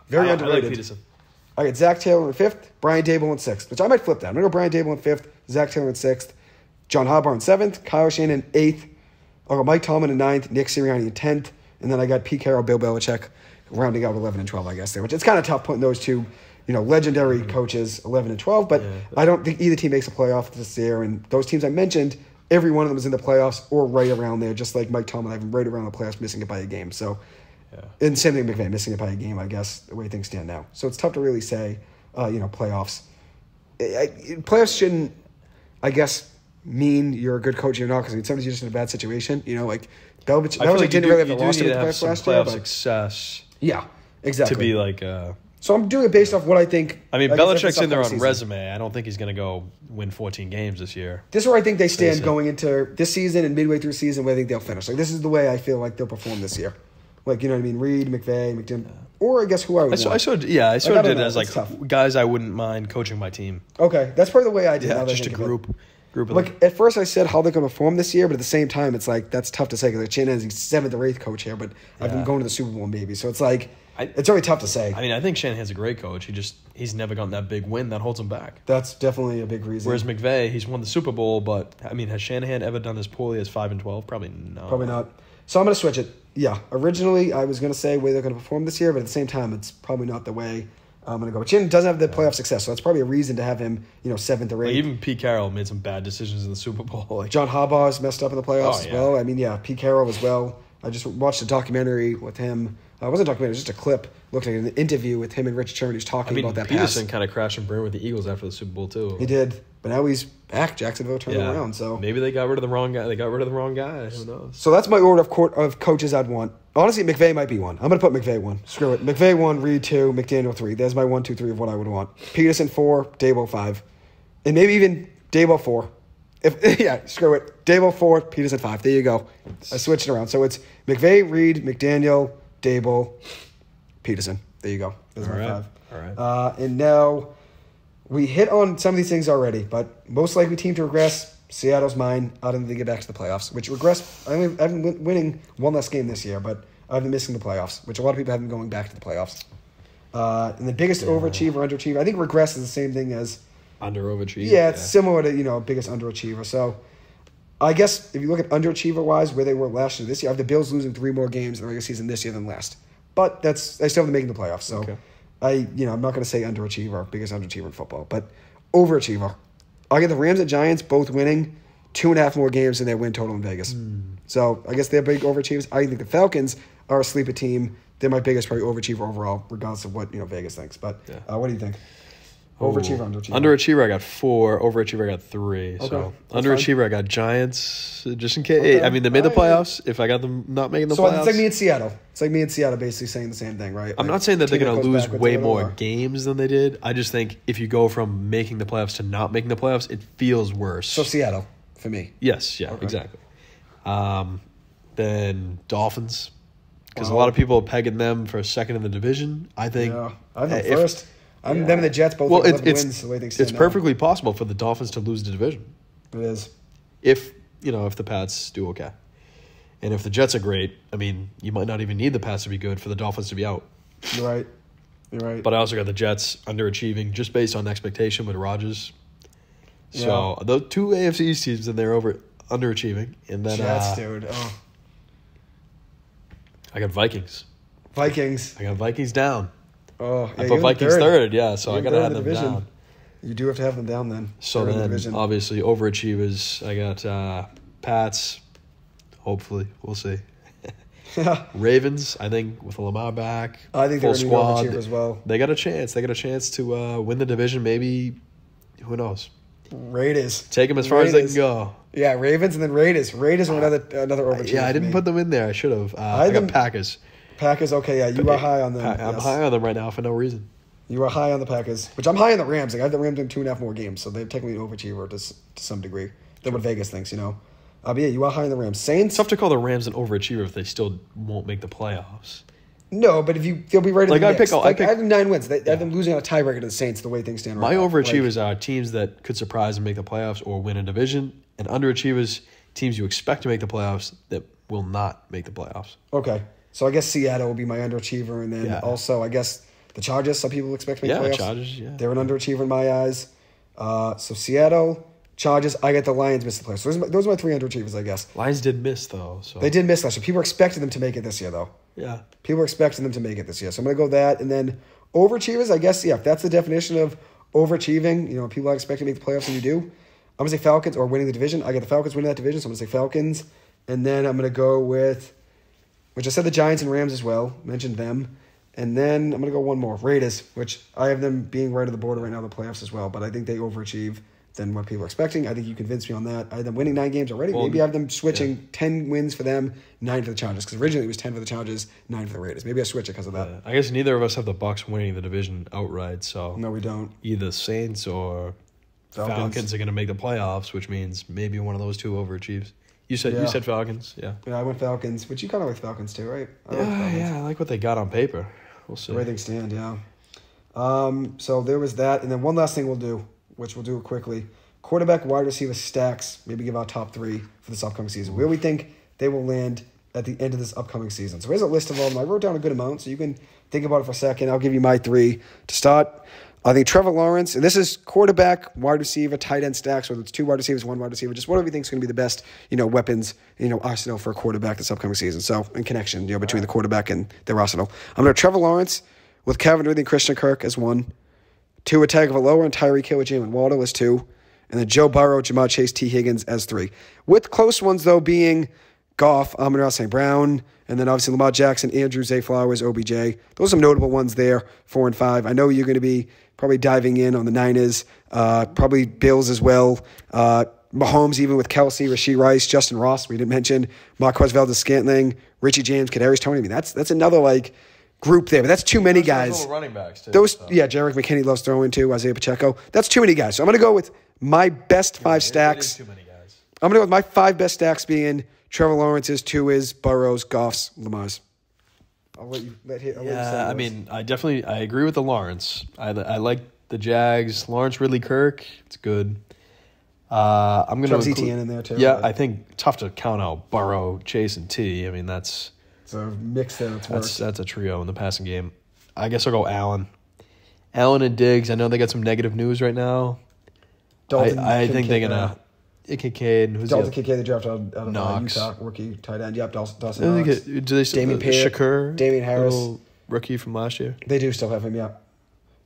Very underrated. I like Peterson. I get Zach Taylor in 5th, Brian Daboll in 6th, which I might flip that. I'm going to go Brian Daboll in 5th, Zach Taylor in 6th, John Harbaugh in 7th, Kyle Shanahan in 8th. I'll go Mike Tomlin in 9th, Nick Sirianni in 10th, and then I got Pete Carroll, Bill Belichick rounding out 11 and 12, I guess, there, which it's kind of tough putting those two, legendary coaches, 11 and 12. But I don't think either team makes a playoff this year. And those teams I mentioned, every one of them is in the playoffs or right around there, just like Mike Tomlin, I've been right around the playoffs, missing it by a game. So, and same thing McVay, missing it by a game, I guess, the way things stand now. So it's tough to really say, playoffs. Playoffs shouldn't, I guess, mean you're a good coach or not, because sometimes you're just in a bad situation. Like Belichick didn't really have the roster to playoffs last year. Success. Yeah, exactly. To be like. So I'm doing it based off what I think. I mean, Belichick's in there on resume. I don't think he's going to go win 14 games this year. This is where I think they stand going into this season and midway through the season, where I think they'll finish. This is the way I feel like they'll perform this year. You know what I mean? Reed, McVay, McDim, or I guess who I would want. I sort of did it as guys I wouldn't mind coaching my team. Okay, that's probably the way I did. Yeah, just a group of them. At first I said how they're going to perform this year, but at the same time it's that's tough to say, because Shanahan's 7th or 8th coach here, but I've been going to the Super Bowl maybe, so it's it's really tough to say. I mean, I think Shanahan's a great coach. He's never gotten that big win that holds him back. That's definitely a big reason. Whereas McVay, he's won the Super Bowl, but I mean, has Shanahan ever done as poorly as 5-12? Probably no. Probably not. So I'm going to switch it. Yeah, originally I was going to say way they're going to perform this year, but at the same time, it's probably not the way I'm going to go. But Shanahan doesn't have the playoff success, so that's probably a reason to have him, 7th or 8th. Even Pete Carroll made some bad decisions in the Super Bowl. John Harbaugh's messed up in the playoffs as well. I mean, Pete Carroll as well. I just watched a documentary with him. It wasn't a documentary, it was just a clip. Looked like an interview with him and Rich Chern, who's talking about that Peterson pass. kind of crashed and burned with the Eagles after the Super Bowl, too. He did. But now he's back. Jacksonville turned him around. So maybe they got rid of the wrong guy. Who knows? So that's my order of coaches I'd want. Honestly, McVay might be one. I'm going to put McVay 1. Screw it. McVay 1, Reed 2, McDaniel 3. There's my 1, 2, 3 of what I would want. Peterson 4, Dable 5. And maybe even Dable 4. Screw it. Dable 4, Peterson 5. There you go. I switched it around. So it's McVay, Reed, McDaniel, Dable, Peterson. There you go. There's my 5. All right. And now we hit on some of these things already, but most likely team to regress, Seattle's mine. I don't think they get back to the playoffs, which regress. I've been winning one less game this year, but I've been missing the playoffs, which a lot of people have been going back to the playoffs. And the biggest overachiever, underachiever, I think regress is the same thing as underachiever. Yeah, it's similar to, biggest underachiever. So I guess if you look at underachiever-wise, where they were last year, this year, I have the Bills losing 3 more games in the regular season this year than last. But I still have them making the playoffs. So I'm not going to say underachiever, biggest underachiever in football, but overachiever. I get the Rams and Giants both winning 2.5 more games than their win total in Vegas. So I guess they're big overachievers. I think the Falcons are a sleeper team. They're my biggest probably overachiever overall, regardless of what Vegas thinks. But what do you think? Overachiever, underachiever. Underachiever, I got 4. Overachiever, I got 3. Okay. So underachiever, I got Giants, just in case. Okay. I mean, they made the playoffs. If I got them not making the playoffs. So it's like me in Seattle. It's like me in Seattle basically saying the same thing, right? I'm not saying that they're going to lose way more games than they did. I just think if you go from making the playoffs to not making the playoffs, it feels worse. So Seattle, for me. Yes, exactly. Then Dolphins, because a lot of people are pegging them for second in the division. I think. Yeah, I think first. Them and the Jets both have 11 wins the way they stand It's perfectly possible for the Dolphins to lose the division. It is. If the Pats do okay. And if the Jets are great, I mean, you might not even need the Pats to be good for the Dolphins to be out. You're right. But I also got the Jets underachieving just based on expectation with Rodgers. So those 2 AFC East teams in there underachieving. And then Jets, dude. Oh. I got Vikings. I got Vikings down. Oh, I put Vikings third, so I got to have them division. down. You do have to have them down then. So then, obviously, overachievers, I got Pats. Hopefully, we'll see. Ravens, I think, with Lamar back, I think full they're squad, overachiever as well. They got a chance. They got a chance to win the division. Maybe, who knows? Raiders. Take them as far as they can go. Yeah, Ravens and then Raiders. Raiders are another overachiever. Yeah, I didn't put them in there. I should have. I got Packers. Packers, okay, yeah, you are high on them. I'm high on them right now for no reason. You are high on the Packers, which I'm high on the Rams. I have the Rams in 2.5 more games, so they're technically an overachiever to some degree. That's what Vegas thinks, But yeah, you are high on the Rams. Saints. It's tough to call the Rams an overachiever if they still won't make the playoffs. No, but they'll be right in the mix. I have them 9 wins. I have them losing on a tiebreaker to the Saints the way things stand right now. My overachievers are teams that could surprise and make the playoffs or win a division, and underachievers, teams you expect to make the playoffs that will not make the playoffs. Okay. So I guess Seattle will be my underachiever, and then also I guess the Chargers. Some people expect to make the playoffs. Chargers. Yeah, they're an underachiever in my eyes. So Seattle, Chargers, I get the Lions miss the playoffs. So those are my 3 underachievers, I guess. Lions did miss, though. So They did miss last year. People are expecting them to make it this year, though. Yeah. People are expecting them to make it this year. So I'm going to go that. And then overachievers, I guess, yeah, if that's the definition of overachieving, people are expecting to make the playoffs and you do, I'm going to say Falcons or winning the division. I get the Falcons winning that division, so I'm going to say Falcons. And then I'm going to go with, which I said the Giants and Rams as well, mentioned them. And then I'm going to go one more, Raiders, which I have them being right at the border right now in the playoffs as well, but I think they overachieve than what people are expecting. I think you convinced me on that. I had them winning 9 games already. Well, maybe I have them switching 10 wins for them, 9 for the Chargers, because originally it was 10 for the Chargers, 9 for the Raiders. Maybe I switch it because of that. Yeah. I guess neither of us have the Bucs winning the division outright, so No, we don't. Either Saints or Falcons are going to make the playoffs, which means maybe one of those two overachieves. You said Falcons, yeah. Yeah, I went Falcons, but you kind of like Falcons too, right? I like what they got on paper. We'll see. Where they stand, yeah. So there was that, and then one last thing we'll do, which we'll do it quickly. Quarterback, wide receiver stacks. Maybe give our top 3 for this upcoming season. Where we think they will land at the end of this upcoming season. So here's a list of all of them. I wrote down a good amount, so you can think about it for a second. I'll give you my 3 to start. I think Trevor Lawrence, and this is quarterback, wide receiver, tight end stacks, whether it's 2 wide receivers, 1 wide receiver, just whatever you think is going to be the best, weapons, arsenal for a quarterback this upcoming season. So, in connection, between the quarterback and their arsenal. I'm going to Trevor Lawrence with Kevin Ridley and Christian Kirk as 1. 2 Tagovailoa and Tyreek Hill with Jalen Waddle as 2. And then Joe Burrow, Jamar Chase, T. Higgins as 3. With close ones, though, being Goff, Amon-Ra St. Brown, and then obviously Lamar Jackson, Andrew Zay Flowers, OBJ. Those are some notable ones there, 4 and 5. I know you're going to be probably diving in on the Niners, probably Bills as well. Mahomes, even with Kelsey, Rashee Rice, Justin Ross, we didn't mention, Marquez Valdez-Scantling, Richie James, Kadarius Toney. I mean, that's another, group there, but that's too many guys. Running backs, too. Jarek McKinney loves throwing, too, Isaiah Pacheco. That's too many guys. So I'm going to go with my best 5 stacks. It is too many guys. I'm going to go with my 5 best stacks being Trevor Lawrence's, 2 is Burrow's, Goff's, Lamar's. I'll let you say yours. I agree with the Lawrence. I like the Jags. Lawrence, Ridley, Kirk. It's good. I'm going to include ETN in there too. Yeah, I think tough to count out Burrow, Chase, and T. I mean, that's it's a mix there. That's a trio in the passing game. I guess I'll go Allen and Diggs. I know they got some negative news right now. I think they're gonna. Kincaid. Dalton Kincaid, they drafted out of Utah, rookie tight end. Yep, Dawson Knox. Do they still Damian Pierce, Shakur, Damian Harris, rookie from last year? They do still have him, yeah.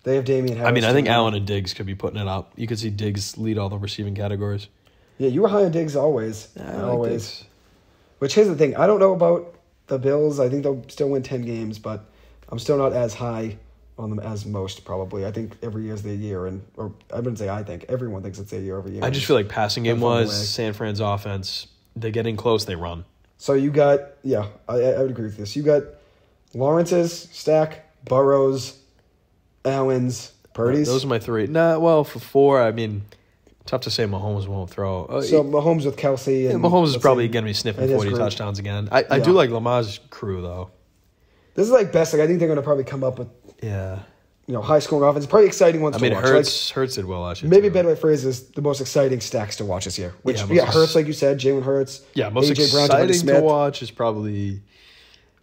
They have Damian Harris. I think Allen and Diggs could be putting it up. You could see Diggs lead all the receiving categories. Yeah, you were high on Diggs always. Always. Which, here's the thing. I don't know about the Bills. I think they'll still win 10 games, but I'm still not as high on them as most, probably. I think every year is their year, or I wouldn't say I think. Everyone thinks it's their year every year. I just feel like passing game-wise, San Fran's offense, they get in close, they run. So you got, I would agree with this. You got Lawrence's stack, Burrow's, Allen's, Purdy's. Those are my 3. For 4, tough to say Mahomes won't throw. So Mahomes with Kelsey. And Mahomes is probably going to be sniffing 40 touchdowns again. I do like Lamar's crew, though. This is best. I think they're going to probably come up with high scoring offense. Probably exciting ones to watch. Hurts did well last year. Maybe a better way to phrase is the most exciting stacks to watch this year. Which Hurts, like you said, Jalen Hurts. Yeah, most AJ Brown, exciting to watch is probably.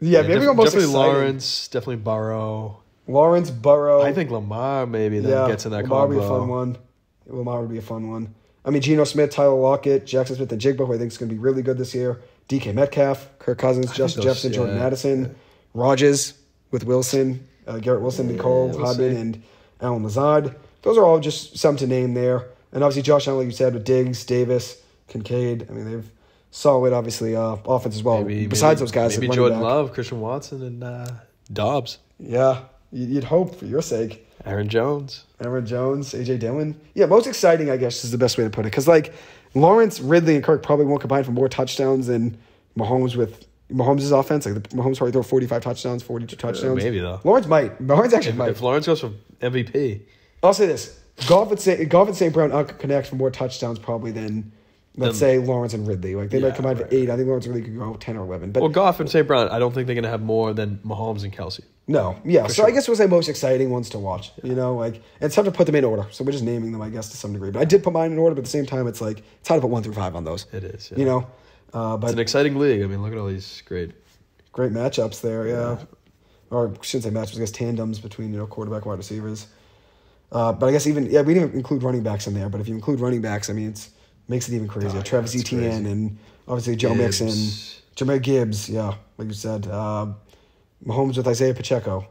Maybe most definitely exciting. Lawrence, definitely Burrow. Lawrence, Burrow. I think Lamar maybe gets in that combo. Lamar would be a fun one. Lamar would be a fun one. Geno Smith, Tyler Lockett, Jackson Smith, and Jigba, who I think is going to be really good this year. DK Metcalf, Kirk Cousins, Justin Jefferson, Jordan Addison, Rodgers with Wilson, Garrett Wilson, Nicole Hardman, and Alan Lazard. Those are all just some to name there. And obviously Josh Allen, like you said, with Diggs, Davis, Kincaid. They've solid, obviously, offense as well. Besides those guys. Maybe Jordan Love, Christian Watson, and Dobbs. Yeah, you'd hope for your sake. Aaron Jones, A.J. Dillon. Yeah, most exciting, I guess, is the best way to put it. Because, Lawrence, Ridley, and Kirk probably won't combine for more touchdowns than Mahomes with Mahomes' offense. Mahomes probably throw 45 touchdowns, 42 touchdowns. Maybe, though. Lawrence might. Lawrence actually might. If Lawrence goes for MVP. I'll say this. Goff and St. Brown connect for more touchdowns probably than, let's say, Lawrence and Ridley. They might combine for 8. I think Lawrence and Ridley could go 10 or 11. But Goff and St. Brown, I don't think they're going to have more than Mahomes and Kelsey. No, yeah. So sure. I guess we'll say most exciting ones to watch. And it's tough to put them in order. So we're just naming them, I guess, to some degree. But I did put mine in order, but at the same time, it's hard to put 1 through 5 on those. It is, yeah. But it's an exciting league. Look at all these great matchups there, yeah. Or I shouldn't say matchups, I guess tandems between, quarterback, wide receivers. But I guess we didn't include running backs in there. But if you include running backs, it's makes it even crazier. Travis Etienne and obviously Joe Mixon, Jahmyr Gibbs, like you said. Mahomes with Isaiah Pacheco.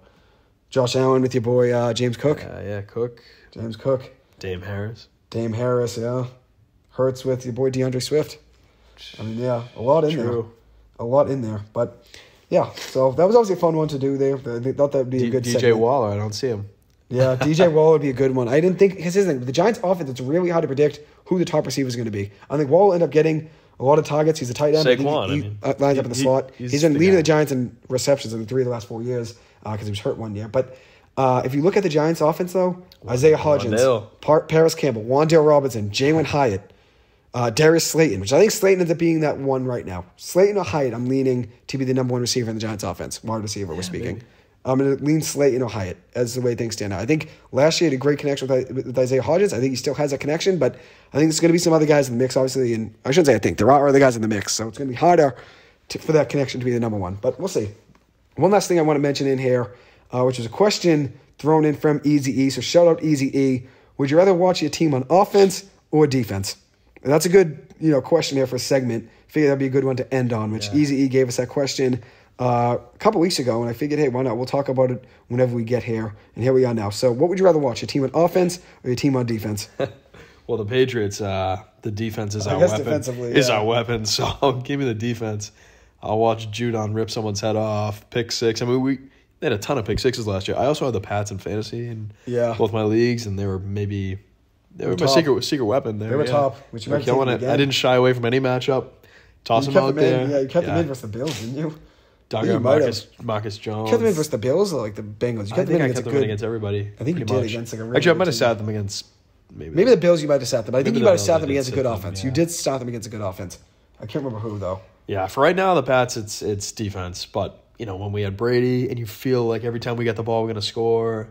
Josh Allen with your boy James Cook. Cook. James Cook. Dame Harris, yeah. Hurts with your boy DeAndre Swift. I mean, a lot in there. A lot in there. But, so that was obviously a fun one to do there. I thought that would be a good DJ segment. Waller, I don't see him. Yeah, DJ Waller would be a good one. I didn't think, because here's the thing, with the Giants' offense, it's really hard to predict who the top receiver is going to be. I think Waller will end up getting a lot of targets. He's a tight end. Saquon, He lines up in the slot. He's been leading the Giants in receptions in 3 of the last 4 years because he was hurt 1 year. But if you look at the Giants' offense, though, Isaiah Hodgins, Paris Campbell, Wan'Dale Robinson, Jalen Hyatt, Darius Slayton, which I think Slayton ends up being that one right now. Slayton or Hyatt, I'm leaning to be the number 1 receiver in the Giants' offense. Wide receiver, we're speaking. Maybe. I'm going to lean Slayton or Hyatt as the way things stand now. I think last year he had a great connection with Isaiah Hodgins. I think he still has that connection, but I think there's going to be some other guys in the mix, obviously. And I shouldn't say I think. There are other guys in the mix, so it's going to be harder for that connection to be the number 1. But we'll see. One last thing I want to mention in here, which is a question thrown in from Easy E. So shout out Easy E. Would you rather watch your team on offense or defense? And that's a good question here for a segment. Figure that'd be a good one to end on, which Easy E gave us that question a couple weeks ago, and I figured, hey, why not? We'll talk about it whenever we get here, and here we are now. So what would you rather watch, your team on offense or your team on defense? Well, the Patriots, the defense is our weapon, so give me the defense. I'll watch Judon rip someone's head off, pick 6. I mean, they had a ton of pick 6s last year. I also had the Pats in fantasy in both my leagues, and they were my secret weapon there. They were top. Which you killing it. I didn't shy away from any matchup. Toss them out there. Yeah, you kept them in versus the Bills, didn't you? Marcus Jones. You kept them in versus the Bills or like the Bengals? You kept them in against everybody. I think you did against like a really Actually, I might have sat them against maybe the Bills. You might have sat them. But I think you might have sat them against a good offense. You did start them against a good offense. I can't remember who though. Yeah, for right now the Pats it's defense, but when we had Brady and you feel like every time we get the ball we're going to score,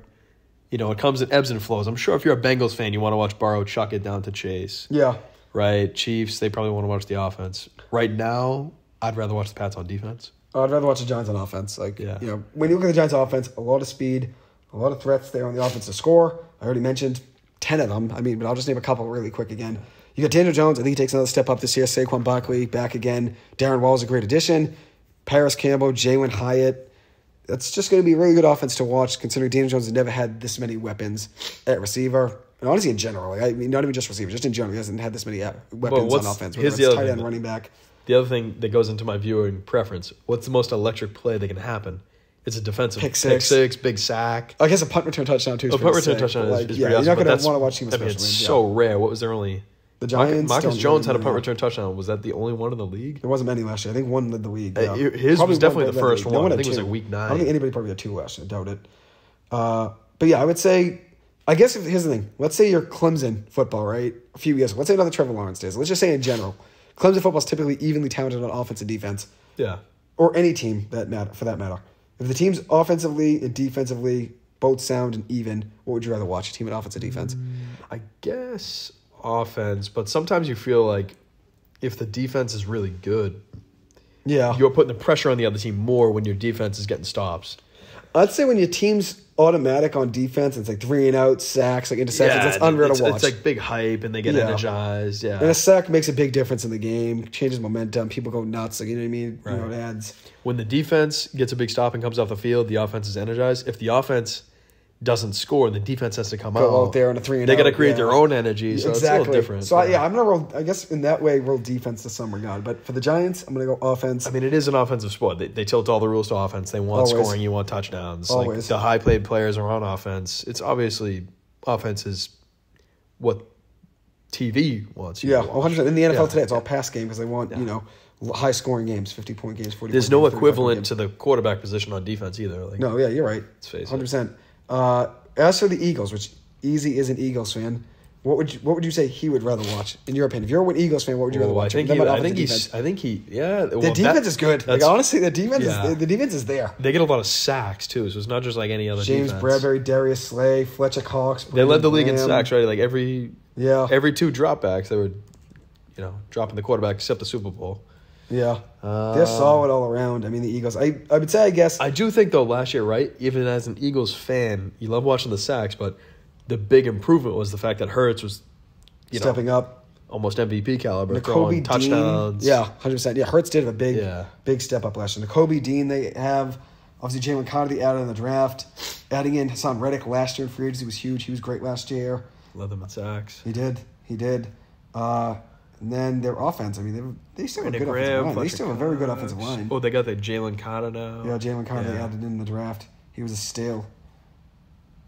it comes in ebbs and flows. I'm sure if you're a Bengals fan you want to watch Burrow chuck it down to Chase. Yeah. Right, Chiefs, they probably want to watch the offense. Right now, I'd rather watch the Pats on defense. I'd rather watch the Giants on offense. When you look at the Giants offense, a lot of speed, a lot of threats there on the offense to score. I already mentioned 10 of them. But I'll just name a couple really quick again. You got Daniel Jones. I think he takes another step up this year. Saquon Barkley back again. Darren Waller a great addition. Paris Campbell, Jalen Hyatt. That's just going to be a really good offense to watch, considering Daniel Jones has never had this many weapons at receiver. And honestly, in general, not even just receiver, just in general, he hasn't had this many weapons on offense. Whether it's tight end, running back. The other thing that goes into my viewing preference, what's the most electric play that can happen? It's a defensive pick six, big sack. I guess a punt return touchdown too. A punt return touchdown is pretty awesome. You're not going to want to watch team special teams. It's so rare. What was there only? The Giants. Marcus Jones had a punt return touchdown. Was that the only one in the league? There wasn't many last year. I think one led the league. His was definitely the first one. I think it was like week 9. I don't think anybody probably had 2 last year. I doubt it. But yeah, I would say. I guess here's the thing. Let's say you're Clemson football, right? A few years ago. Let's say another Trevor Lawrence days. Let's just say in general, Clemson football is typically evenly talented on offense and defense. Yeah. Or any team for that matter. If the team's offensively and defensively both sound and even, what would you rather watch? A team at offense or defense? I guess offense, but sometimes you feel like if the defense is really good, you're putting the pressure on the other team more when your defense is getting stops. I'd say when your team's automatic on defense, it's like 3 and out, sacks, like interceptions. It's unreal to watch. It's like big hype, and they get energized. Yeah, and a sack makes a big difference in the game, changes momentum. People go nuts. Like, you know what I mean? Right. It adds. When the defense gets a big stop and comes off the field, the offense is energized. If the offense doesn't score, the defense has to go out there on a 3 and out. They got to create their own energy, so it's a little different. So I'm gonna roll. I guess in that way, roll defense to some regard. But for the Giants, I'm gonna go offense. I mean, it is an offensive sport. They tilt all the rules to offense. They want scoring. You want touchdowns. Always. Like the high paid players are on offense. It's obviously offense is what TV wants. 100%. In the NFL today, it's all pass game because they want high scoring games, 50-point games, 40. There's no equivalent to the quarterback position on defense either. Like, no, you're right. Let's face 100%. As for the Eagles, which Easy is an Eagles fan, what would you say he would rather watch in your opinion? If you're an Eagles fan, what would you rather watch? I think the defense is good. Like, honestly, the defense is there. They get a lot of sacks too, so it's not just like any other James defense. Bradbury, Darius Slay, Fletcher Cox. They led the league in sacks, right? Like every 2 dropbacks, they were dropping the quarterback except the Super Bowl. Yeah, they're solid all around. I mean, the Eagles. I would say, I guess. I do think, though, last year, right, even as an Eagles fan, you love watching the sacks, but the big improvement was the fact that Hurts was stepping up. almost MVP caliber, Nakobe throwing Dean, touchdowns. yeah, 100%. Yeah, Hurts did have a big step up last year. Nakobe Dean, they have obviously Jalen Carter, they added in the draft. Adding in Hassan Reddick last year in free agency was huge. He was great last year. Leatherman sacks. He did. And then their offense, I mean, they still have a good offensive line. They still have a very good offensive line. Oh, they got the Jalen Carter now. Yeah, Jalen Carter they added in the draft. He was a steal.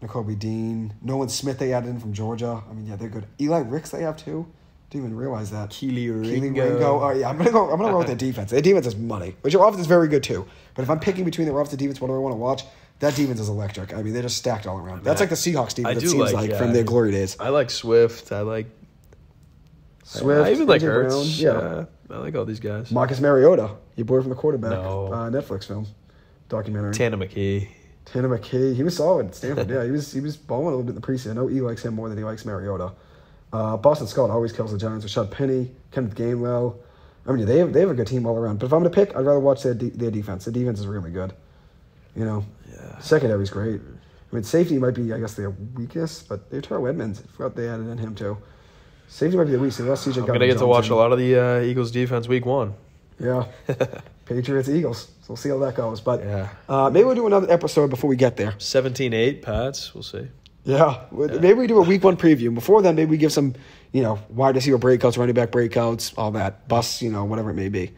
Nakobe Dean. Nolan Smith they added in from Georgia. I mean, yeah, they're good. Eli Ricks they have too. Didn't even realize that. Keely Ringo. Oh yeah, I'm gonna go with their defense. Their defense is money. Which their offense is very good too. But if I'm picking between their offense and defense, what do I want to watch? That defense is electric. I mean, they're just stacked all around. That's like the Seahawks defense, it seems like from their glory days. I like Swift. I like Swift. I even like AJ Hurts. Brown. I like all these guys. Marcus Mariota, your boy from the quarterback. No. Netflix film. Documentary. Tanner McKee. He was solid at Stanford. Yeah, he was balling a little bit in the preseason. I know he likes him more than he likes Mariota. Boston Scott always kills the Giants. Rashad Penny, Kenneth Gainwell. I mean, they have a good team all around. But if I'm going to pick, I'd rather watch their defense. The defense is really good. You know, secondary's great. I mean, safety might be, I guess, their weakness, but they Terrell Edmonds. I forgot they added in him too. Safety might be the weakest. They lost CJ. I'm gonna get to watch a lot of the Eagles defense week 1. Yeah, Patriots, Eagles. So we'll see how that goes. But maybe we'll do another episode before we get there. 17-8 Pats. We'll see. Yeah, maybe we do a week 1 preview. Before then, maybe we give some, wide receiver breakouts, running back breakouts, all that, busts, whatever it may be.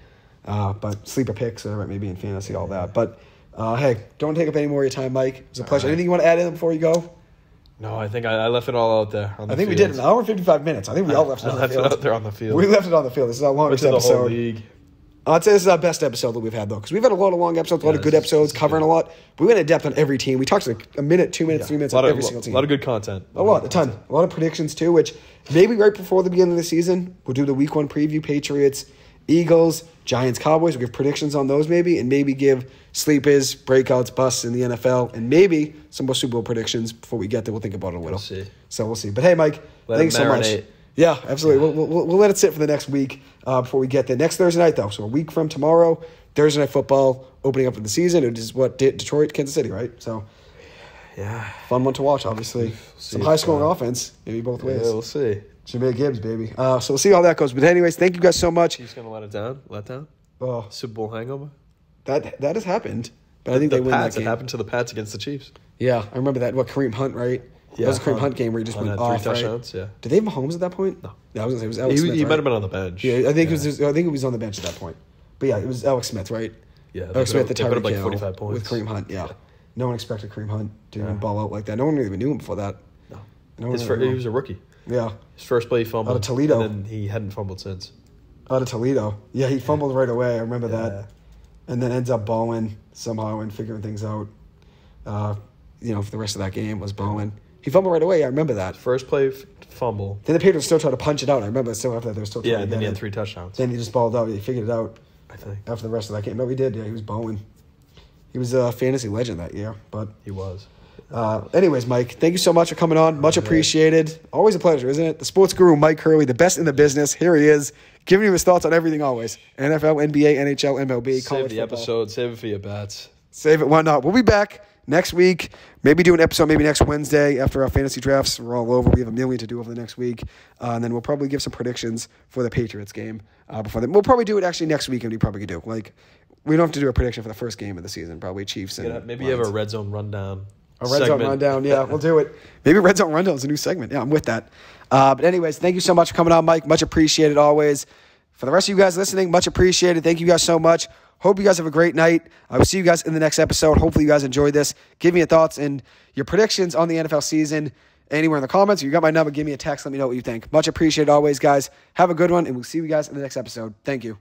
But sleeper picks, whatever it may be in fantasy, all that. But hey, don't take up any more of your time, Mike. It was a pleasure. Anything you want to add in before you go? No, I think I left it all out there. I think we did an hour and 55 minutes. I think we all left it on the field. Out there on the field. We left it on the field. This is our longest episode. The whole league. I'd say this is our best episode that we've had, though, because we've had a lot of long episodes, a lot of good episodes, covering a lot. We went in depth on every team. We talked like a minute, 2 minutes, 3 minutes on every single team. A lot of good content. A ton. A lot of predictions, too, which maybe right before the beginning of the season, we'll do the week 1 preview, Patriots, Eagles, Giants, Cowboys. We'll give predictions on those maybe, and maybe give sleepers, breakouts, busts in the NFL, and maybe some more Super Bowl predictions before we get there. We'll think about it a little. So we'll see. But hey, Mike, thanks so much. Yeah, absolutely. We'll let it sit for the next week before we get there. Next Thursday night, though. So a week from tomorrow, Thursday Night Football, opening up for the season. It is Detroit, Kansas City, right? So yeah, fun one to watch, obviously. Some high-scoring offense, maybe both ways. Yeah, we'll see. Jameer Gibbs, baby. So we'll see how that goes. But anyways, thank you guys so much. He's going to let down? Oh, Super Bowl hangover? That has happened. But I think they win that game. It happened to the Pats against the Chiefs. Yeah, I remember that. Kareem Hunt, right? Yeah, that was a Kareem Hunt game where he just went off, 3 touchdowns, right? Yeah. Did they have Mahomes at that point? No. Yeah, I was going to say it was Alex Smith, He might have been on the bench. Yeah, I think it was on the bench at that point. But yeah, it was Alex Smith, right? Yeah, Alex Smith, the Tyreek like Hill 45 points with Kareem Hunt. Yeah, no one expected Kareem Hunt to even ball out like that. No one really even knew him before that. No, he was a rookie. Yeah, his first play he fumbled out of Toledo, and then he hadn't fumbled since. Out of Toledo, yeah, he fumbled right away. I remember that, and then ends up balling somehow and figuring things out. For the rest of that game was balling. He fumbled right away. I remember that. First play fumble. Then the Patriots still tried to punch it out. I remember still after that they were still trying to and then he had it. 3 touchdowns. Then he just balled out. He figured it out. I think after the rest of that game. No, he did. Yeah, he was balling. He was a fantasy legend that year. But he was. Anyways, Mike, thank you so much for coming on. Much appreciated. Always a pleasure, isn't it? The sports guru, Mike Hurley, the best in the business. Here he is, giving you his thoughts on everything always. NFL, NBA, NHL, MLB, save college the football. episode. Save it for your bats. Save it. Why not? We'll be back next week. Maybe do an episode maybe next Wednesday after our fantasy drafts are all over. We have a million to do over the next week. And then we'll probably give some predictions for the Patriots game before then. We'll probably do it actually next week, and we probably could do. We don't have to do a prediction for the first game of the season. Probably Chiefs and maybe you have a red zone rundown. A red zone rundown, yeah, we'll do it. Maybe red zone rundown is a new segment. Yeah, I'm with that. But anyways, thank you so much for coming on, Mike. Much appreciated always. For the rest of you guys listening, much appreciated. Thank you guys so much. Hope you guys have a great night. I will see you guys in the next episode. Hopefully you guys enjoyed this. Give me your thoughts and your predictions on the NFL season anywhere in the comments. You got my number. Give me a text. Let me know what you think. Much appreciated always, guys. Have a good one, and we'll see you guys in the next episode. Thank you.